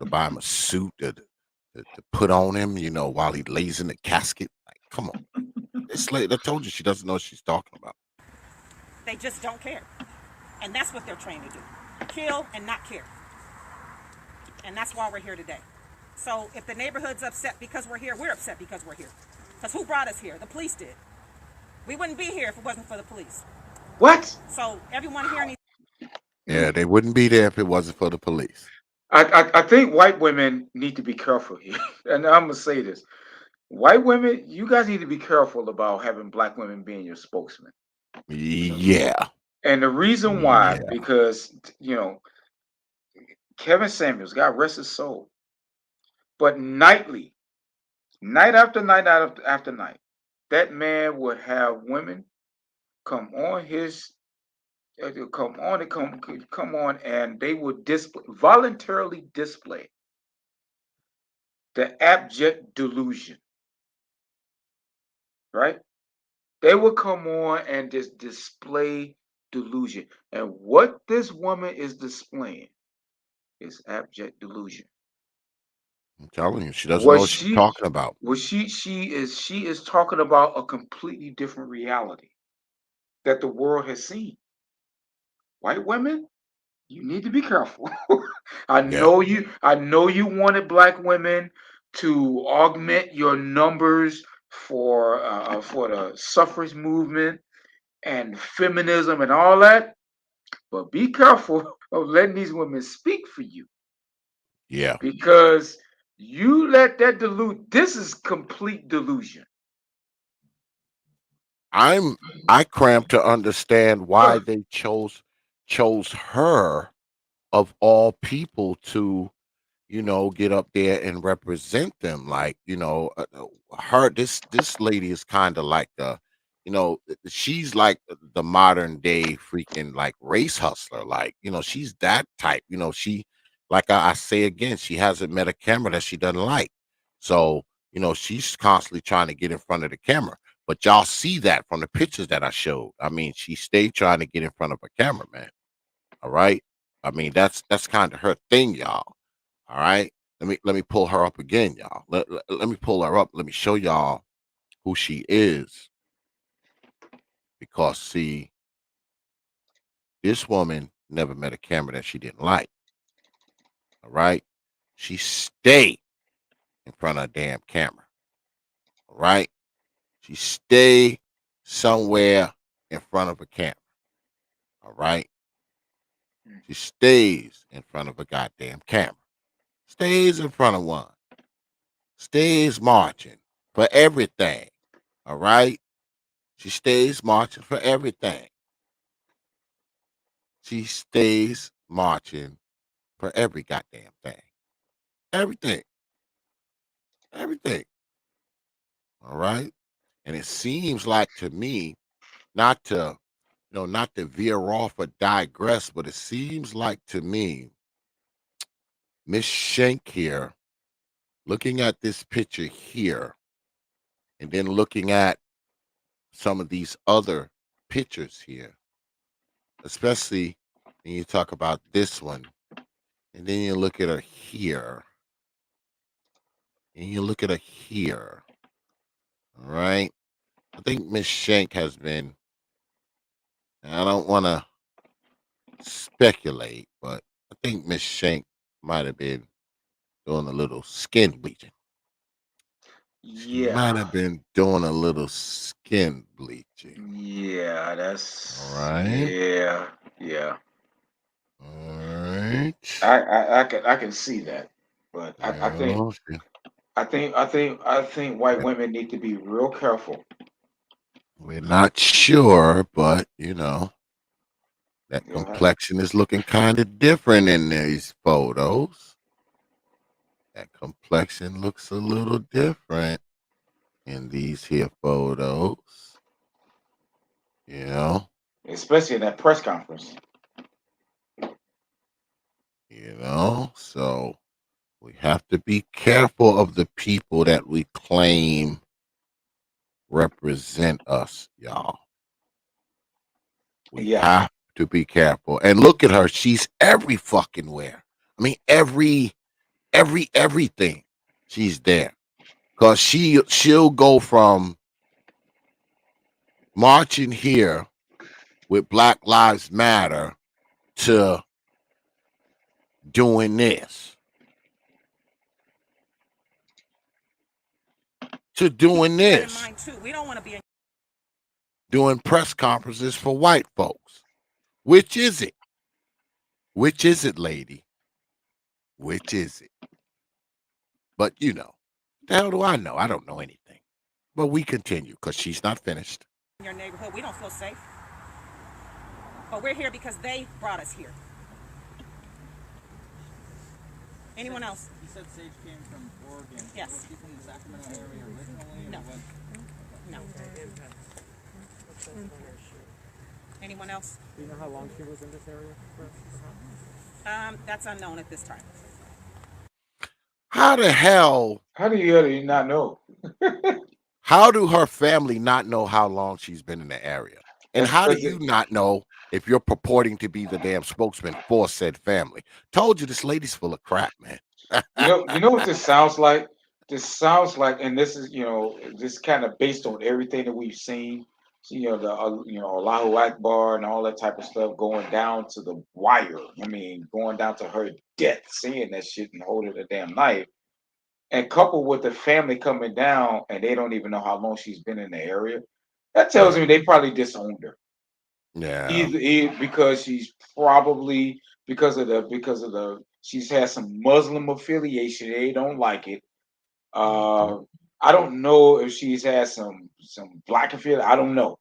buy him a suit to put on him, while he lays in the casket. Like, come on. This lady, I told you she doesn't know what she's talking about. They just don't care. And that's what they're trained to do. Kill and not care. And that's why we're here today. So if the neighborhood's upset because we're here, we're upset because we're here. Because who brought us here? The police did. We wouldn't be here if it wasn't for the police. What? So everyone here needs. Yeah, they wouldn't be there if it wasn't for the police. I think white women need to be careful here. And I'm going to say this. White women, you guys need to be careful about having black women being your spokesman. Yeah. And the reason why, because, Kevin Samuels, God rest his soul, but nightly, night after night after night, that man would have women come on, and they would voluntarily display the abject delusion, right? They would come on and just display delusion. And what this woman is displaying is abject delusion. I'm telling you, she doesn't know what she's talking about. Well, she is talking about a completely different reality that the world has seen. White women, you need to be careful. I know you wanted black women to augment your numbers for the suffrage movement and feminism and all that. But be careful of letting these women speak for you. Yeah. Because you let that delude. This is complete delusion. I cramp to understand why they chose her of all people to, get up there and represent them. Like, her this lady is kind of like she's like the modern day freaking like race hustler. Like, she's that type. She, like I say again, she hasn't met a camera that she doesn't like. So, she's constantly trying to get in front of the camera. But y'all see that from the pictures that I showed. I mean, she stayed trying to get in front of a camera, man. All right. I mean, that's kind of her thing, y'all. All right. Let me pull her up again, y'all. Let me pull her up. Let me show y'all who she is. Because see, this woman never met a camera that she didn't like. All right. She stayed in front of a damn camera. All right. She stayed somewhere in front of a camera. All right. She stays in front of a goddamn camera. Stays in front of one. Stays marching for everything. All right. She stays marching for everything. She stays marching for every goddamn thing. Everything. Everything. All right. And it seems like to me, not to, not to veer off or digress, but it seems like to me, Miss Shank here, looking at this picture here, and then looking at some of these other pictures here, especially when you talk about this one, and then you look at her here, and you look at her here. All right. I think Miss Shank has been, I don't want to speculate, but I think Miss Shank might have been doing a little skin bleaching. She might Yeah. have been doing a little skin bleaching. Yeah, that's All right. yeah, yeah. All right. I can see that. But Yeah. I think white women need to be real careful. We're not sure, but that You know, complexion is looking kind of different in these photos. That complexion looks a little different in these here photos. You know, especially in that press conference. So we have to be careful of the people that we claim represent us, y'all. We Yeah. have to be careful. And look at her. She's every fucking where. I mean, everything. She's there. Cause she'll go from marching here with Black Lives Matter to doing this. To doing this. We don't want to be doing press conferences for white folks. Which is it? Which is it, lady? Which is it? But the hell do I know? I don't know anything. But we continue because she's not finished. in your neighborhood. We don't feel safe. But we're here because they brought us here. Anyone else? You said Sage came from Oregon. Yes. Was she from the Sacramento area originally? No. Or what? No. Anyone else? Do you know how long she was in this area? That's unknown at this time. How the hell? How do you not know? How do her family not know how long she's been in the area? And That's how do 'cause you not know if you're purporting to be the damn spokesman for said family? Told you this lady's full of crap, man. You know what this sounds like? This sounds like, and this is, this kind of based on everything that we've seen. So, the Allahu Akbar and all that type of stuff going down to the wire. I mean, going down to her death, seeing that shit and holding a damn knife. and coupled with the family coming down, and they don't even know how long she's been in the area, that Yeah. tells me they probably disowned her. Yeah. Either because she's probably because of the she's had some Muslim affiliation. They don't like it. I don't know if she's had some black affiliation. I don't know.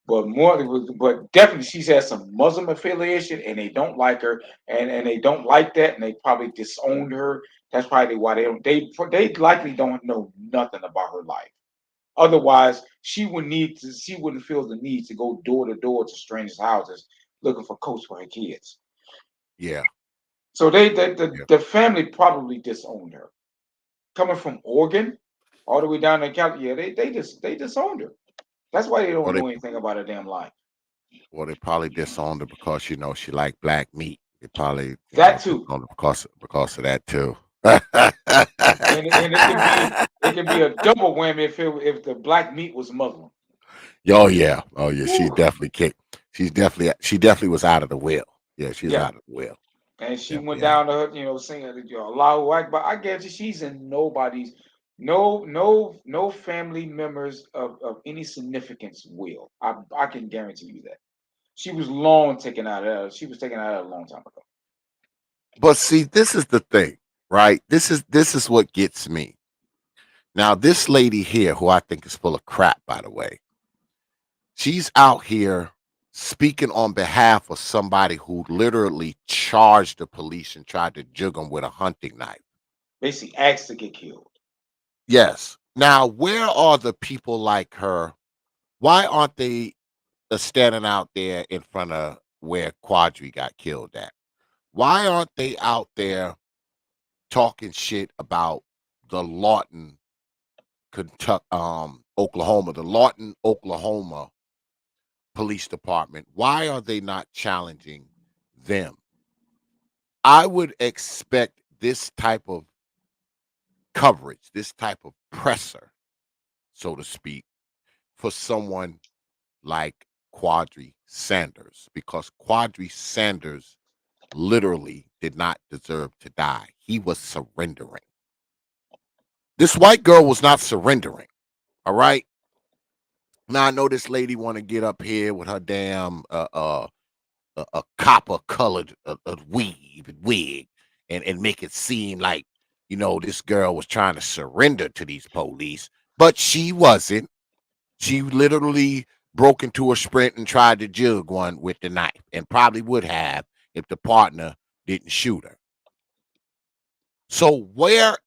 But definitely she's had some Muslim affiliation and they don't like her and they don't like that and they probably disowned her. That's probably why they likely don't know nothing about her life. Otherwise, she wouldn't feel the need to go door to door to strangers' houses looking for coats for her kids. Yeah. So the family probably disowned her. Coming from Oregon all the way down to California, they disowned her. That's why they Or don't they know anything about her damn life. or they probably disowned her because she liked black meat. They probably That too. disowned her because of that too. And it can be a double whammy if the black meat was Muslim. Oh yeah. She Whew. definitely kicked. She definitely was out of the will. Yeah, she was Yeah. out of the will. And she went Definitely out. down to her, singing Allahu Akbar. I guess she's in nobody's no family members of any significance will. I can guarantee you that. She was long taken out of she was taken out of a long time ago. But see, this is the thing, right? This is what gets me. Now, this lady here, who I think is full of crap, by the way, she's out here speaking on behalf of somebody who literally charged the police and tried to jug them with a hunting knife. Basically asked to get killed. Yes. Now, where are the people like her? Why aren't they standing out there in front of where Quadry got killed at? Why aren't they out there talking shit about the Lawton, Kentucky, Oklahoma, the Lawton, Oklahoma police department? Why are they not challenging them? I would expect this type of coverage, this type of presser, so to speak, for someone like Quadry Sanders, because Quadry Sanders literally did not deserve to die. He was surrendering. This white girl was not surrendering. All right. Now I know this lady want to get up here with her damn a copper colored wig and make it seem like this girl was trying to surrender to these police, but she wasn't. She literally broke into a sprint and tried to jug one with the knife, and probably would have if the partner didn't shoot her. So where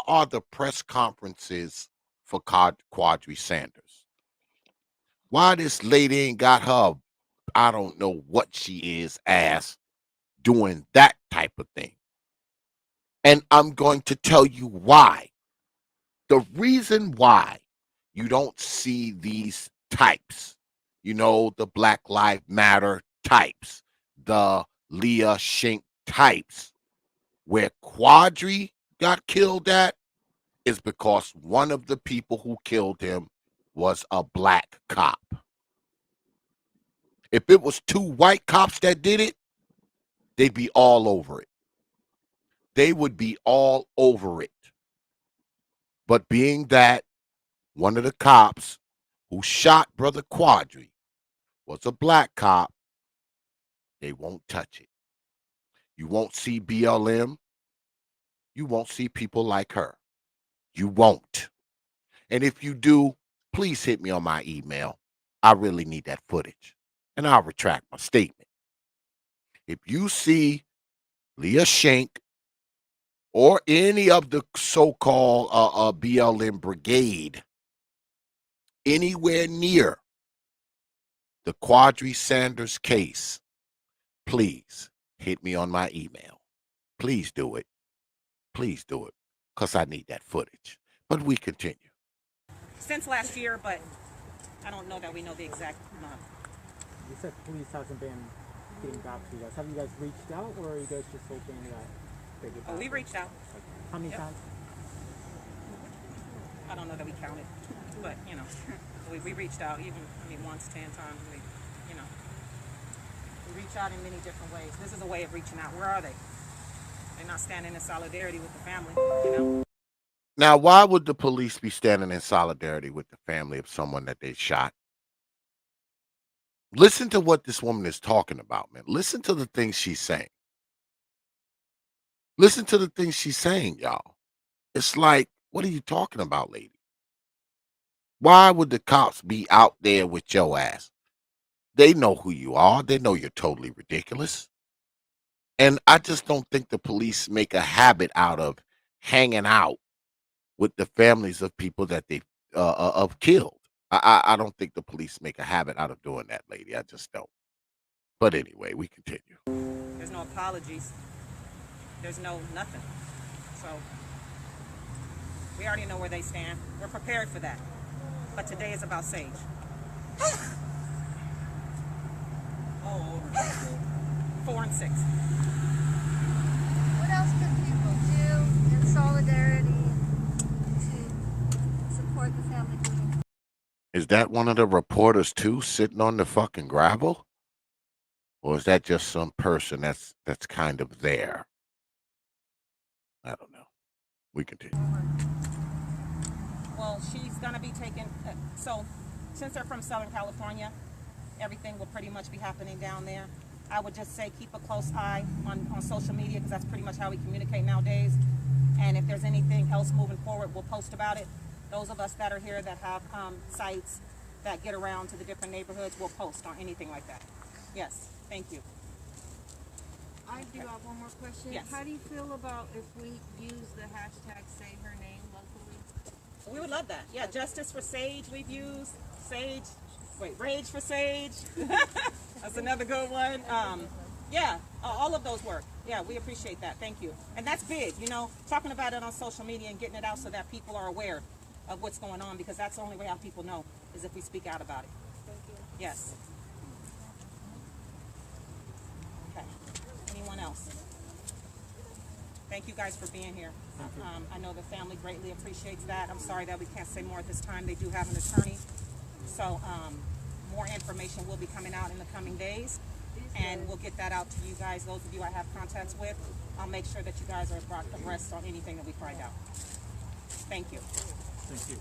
are the press conferences for Quadry Sanders? Why this lady ain't got her, I don't know what she is, ass doing that type of thing? And I'm going to tell you why. The reason why you don't see these types, the Black Lives Matter types, the Leah Shank types, where Quadry got killed at, is because one of the people who killed him was a black cop. If it was two white cops that did it, they'd be all over it. They would be all over it. But being that one of the cops who shot Brother Quadry was a black cop, they won't touch it. You won't see BLM. You won't see people like her. You won't. And if you do, please hit me on my email. I really need that footage. And I'll retract my statement. If you see Leah Shank or any of the so-called BLM brigade anywhere near the Quadry Sanders case, please hit me on my email. Please do it. Please do it, because I need that footage. But we continue. Since last year, but I don't know that we know the exact month. You said police hasn't been getting back to you guys. Have you guys reached out, or are you guys just hoping that they get back? Oh, we reached out. How many times? I don't know that we counted, but we reached out once, 10 times. We reach out in many different ways. This is a way of reaching out. Where are they? They're not standing in solidarity with the family. Now, why would the police be standing in solidarity with the family of someone that they shot? Listen to what this woman is talking about, man. Listen to the things she's saying. Listen to the things she's saying, y'all. It's like, what are you talking about, lady? Why would the cops be out there with your ass? They know who you are. They know you're totally ridiculous. And I just don't think the police make a habit out of hanging out with the families of people that they of killed. I don't think the police make a habit out of doing that, lady. I just don't. But anyway, we continue. There's no apologies. There's no nothing. So we already know where they stand. We're prepared for that. But today is about Sage. Oh, 4 and 6. What else can people do in solidarity to support the family? Is that one of the reporters too, sitting on the fucking gravel? Or is that just some person that's kind of there? I don't know. We continue. Well, she's going to be taken. So since they're from Southern California, everything will pretty much be happening down there. I would just say keep a close eye on social media, because that's pretty much how we communicate nowadays. And if there's anything else moving forward, we'll post about it. Those of us that are here that have sites that get around to the different neighborhoods will post on anything like that. Yes, thank you. I do have one more question. Yes. How do you feel about if we use the hashtag say her name locally? We would love that. Yeah, Justice for Sage we've used. Sage, Rage for Sage. That's another good one. Yeah, all of those work. Yeah, we appreciate that. Thank you. And that's big, talking about it on social media and getting it out so that people are aware of what's going on, because that's the only way how people know is if we speak out about it. Thank you. Yes. Okay. Anyone else? Thank you guys for being here. I know the family greatly appreciates that. I'm sorry that we can't say more at this time. They do have an attorney. So more information will be coming out in the coming days. And we'll get that out to you guys, those of you I have contacts with. I'll make sure that you guys are brought abreast on anything that we find out. Thank you. Thank you.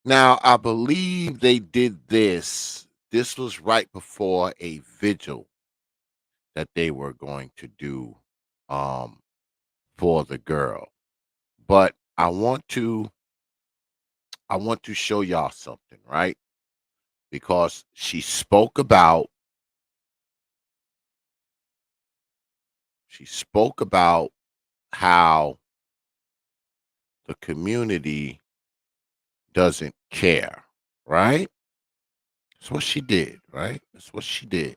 Now, I believe they did this. This was right before a vigil that they were going to do for the girl. But I want to show y'all something, right? Because she spoke about how the community doesn't care, right? That's what she did, right? That's what she did.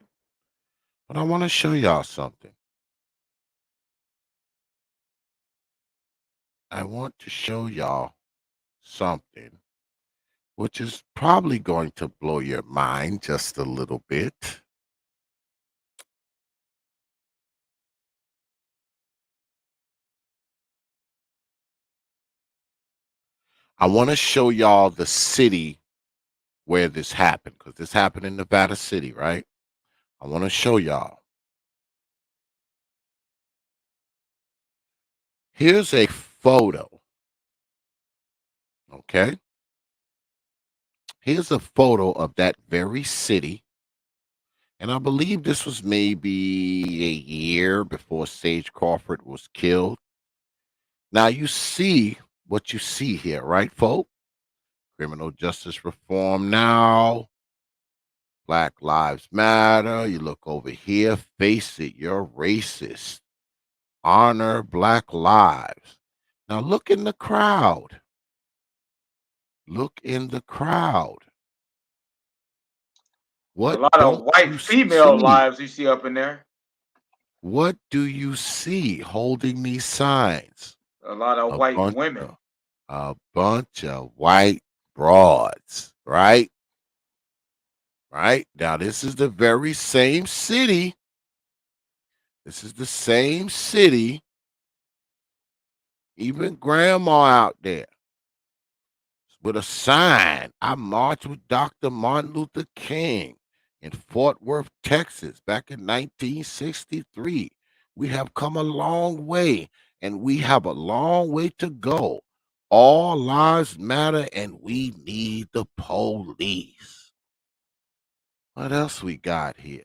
But I want to show y'all something. I want to show y'all something which is probably going to blow your mind just a little bit. I want to show y'all the city where this happened, because this happened in Nevada City, right? I want to show y'all. Here's a photo. Okay? Here's a photo of that very city. And I believe this was maybe a year before Sage Crawford was killed. Now you see what you see here, right, folks? Criminal justice reform now. Black Lives Matter. You look over here, face it, you're racist. Honor Black lives. Now look in the crowd. Look in the crowd. What A lot of white female see? lives you see up in there. What do you see holding these signs? A lot of white women. A bunch of white broads, right? Right? Now, this is the very same city. This is the same city. Even grandma out there with a sign. I march with Dr. Martin Luther King. in Fort Worth, Texas, back in 1963. We have come a long way, and we have a long way to go. All lives matter, and we need the police. What else we got here?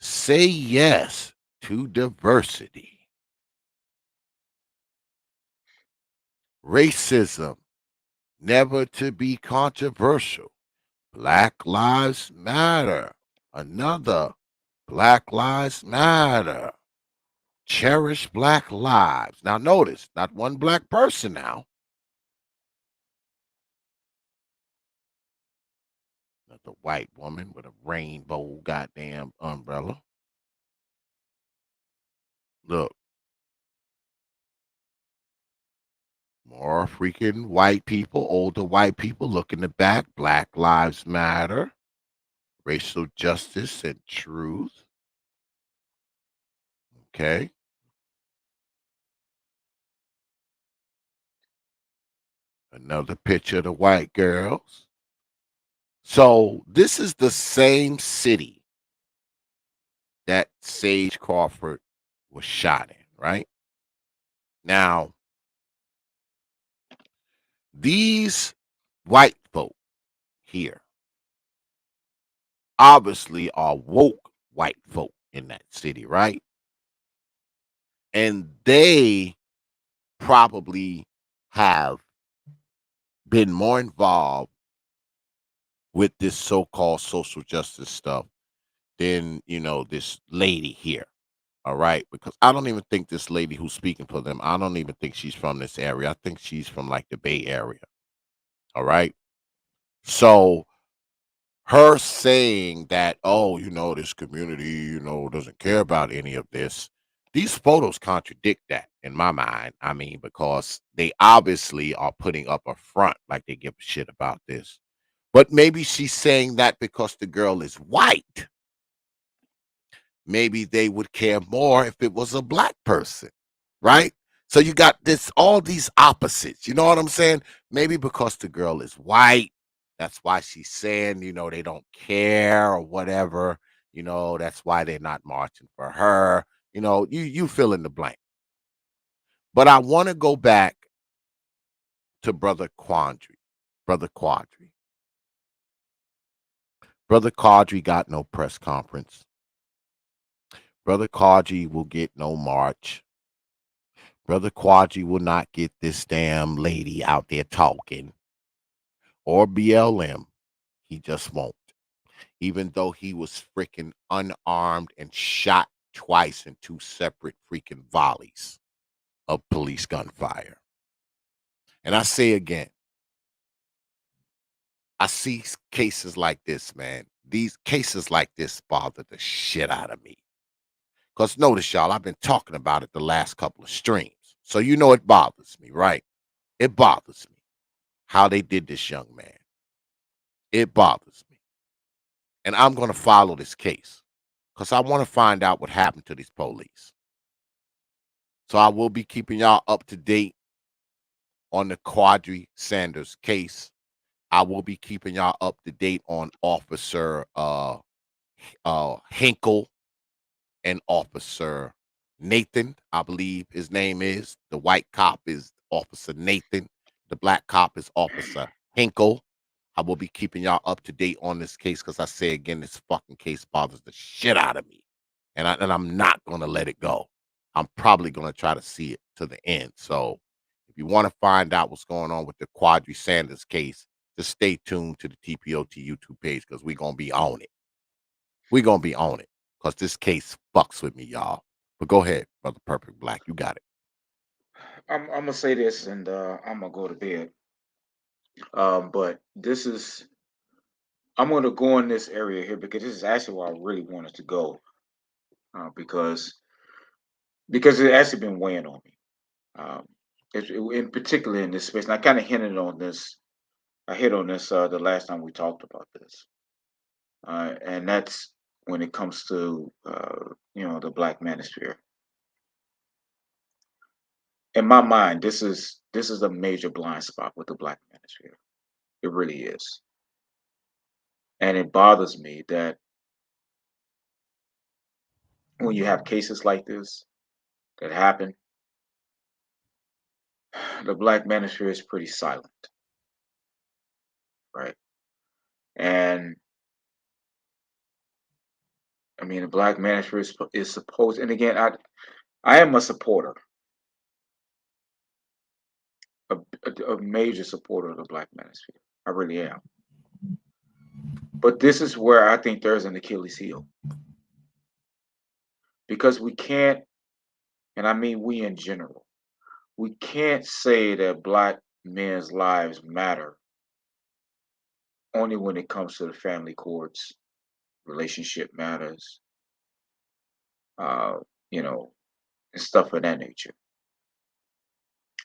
Say yes to diversity. Racism, never to be controversial. Black Lives Matter. Another Black Lives Matter. Cherish Black lives. Now, notice, not one black person now. Another white woman with a rainbow goddamn umbrella. Look, more freaking white people, older white people. Look in the back. Black Lives Matter. Racial justice and truth. Okay. Another picture of the white girls. So this is the same city that Sage Crawford was shot in, right? Now, these white folk here obviously are woke white folk in that city, right? And they probably have been more involved with this so-called social justice stuff than, this lady here. All right. Because I don't even think this lady who's speaking for them, I don't even think she's from this area. I think she's from like the Bay Area. All right. So her saying that, oh, this community, doesn't care about any of this. These photos contradict that in my mind. I mean, because they obviously are putting up a front like they give a shit about this. But maybe she's saying that because the girl is white. Maybe they would care more if it was a black person, right? So you got all these opposites. You know what I'm saying? Maybe because the girl is white, that's why she's saying, they don't care or whatever. That's why they're not marching for her. You fill in the blank. But I want to go back to Brother Quadry. Brother Quadry. Brother Quadry got no press conference. Brother Quadry will get no march. Brother Quadry will not get this damn lady out there talking. Or BLM. He just won't. Even though he was freaking unarmed and shot twice in 2 separate freaking volleys of police gunfire. And I say again, I see cases like this, man. These cases like this bother the shit out of me. Because notice, y'all, I've been talking about it the last couple of streams. So it bothers me, right? It bothers me how they did this young man. It bothers me. And I'm going to follow this case because I want to find out what happened to these police. So I will be keeping y'all up to date on the Quadry Sanders case. I will be keeping y'all up to date on Officer Hinkle and Officer Nathan, I believe his name is. The white cop is Officer Nathan. The black cop is Officer Hinkle. I will be keeping y'all up to date on this case because I say again, this fucking case bothers the shit out of me. And I'm not going to let it go. I'm probably going to try to see it to the end. So if you want to find out what's going on with the Quadry Sanders case, just stay tuned to the T.P.O.T YouTube page because we're going to be on it. We're going to be on it because this case fucks with me, y'all. But go ahead, Brother Perfect Black. You got it. I'm gonna say this, and I'm gonna go to bed. But I'm gonna go in this area here because this is actually where I really wanted to go, because it actually been weighing on me. In particular in this space, and I kind of hinted on this. I hit on this the last time we talked about this, and that's when it comes to the Black manosphere. In my mind, this is a major blind spot with the Black manosphere. It really is, and it bothers me that when you have cases like this that happen, the Black manosphere is pretty silent, right? And I mean, the Black manosphere is supposed, and again, I am a supporter, a major supporter of the Black manosphere. I really am. But this is where I think there's an Achilles heel. Because we can't, and I mean we in general, we can't say that Black men's lives matter only when it comes to the family courts, relationship matters, you know, and stuff of that nature.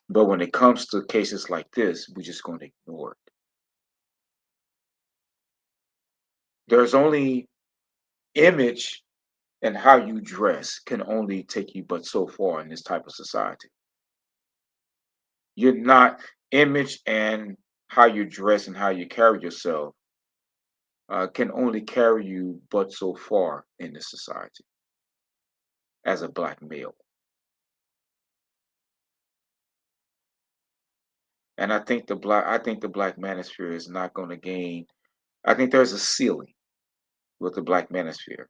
But when it comes to cases like this, we're just going to ignore it. There's only image and how you dress can only take you but so far in this type of society. You're not image and how you dress and how you carry yourself can only carry you but so far in this society as a Black male. And I think the Black manosphere is not going to gain. I think there's a ceiling with the Black manosphere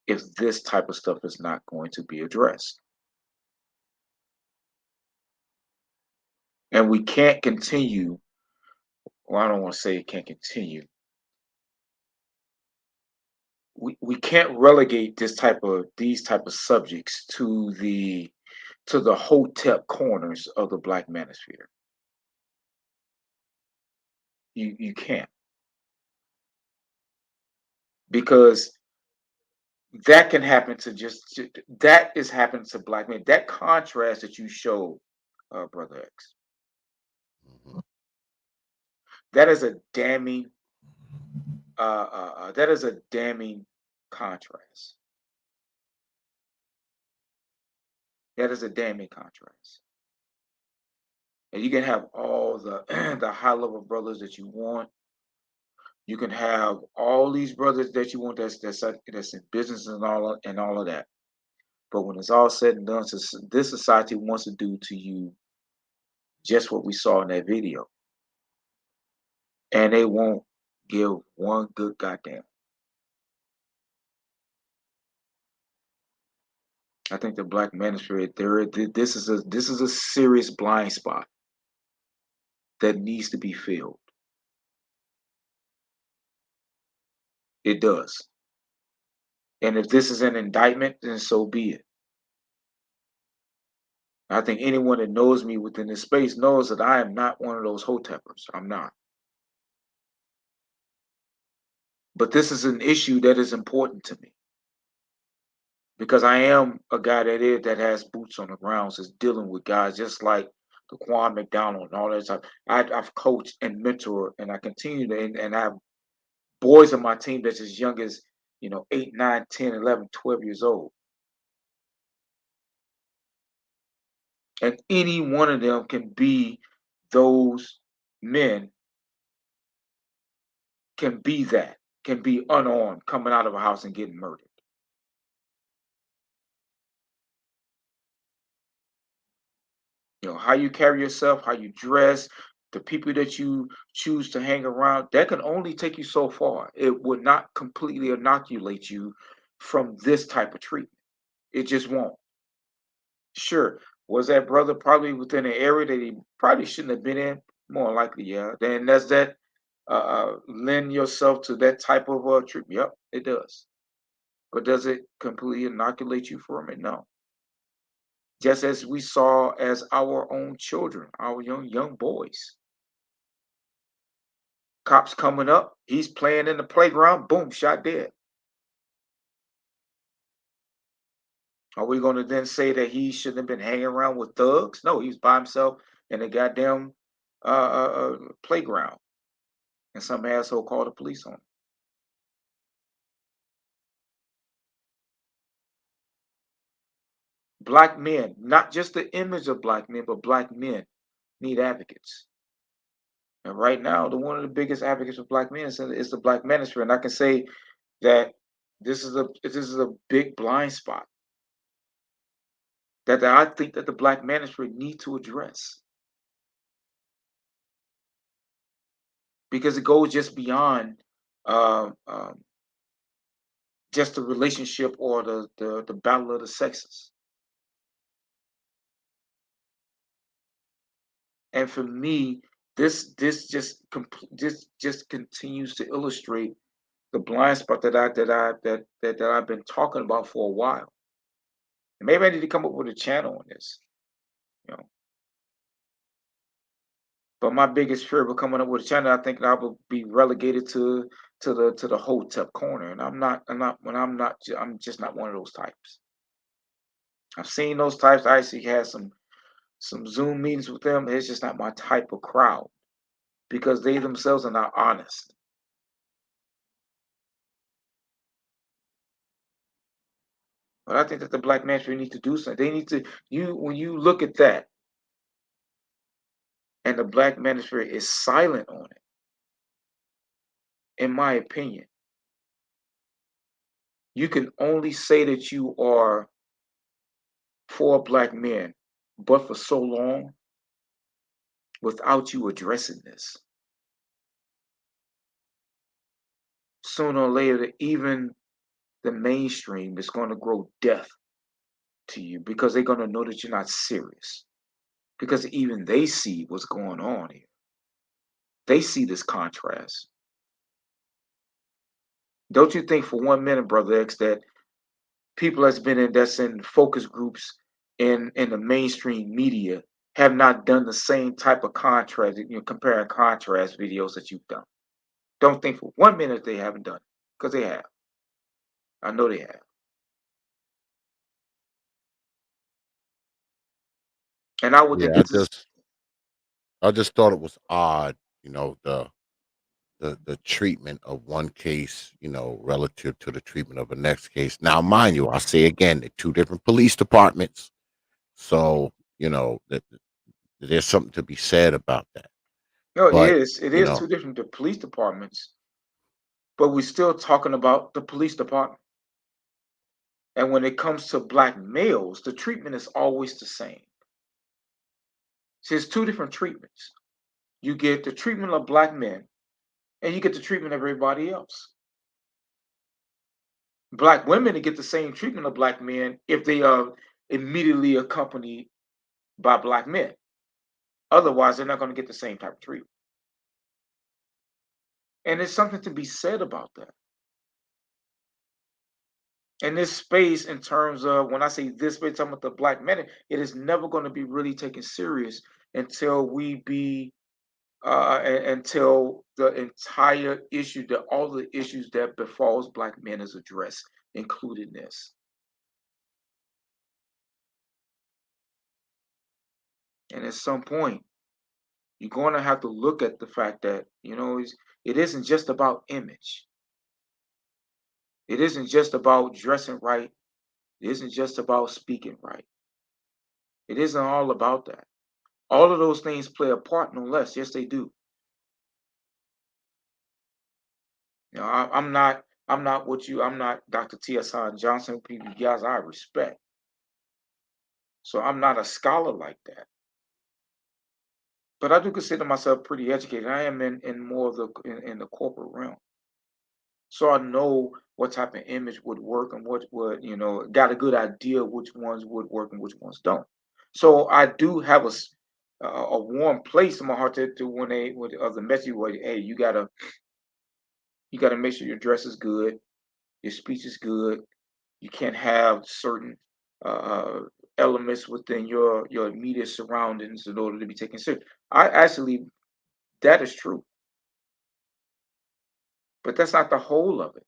if this type of stuff is not going to be addressed. And we can't continue, well, I don't want to say it can't continue. We can't relegate these type of subjects to the hotep corners of the Black manosphere. You can't, because that can happen that is happening to Black men. That contrast that you showed, Brother X, that is a damning contrast. That is a damning contrast. And you can have all the the high level brothers that you want. You can have all these brothers that you want that's in business and all of that. But when it's all said and done, this society wants to do to you just what we saw in that video. And they won't give one good goddamn. I think the Black manosphere, this is a serious blind spot that needs to be filled. It does. And if this is an indictment, then so be it. I think anyone that knows me within this space knows that I am not one of those hoteppers. I'm not. But this is an issue that is important to me, because I am a guy that has boots on the ground, is dealing with guys just like the Quan McDonald and all that stuff. I've coached and mentored, and I continue to, and I have boys on my team that's as young as 8, 9, 10, 11, 12 years old. And any one of them can be those men, can be unarmed, coming out of a house and getting murdered. How you carry yourself, how you dress, the people that you choose to hang around, that can only take you so far. It would not completely inoculate you from this type of treatment. It just won't. Sure, was that brother probably within an area that he probably shouldn't have been in? More likely, yeah. Then does that lend yourself to that type of treatment? Yep, it does. But does it completely inoculate you from it? No. Just as we saw as our own children, our young boys. Cops coming up, he's playing in the playground, boom, shot dead. Are we going to then say that he shouldn't have been hanging around with thugs? No, he's by himself in a goddamn playground, and some asshole called the police on him. Black men, not just the image of Black men, but Black men need advocates. And right now, one of the biggest advocates for Black men is the Black manosphere. And I can say that This is a big blind spot that I think that the black manosphere need to address, because it goes just beyond uh, um, just the relationship or the battle of the sexes. And for me, this just continues to illustrate the blind spot that I've been talking about for a while. And maybe I need to come up with a channel on this, you know. But my biggest fear of coming up with a channel, I think I will be relegated to the Hotep corner, and I'm just not one of those types. I've seen those types. I actually had some Zoom meetings with them. It's just not my type of crowd because they themselves are not honest. But I think that the black manosphere need to do something. They need to when you look at that, and the black manosphere is silent on it, in my opinion, you can only say that you are for black men, but for so long without you addressing this. Sooner or later, even the mainstream is going to grow deaf to you because they're going to know that you're not serious. Because even they see what's going on here. They see this contrast. Don't you think for 1 minute, Brother X, that people that's in focus groups in the mainstream media have not done the same type of contrast, compare and contrast videos that you've done? Don't think for 1 minute they haven't done it, because they have. I know they have. And I would think Yeah, it's I just thought it was odd, you know, the treatment of one case, you know, relative to the treatment of the next case. Now, mind you, I say again, they're two different police departments, so you know that there's something to be said about that. no, it But is. It you is know, two different police departments, but we're still talking about the police department. And when it comes to black males, the treatment is always the same. See, it's two different treatments. You get the treatment of black men, and you get the treatment of everybody else. Black women get the same treatment of black men if they are immediately accompanied by black men. Otherwise, they're not going to get the same type of treatment. And there's something to be said about that. And this space, in terms of when I say this space, talking about the black men, it is never going to be really taken serious until until the entire issue, that all the issues that befalls black men is addressed, including this. And at some point, you're going to have to look at the fact that, it isn't just about image. It isn't just about dressing right. It isn't just about speaking right. It isn't all about that. All of those things play a part, no less. Yes, they do. I'm not I'm not Dr. T.S. Johnson, people guys I respect. So I'm not a scholar like that. But I do consider myself pretty educated. I am in more of in the corporate realm. So I know what type of image would work and what would, got a good idea which ones would work and which ones don't. So I do have a warm place in my heart to when of the message where, hey, you gotta make sure your dress is good, your speech is good. You can't have certain uh, elements within your immediate surroundings in order to be taken serious. That is true, but that's not the whole of it,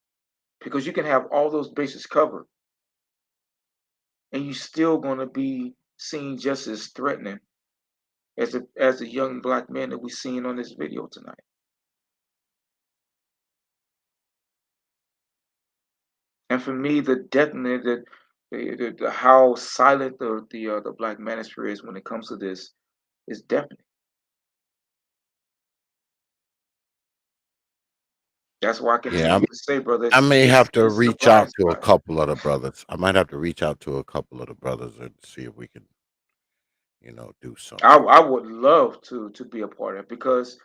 because you can have all those bases covered, and you're still going to be seen just as threatening as the young black man that we're seeing on this video tonight. And for me, how silent the black manosphere is when it comes to this is deafening. That's why I Yeah, continue to say, brother, I may this have to is a reach blind out to a spot. couple of the brothers. I might have to reach out to a couple of the brothers and see if we can, do something. I would love to be a part of it because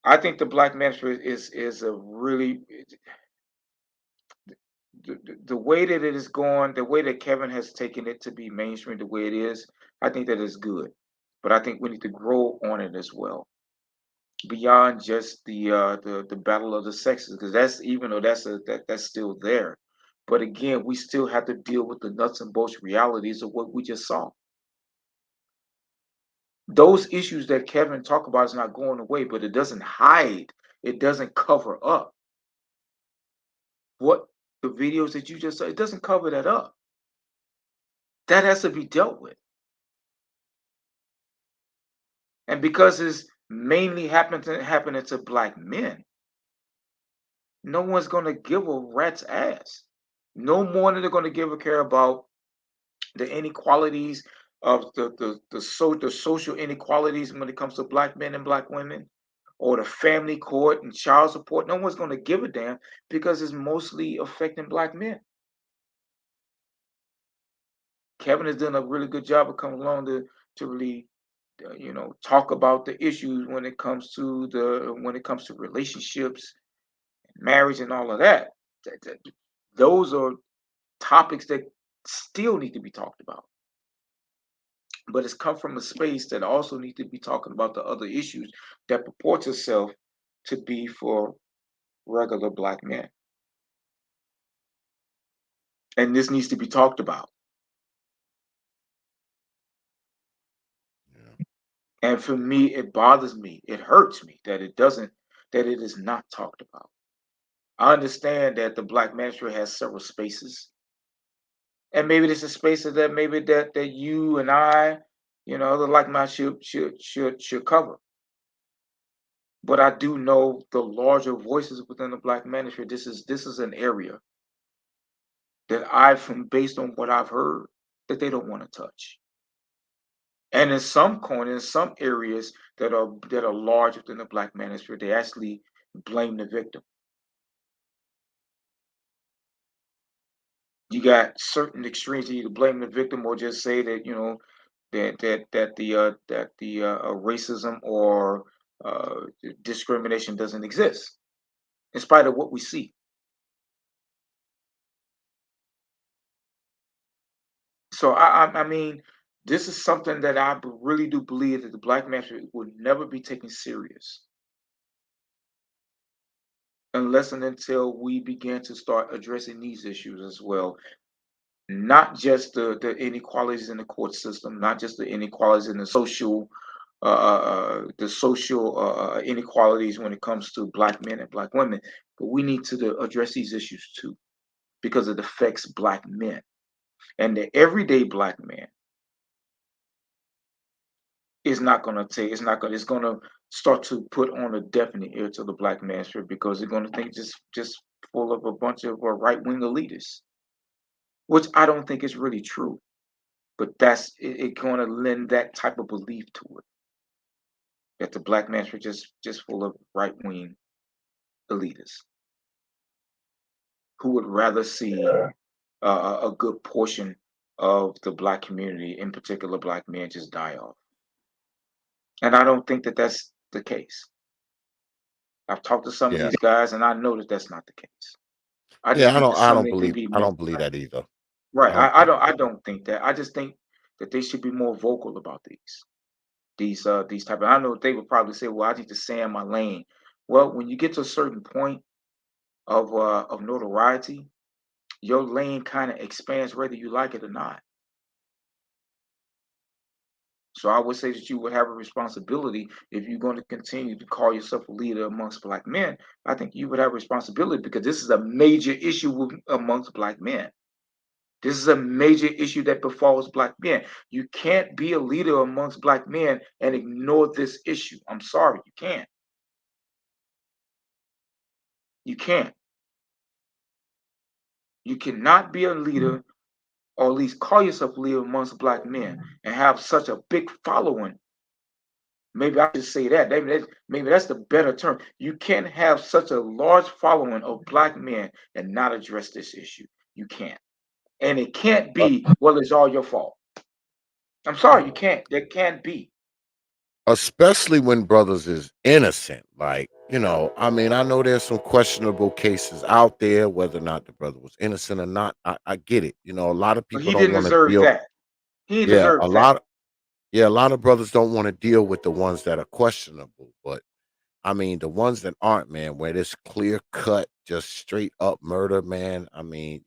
I think the black ministry is a really the way that it is going, the way that Kevin has taken it to be mainstream, the way it is. I think that is good, but I think we need to grow on it as well, beyond just the battle of the sexes, because that's, even though that's still there, but again, we still have to deal with the nuts and bolts realities of what we just saw. Those issues that Kevin talked about is not going away, but it doesn't hide, it doesn't cover up what the videos that you just saw. It doesn't cover that up. That has to be dealt with, and because it's mainly happening to black men, no one's going to give a rat's ass. No more than they're going to give a care about the inequalities of the social inequalities when it comes to black men and black women, or the family court and child support. No one's going to give a damn because it's mostly affecting black men. Kevin has done a really good job of coming along to really talk about the issues when it comes to relationships, marriage, and all of that. Those are topics that still need to be talked about. But it's come from a space that also needs to be talking about the other issues that purports itself to be for regular black men. And this needs to be talked about. And for me, it bothers me. It hurts me that it is not talked about. I understand that the black ministry has several spaces. And maybe this is spaces that maybe that you and I, the like mind should cover. But I do know the larger voices within the black ministry. This is an area that based on what I've heard, that they don't want to touch. And in some corners, some areas that are large within the black manosphere, they actually blame the victim. You got certain extremes that either blame the victim or just say that the racism or discrimination doesn't exist, in spite of what we see. So I mean, this is something that I really do believe that the black manosphere will never be taken serious unless and until we begin to start addressing these issues as well. Not just the inequalities in the court system, not just the inequalities in the social inequalities when it comes to black men and black women, but we need to address these issues too, because it affects black men. And the everyday black man is not going to take, it's going to start to put on a definite ear to the black manosphere, because they're going to think just full of a bunch of right-wing elitists, which I don't think is really true. But that's it going to lend that type of belief to it, that the black manosphere just full of right-wing elitists who would rather see a good portion of the black community, in particular black men, just die off. And I don't think that that's the case. I've talked to some of Yeah. these guys, and I know that that's not the case. I just Yeah, think that I some of don't it could believe be I more don't believe that either. right. I don't I don't think that. I just think that they should be more vocal about these type of. I know they would probably say, "Well, I need to stay in my lane." Well, when you get to a certain point of notoriety, your lane kind of expands whether you like it or not. So I would say that you would have a responsibility if you're going to continue to call yourself a leader amongst black men. I think you would have a responsibility, because this is a major issue amongst black men. This is a major issue that befalls black men. You can't be a leader amongst black men and ignore this issue. I'm sorry, you can't. You can't. You cannot be a leader, or at least call yourself a leader amongst black men, and have such a big following Maybe I should say that. Maybe that's the better term. You can't have such a large following of black men and not address this issue. You can't. And it can't be, well, it's all your fault. I'm sorry, you can't. There can't be. Especially when brothers is innocent. Like, I mean, I know there's some questionable cases out there, whether or not the brother was innocent or not. I get it. A lot of But people he don't didn't want to deserve deal. that. He Yeah, deserves that. a lot of brothers don't want to deal with the ones that are questionable. But I mean, the ones that aren't, man, where it's clear cut, just straight up murder, man. I mean,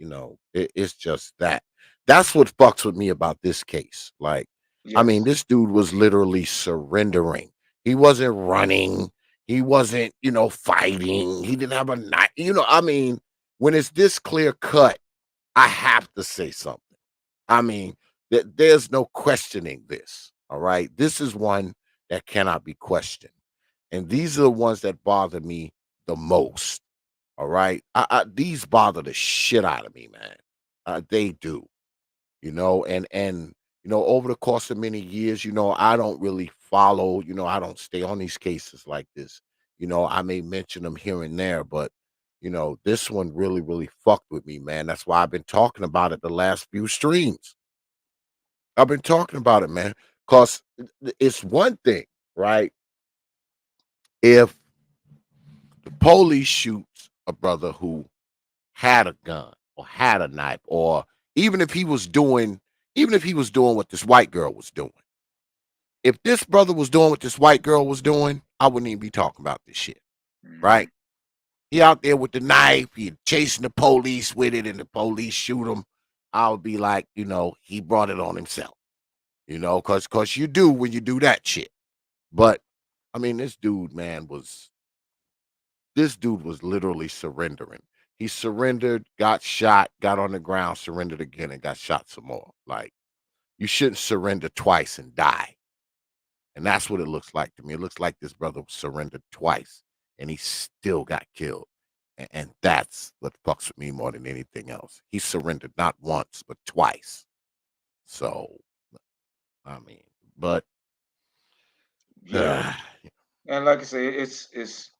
it's just that. That's what fucks with me about this case. Like, I mean, Yes. this dude was literally surrendering. He wasn't running. He wasn't, fighting. He didn't have a knife. I mean, when it's this clear cut, I have to say something. I mean, there's no questioning this. All right. This is one that cannot be questioned. And these are the ones that bother me the most. All right. These bother the shit out of me, man. They do, and over the course of many years, I don't really follow, I don't stay on these cases like this. I may mention them here and there, but this one really, really fucked with me, man. That's why I've been talking about it the last few streams. I've been talking about it, man, because it's one thing, right? If the police shoots a brother who had a gun or had a knife, or even if he was doing what this white girl was doing. If this brother was doing what this white girl was doing, I wouldn't even be talking about this shit. Right? He out there with the knife, he chasing the police with it, and the police shoot him. I would be like, he brought it on himself. Cause you do when you do that shit. But I mean, this dude was literally surrendering. He surrendered, got shot, got on the ground, surrendered again, and got shot some more. Like, you shouldn't surrender twice and die. And that's what it looks like to me. It looks like this brother surrendered twice and he still got killed. And that's what fucks with me more than anything else. He surrendered not once, but twice. So, I mean, but Yeah. And like I say, it's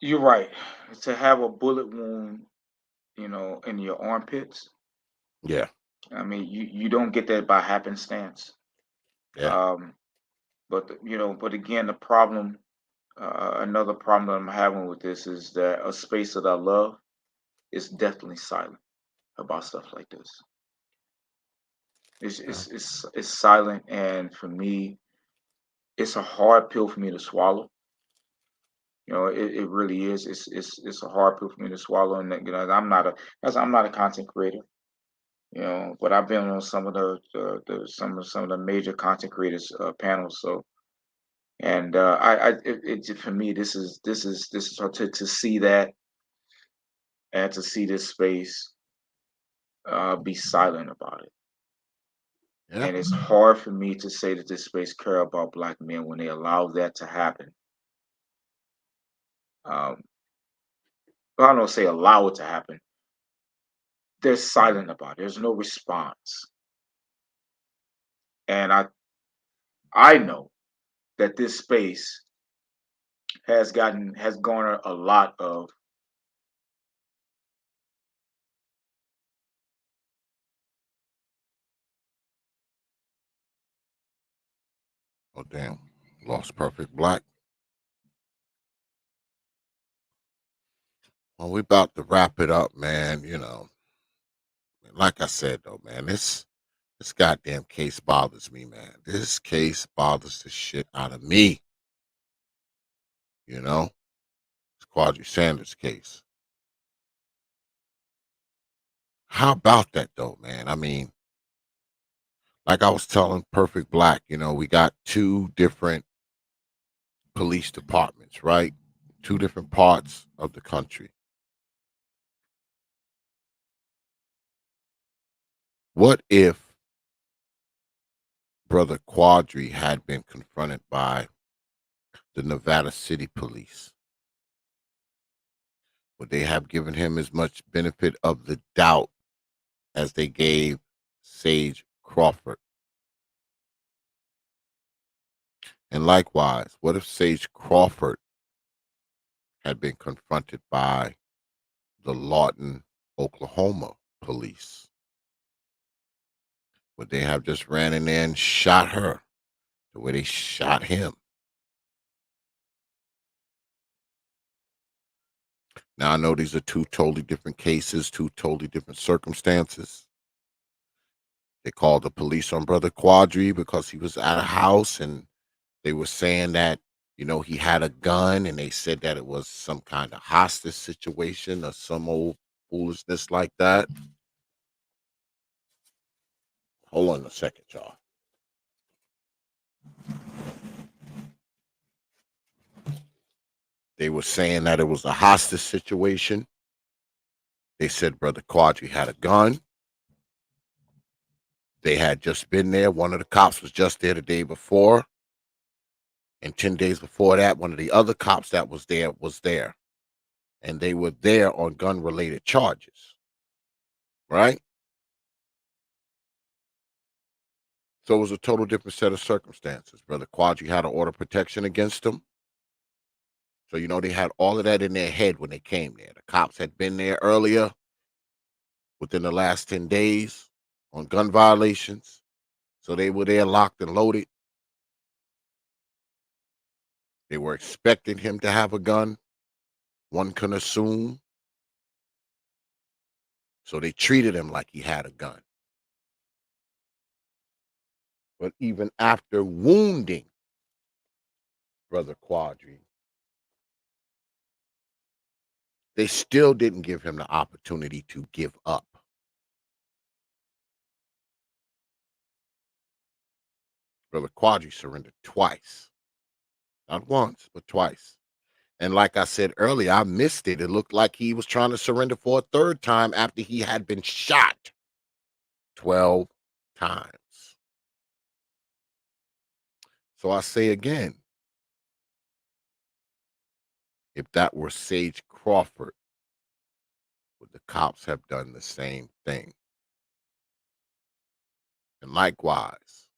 you're right. To have a bullet wound, in your armpits. yeah, I mean, you don't get that by happenstance. yeah. But again, the problem, another problem that I'm having with this is that a space that I love is definitely silent about stuff like this. It's silent, and for me, it's a hard pill for me to swallow. It really is. It's a hard pill for me to swallow, and I'm not a content creator. But I've been on some of some of the major content creators panels. So, and for me, this is to see that, and to see this space be silent about it. Yeah. And it's hard for me to say that this space care about black men when they allow that to happen. Um, I don't say allow it to happen. They're silent about it. There's no response, and I know that this space has garnered a lot of. Oh, damn. Lost Perfect Black. Well, we about to wrap it up, man. Like I said, though, man, this goddamn case bothers me, man. This case bothers the shit out of me. It's Quadry Sanders' case. How about that, though, man? I mean, like I was telling Perfect Black, we got two different police departments, right? Two different parts of the country. What if Brother Quadry had been confronted by the Nevada City Police? Would they have given him as much benefit of the doubt as they gave Sage Crawford? And likewise, what if Sage Crawford had been confronted by the Lawton, Oklahoma police? Would they have just ran in there and shot her the way they shot him? Now, I know these are two totally different cases, two totally different circumstances. They called the police on Brother Quadry because he was at a house, and they were saying that, he had a gun, and they said that it was some kind of hostage situation or some old foolishness like that. Hold on a second, y'all. They were saying that it was a hostage situation. They said Brother Quadry had a gun. They had just been there. One of the cops was just there the day before. And 10 days before that, one of the other cops that was there. And they were there on gun-related charges. Right? So it was a total different set of circumstances. Brother Quadry had to order protection against them. So, they had all of that in their head when they came there. The cops had been there earlier within the last 10 days on gun violations. So they were there locked and loaded. They were expecting him to have a gun, one can assume. So they treated him like he had a gun. But even after wounding Brother Quadry, they still didn't give him the opportunity to give up. Brother Quadry surrendered twice. Not once, but twice. And like I said earlier, I missed it. It looked like he was trying to surrender for a third time after he had been shot 12 times. So I say again, if that were Sage Crawford, would the cops have done the same thing? And likewise,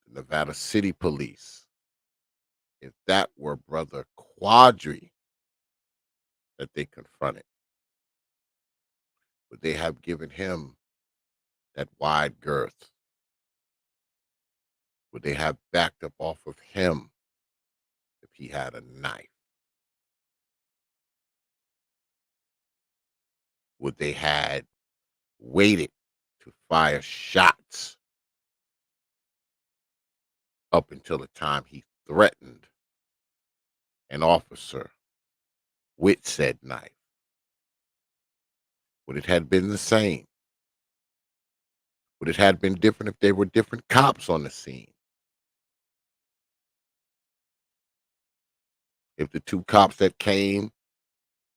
the Nevada City Police, if that were Brother Quadry that they confronted, would they have given him that wide girth? Would they have backed up off of him if he had a knife? Would they had waited to fire shots up until the time he threatened an officer with said knife? Would it have been the same? Would it have been different if there were different cops on the scene? If the two cops that came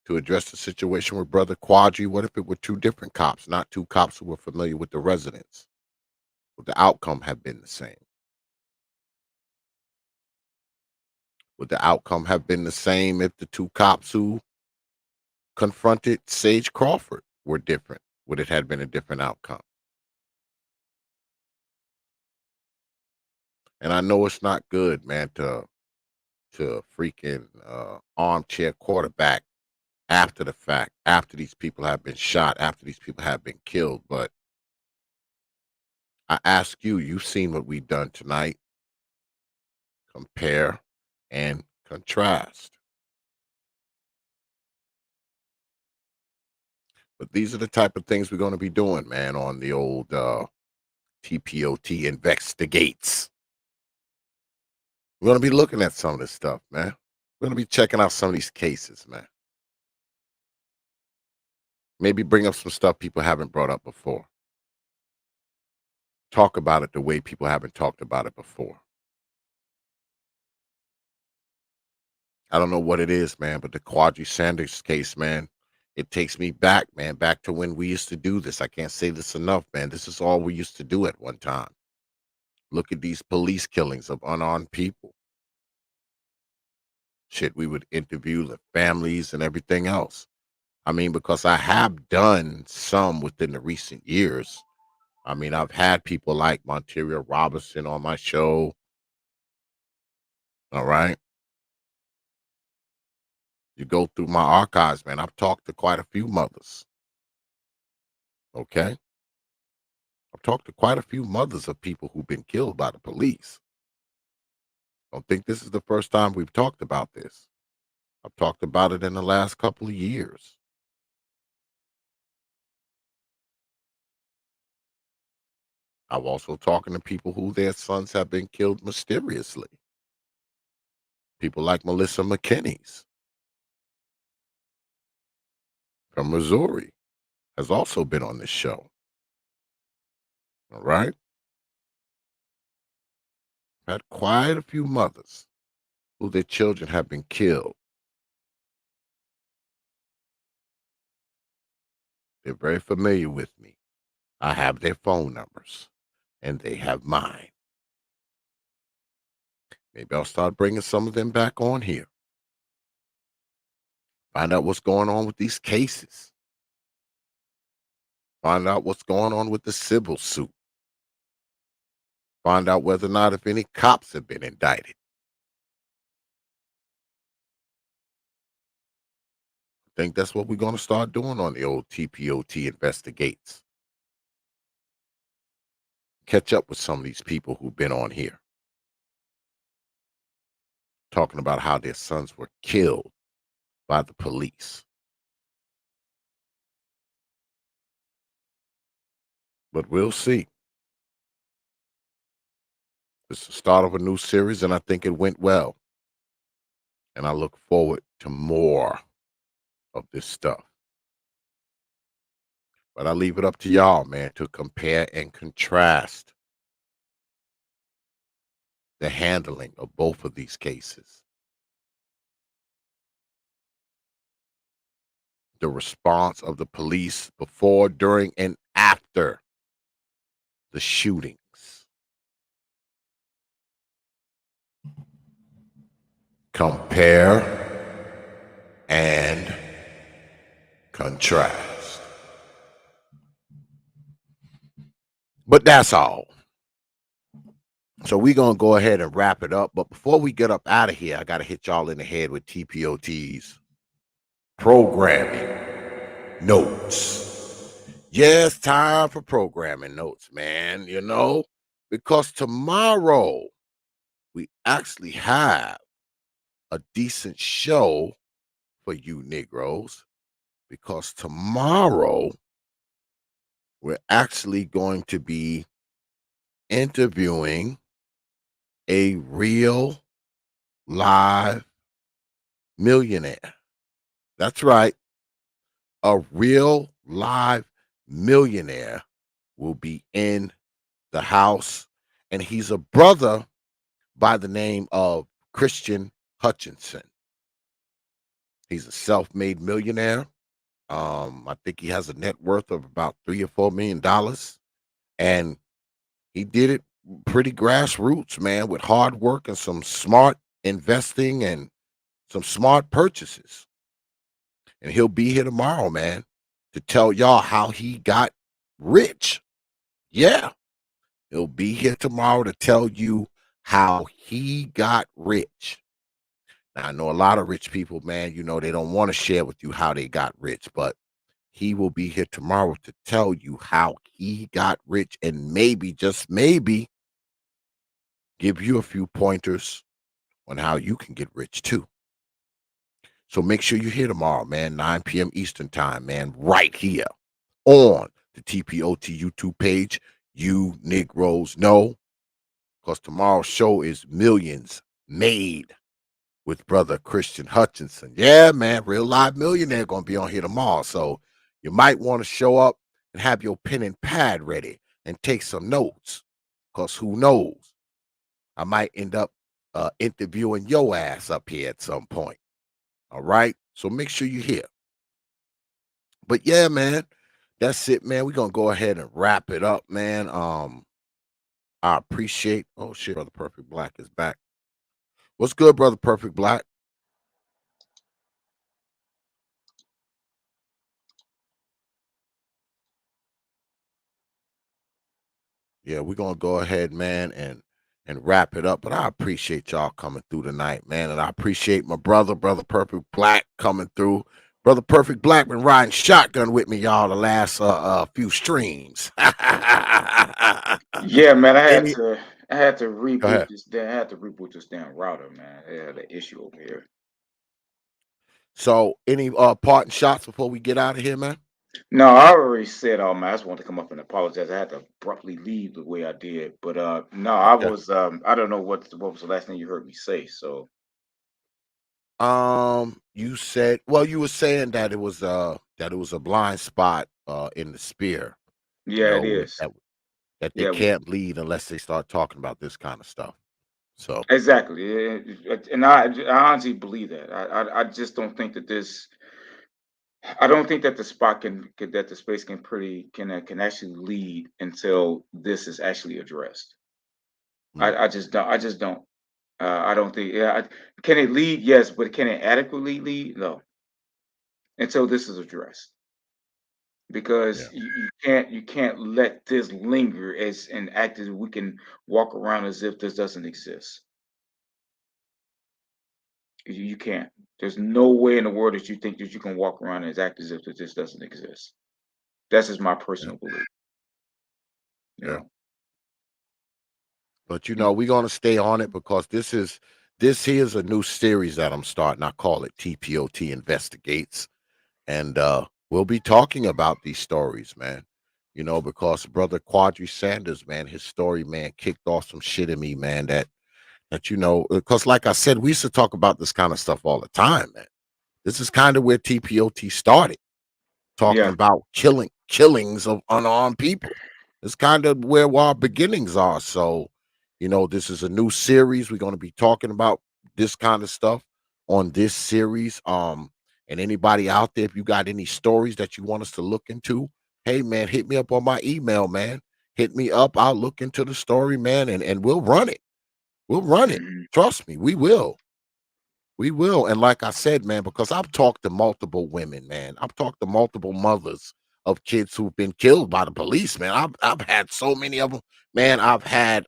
to address the situation with Brother Quadry, what if it were two different cops, not two cops who were familiar with the residents? Would the outcome have been the same? Would the outcome have been the same if the two cops who confronted Sage Crawford were different? Would it have been a different outcome? And I know it's not good, man, to freaking armchair quarterback after the fact, after these people have been shot, after these people have been killed. But I ask you, you've seen what we've done tonight. Compare and contrast. But these are the type of things we're going to be doing, man, on the old T.P.O.T. InveXtigates. We're going to be looking at some of this stuff, man. We're going to be checking out some of these cases, man. Maybe bring up some stuff people haven't brought up before. Talk about it the way people haven't talked about it before. I don't know what it is, man, but the Quadry Sanders case, man, it takes me back, man, back to when we used to do this. I can't say this enough, man. This is all we used to do at one time. Look at these police killings of unarmed people. Shit, we would interview the families and everything else. I mean, because I have done some within the recent years. I mean, I've had people like Monteria Robinson on my show. All right. You go through my archives, man. I've talked to quite a few mothers. Okay. I've talked to quite a few mothers of people who've been killed by the police. Don't think this is the first time we've talked about this. I've talked about it in the last couple of years. I'm also talking to people who their sons have been killed mysteriously. People like Melissa McKinney's from Missouri has also been on this show. All right. Had quite a few mothers who their children have been killed. They're very familiar with me. I have their phone numbers and they have mine. Maybe I'll start bringing some of them back on here. Find out what's going on with these cases. Find out what's going on with the civil suit. Find out whether or not if any cops have been indicted. I think that's what we're going to start doing on the old T.P.O.T. Investigates. Catch up with some of these people who've been on here. Talking about how their sons were killed by the police. But we'll see. It's the start of a new series, and I think it went well. And I look forward to more of this stuff. But I leave it up to y'all, man, to compare and contrast the handling of both of these cases. The response of the police before, during, and after the shootings. Compare and contrast. But that's all. So we're going to go ahead and wrap it up. But before we get up out of here, I got to hit y'all in the head with T.P.O.T's programming notes. Yes, time for programming notes, man, you know, because tomorrow we actually have a decent show for you Negroes, because tomorrow we're actually going to be interviewing a real live millionaire. That's right. A real live millionaire will be in the house, and he's a brother by the name of Christian Hutchinson. He's a self-made millionaire. I think he has a net worth of about $3 or $4 million, and he did it pretty grassroots, man, with hard work and some smart investing and some smart purchases. And he'll be here tomorrow, man, to tell y'all how he got rich. Yeah, he'll be here tomorrow to tell you how he got rich. Now, I know a lot of rich people, man, you know, they don't want to share with you how they got rich, but he will be here tomorrow to tell you how he got rich, and maybe, just maybe, give you a few pointers on how you can get rich too. So make sure you're here tomorrow, man, 9 p.m. Eastern time, man, right here on the T.P.O.T. YouTube page. You Negroes know, because tomorrow's show is Millions Made with brother Christian Hutchinson. Yeah, man, real live millionaire going to be on here tomorrow. So you might want to show up and have your pen and pad ready and take some notes, because who knows, I might end up interviewing your ass up here at some point. All right, so make sure you're here. But yeah, man, that's it, man. We're gonna go ahead and wrap it up, man. I appreciate. Oh shit, Brother Perfect Black is back. What's good, Brother Perfect Black? Yeah, we're gonna go ahead, man, and and wrap it up. But I appreciate y'all coming through tonight, man. And I appreciate my brother Perfect Black, coming through. Brother Perfect Black been riding shotgun with me, y'all, the last few streams. Yeah, man, I Any, had to go reboot ahead. this. I had to reboot this damn router, man. They had an issue over here. So, any parting shots before we get out of here, man? No, I already said all, man. I just wanted to come up and apologize. I had to abruptly leave the way I did, but no, I Okay. was I don't know what was the last thing you heard me say. So You said, well, you were saying that it was a blind spot in the spear, you yeah, it know, is. that they Yeah, can't lead unless they start talking about this kind of stuff. So, exactly. And I honestly believe that. I just don't think that this. I don't think that the spot that the space can actually lead until this is actually addressed. I just don't. I just don't. I don't think. Yeah, can it lead? Yes, but can it adequately lead? No, until this is addressed. yeah, Because you can't let this linger as and act as we can walk around as if this doesn't exist. You can't. There's no way in the world that you think that you can walk around and act as if that this doesn't exist. That's just my yeah, personal belief. You yeah. know. But we're gonna stay on it because this here's a new series that I'm starting. I call it T.P.O.T. Investigates. And we'll be talking about these stories, man. Because brother Quadry Sanders, man, his story, man, kicked off some shit in me, man. Because like I said, we used to talk about this kind of stuff all the time, man. This is kind of where TPOT started, talking Yeah. about killings of unarmed people. It's kind of where our beginnings are. So, this is a new series. We're going to be talking about this kind of stuff on this series. And anybody out there, if you got any stories that you want us to look into, hey man, hit me up on my email, man. Hit me up. I'll look into the story, man, and we'll run it. We'll run it. Hmm. Trust me, we will. We will. And like I said, man, because I've talked to multiple women, man. I've talked to multiple mothers of kids who've been killed by the police, man. I've had so many of them. Man, I've had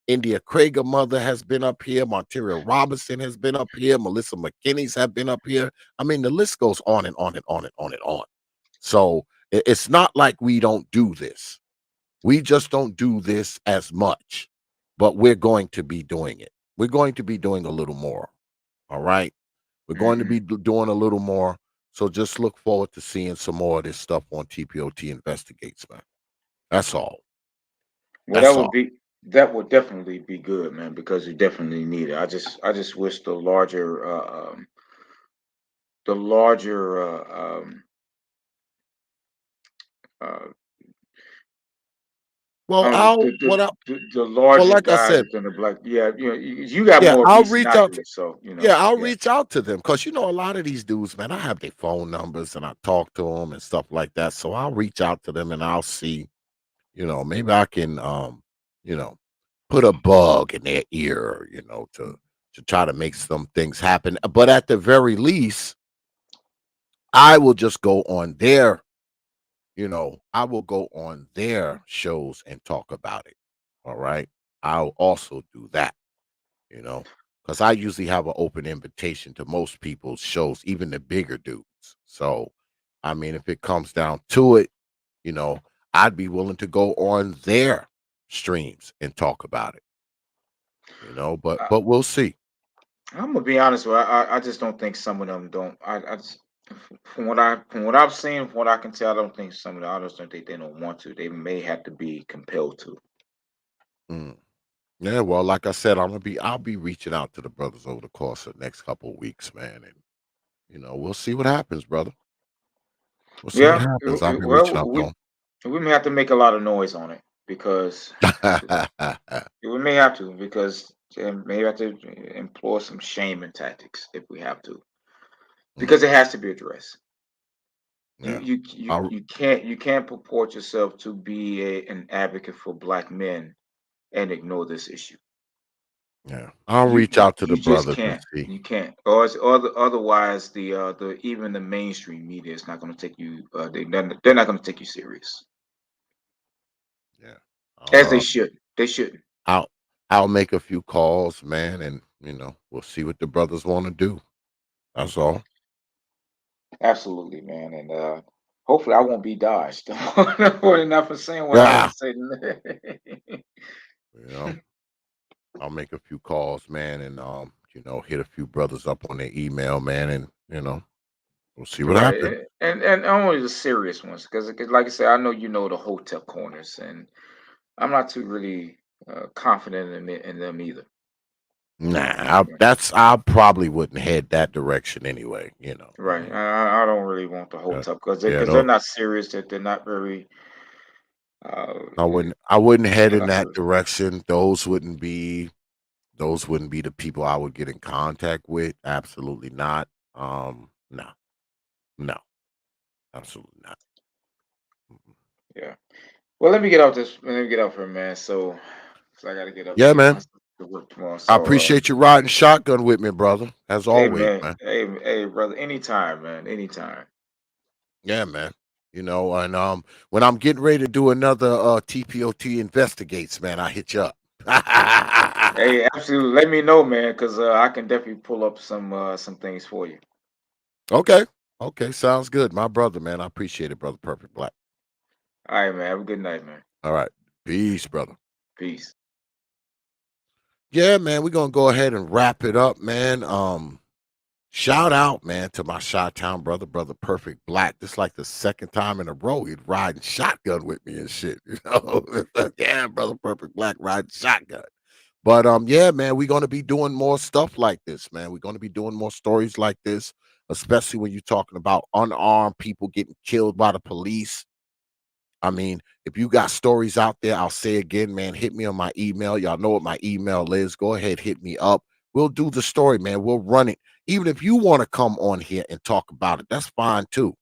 India Krager mother has been up here, Monteria Robinson has been up here, Melissa McKinney's have been up here. I mean, the list goes on and on and on and on and on. So it's not like we don't do this. We just don't do this as much, but we're going to be doing it. We're going to be doing a little more. All right. We're going to Hmm. be doing a little more. So just look forward to seeing some more of this stuff on TPOT Investigates, man. That's all. Well, That's all. that would definitely be good, man, because you definitely need it. I just wish the larger uh, Well, the well, larger like I guys said, within the black. Yeah, you got yeah, more I'll recent reach out. knowledge, so Yeah, I'll yeah. reach out to them because a lot of these dudes, man, I have their phone numbers and I talk to them and stuff like that. So I'll reach out to them and I'll see, maybe I can, you know, put a bug in their ear, to try to make some things happen. But at the very least, I will just go on I will go on their shows and talk about it. All right. I'll also do that, because I usually have an open invitation to most people's shows, even the bigger dudes. So, I mean, if it comes down to it, you know, I'd be willing to go on their streams and talk about it, but we'll see. I'm gonna be honest with you. I just don't think some of them don't. I just, from what I've seen, from what I can tell, I don't think some of the others don't think they don't want to. They may have to be compelled to. Mm. Yeah, well, like I said, I'll be reaching out to the brothers over the course of the next couple of weeks, man, and we'll see what happens, brother. We'll see what Yeah. happens. I'll be reaching Well, out to we may have to make a lot of noise on it because them. we may have to because may have to employ some shaming tactics if we have to Mm, because it has to be addressed. You yeah, you you I'll you can't purport yourself to be an advocate for black men and ignore this issue. yeah, I'll You reach out to the you just brothers and can't. see. You can't. Otherwise, the even the mainstream media is not going to take you. They're not going to take you serious Yeah, as they I'll should. They shouldn't. I'll make a few calls, man, and we'll see what the brothers want to do. That's all. Absolutely, man. And hopefully I won't be dodged. More than enough for saying what I have Yeah. to say. I'll make a few calls, man, and hit a few brothers up on their email, man, and we'll see what Right, happens. and only the serious ones, because like I said, I know you know the hotel corners, and I'm not too really confident in them either. Nah, I probably wouldn't head that direction anyway. Right, I don't really want the hotel because yeah, they're not serious. That they're not very. I wouldn't head They're in not that serious. direction. Those wouldn't be the people I would get in contact with. Absolutely not. No, no, absolutely not. Yeah. Well, let me get off this. Let me get off here, man. So I got to get up and Yeah, get my man. stuff to work tomorrow. I So, appreciate you riding shotgun with me, brother. As hey, always, man. man. Hey, brother. Anytime, man. Anytime. Yeah, man. And when I'm getting ready to do another T.P.O.T. investigates, man, I hit you up. Hey, absolutely. Let me know, man, because I can definitely pull up some things for you. Okay. Okay, sounds good. My brother, man. I appreciate it, brother. Perfect Black. All right, man. Have a good night, man. All right. Peace, brother. Peace. Yeah, man, we're gonna go ahead and wrap it up, man. Shout out, man, to my Chi-Town brother Perfect Black. This is like the second time in a row he'd riding shotgun with me and shit. Yeah, brother Perfect Black riding shotgun. But yeah, man, we're gonna be doing more stuff like this, man. We're gonna be doing more stories like this, especially when you're talking about unarmed people getting killed by the police. I mean, if you got stories out there, I'll say again, man, hit me on my email. Y'all know what my email is. Go ahead, hit me up. We'll do the story, man. We'll run it. Even if you want to come on here and talk about it, that's fine too.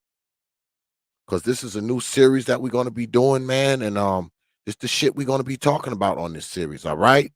Because this is a new series that we're going to be doing, man. And it's the shit we're going to be talking about on this series. All right.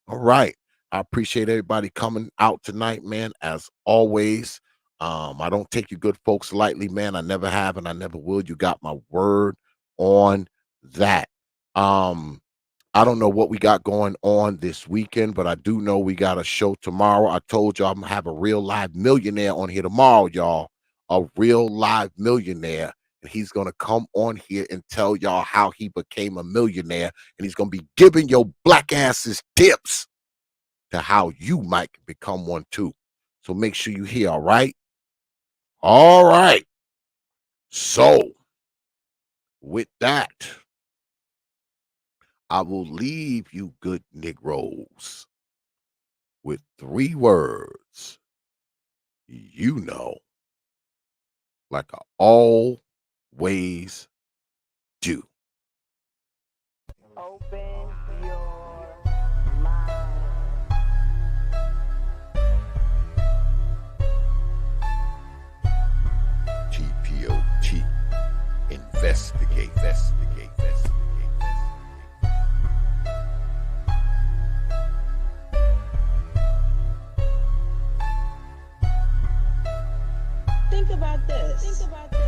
All right. I appreciate everybody coming out tonight, man. As always. I don't take you good folks lightly, man. I never have and I never will. You got my word on that. I don't know what we got going on this weekend, but I do know we got a show tomorrow. I told you I'm gonna have a real live millionaire on here tomorrow, y'all. A real live millionaire. And he's gonna come on here and tell y'all how he became a millionaire. And he's gonna be giving your black asses tips to how you might become one too. So make sure you hear, all right? All right. So with that, I will leave you good Negroes with 3 words. Like I always do. Open your mind. T.P.O.T. Investigate. Think about this. Think about this.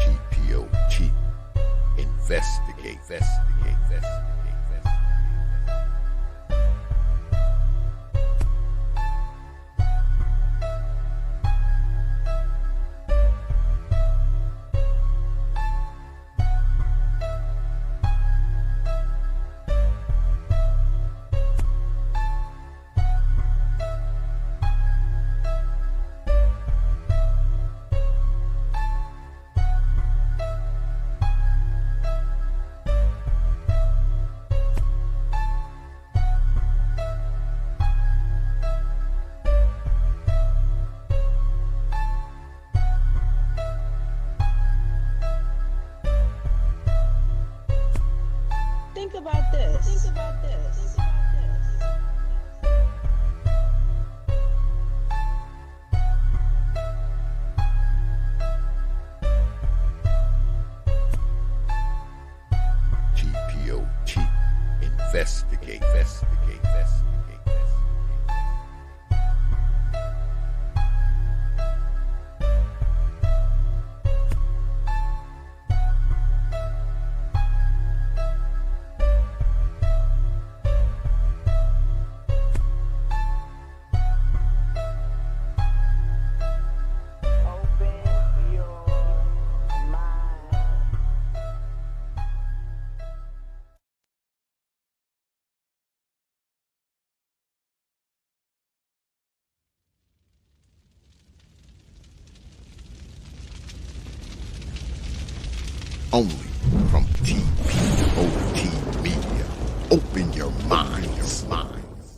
T.P.O.T. Investigate. only from T.P.O.T. Media. Open your minds.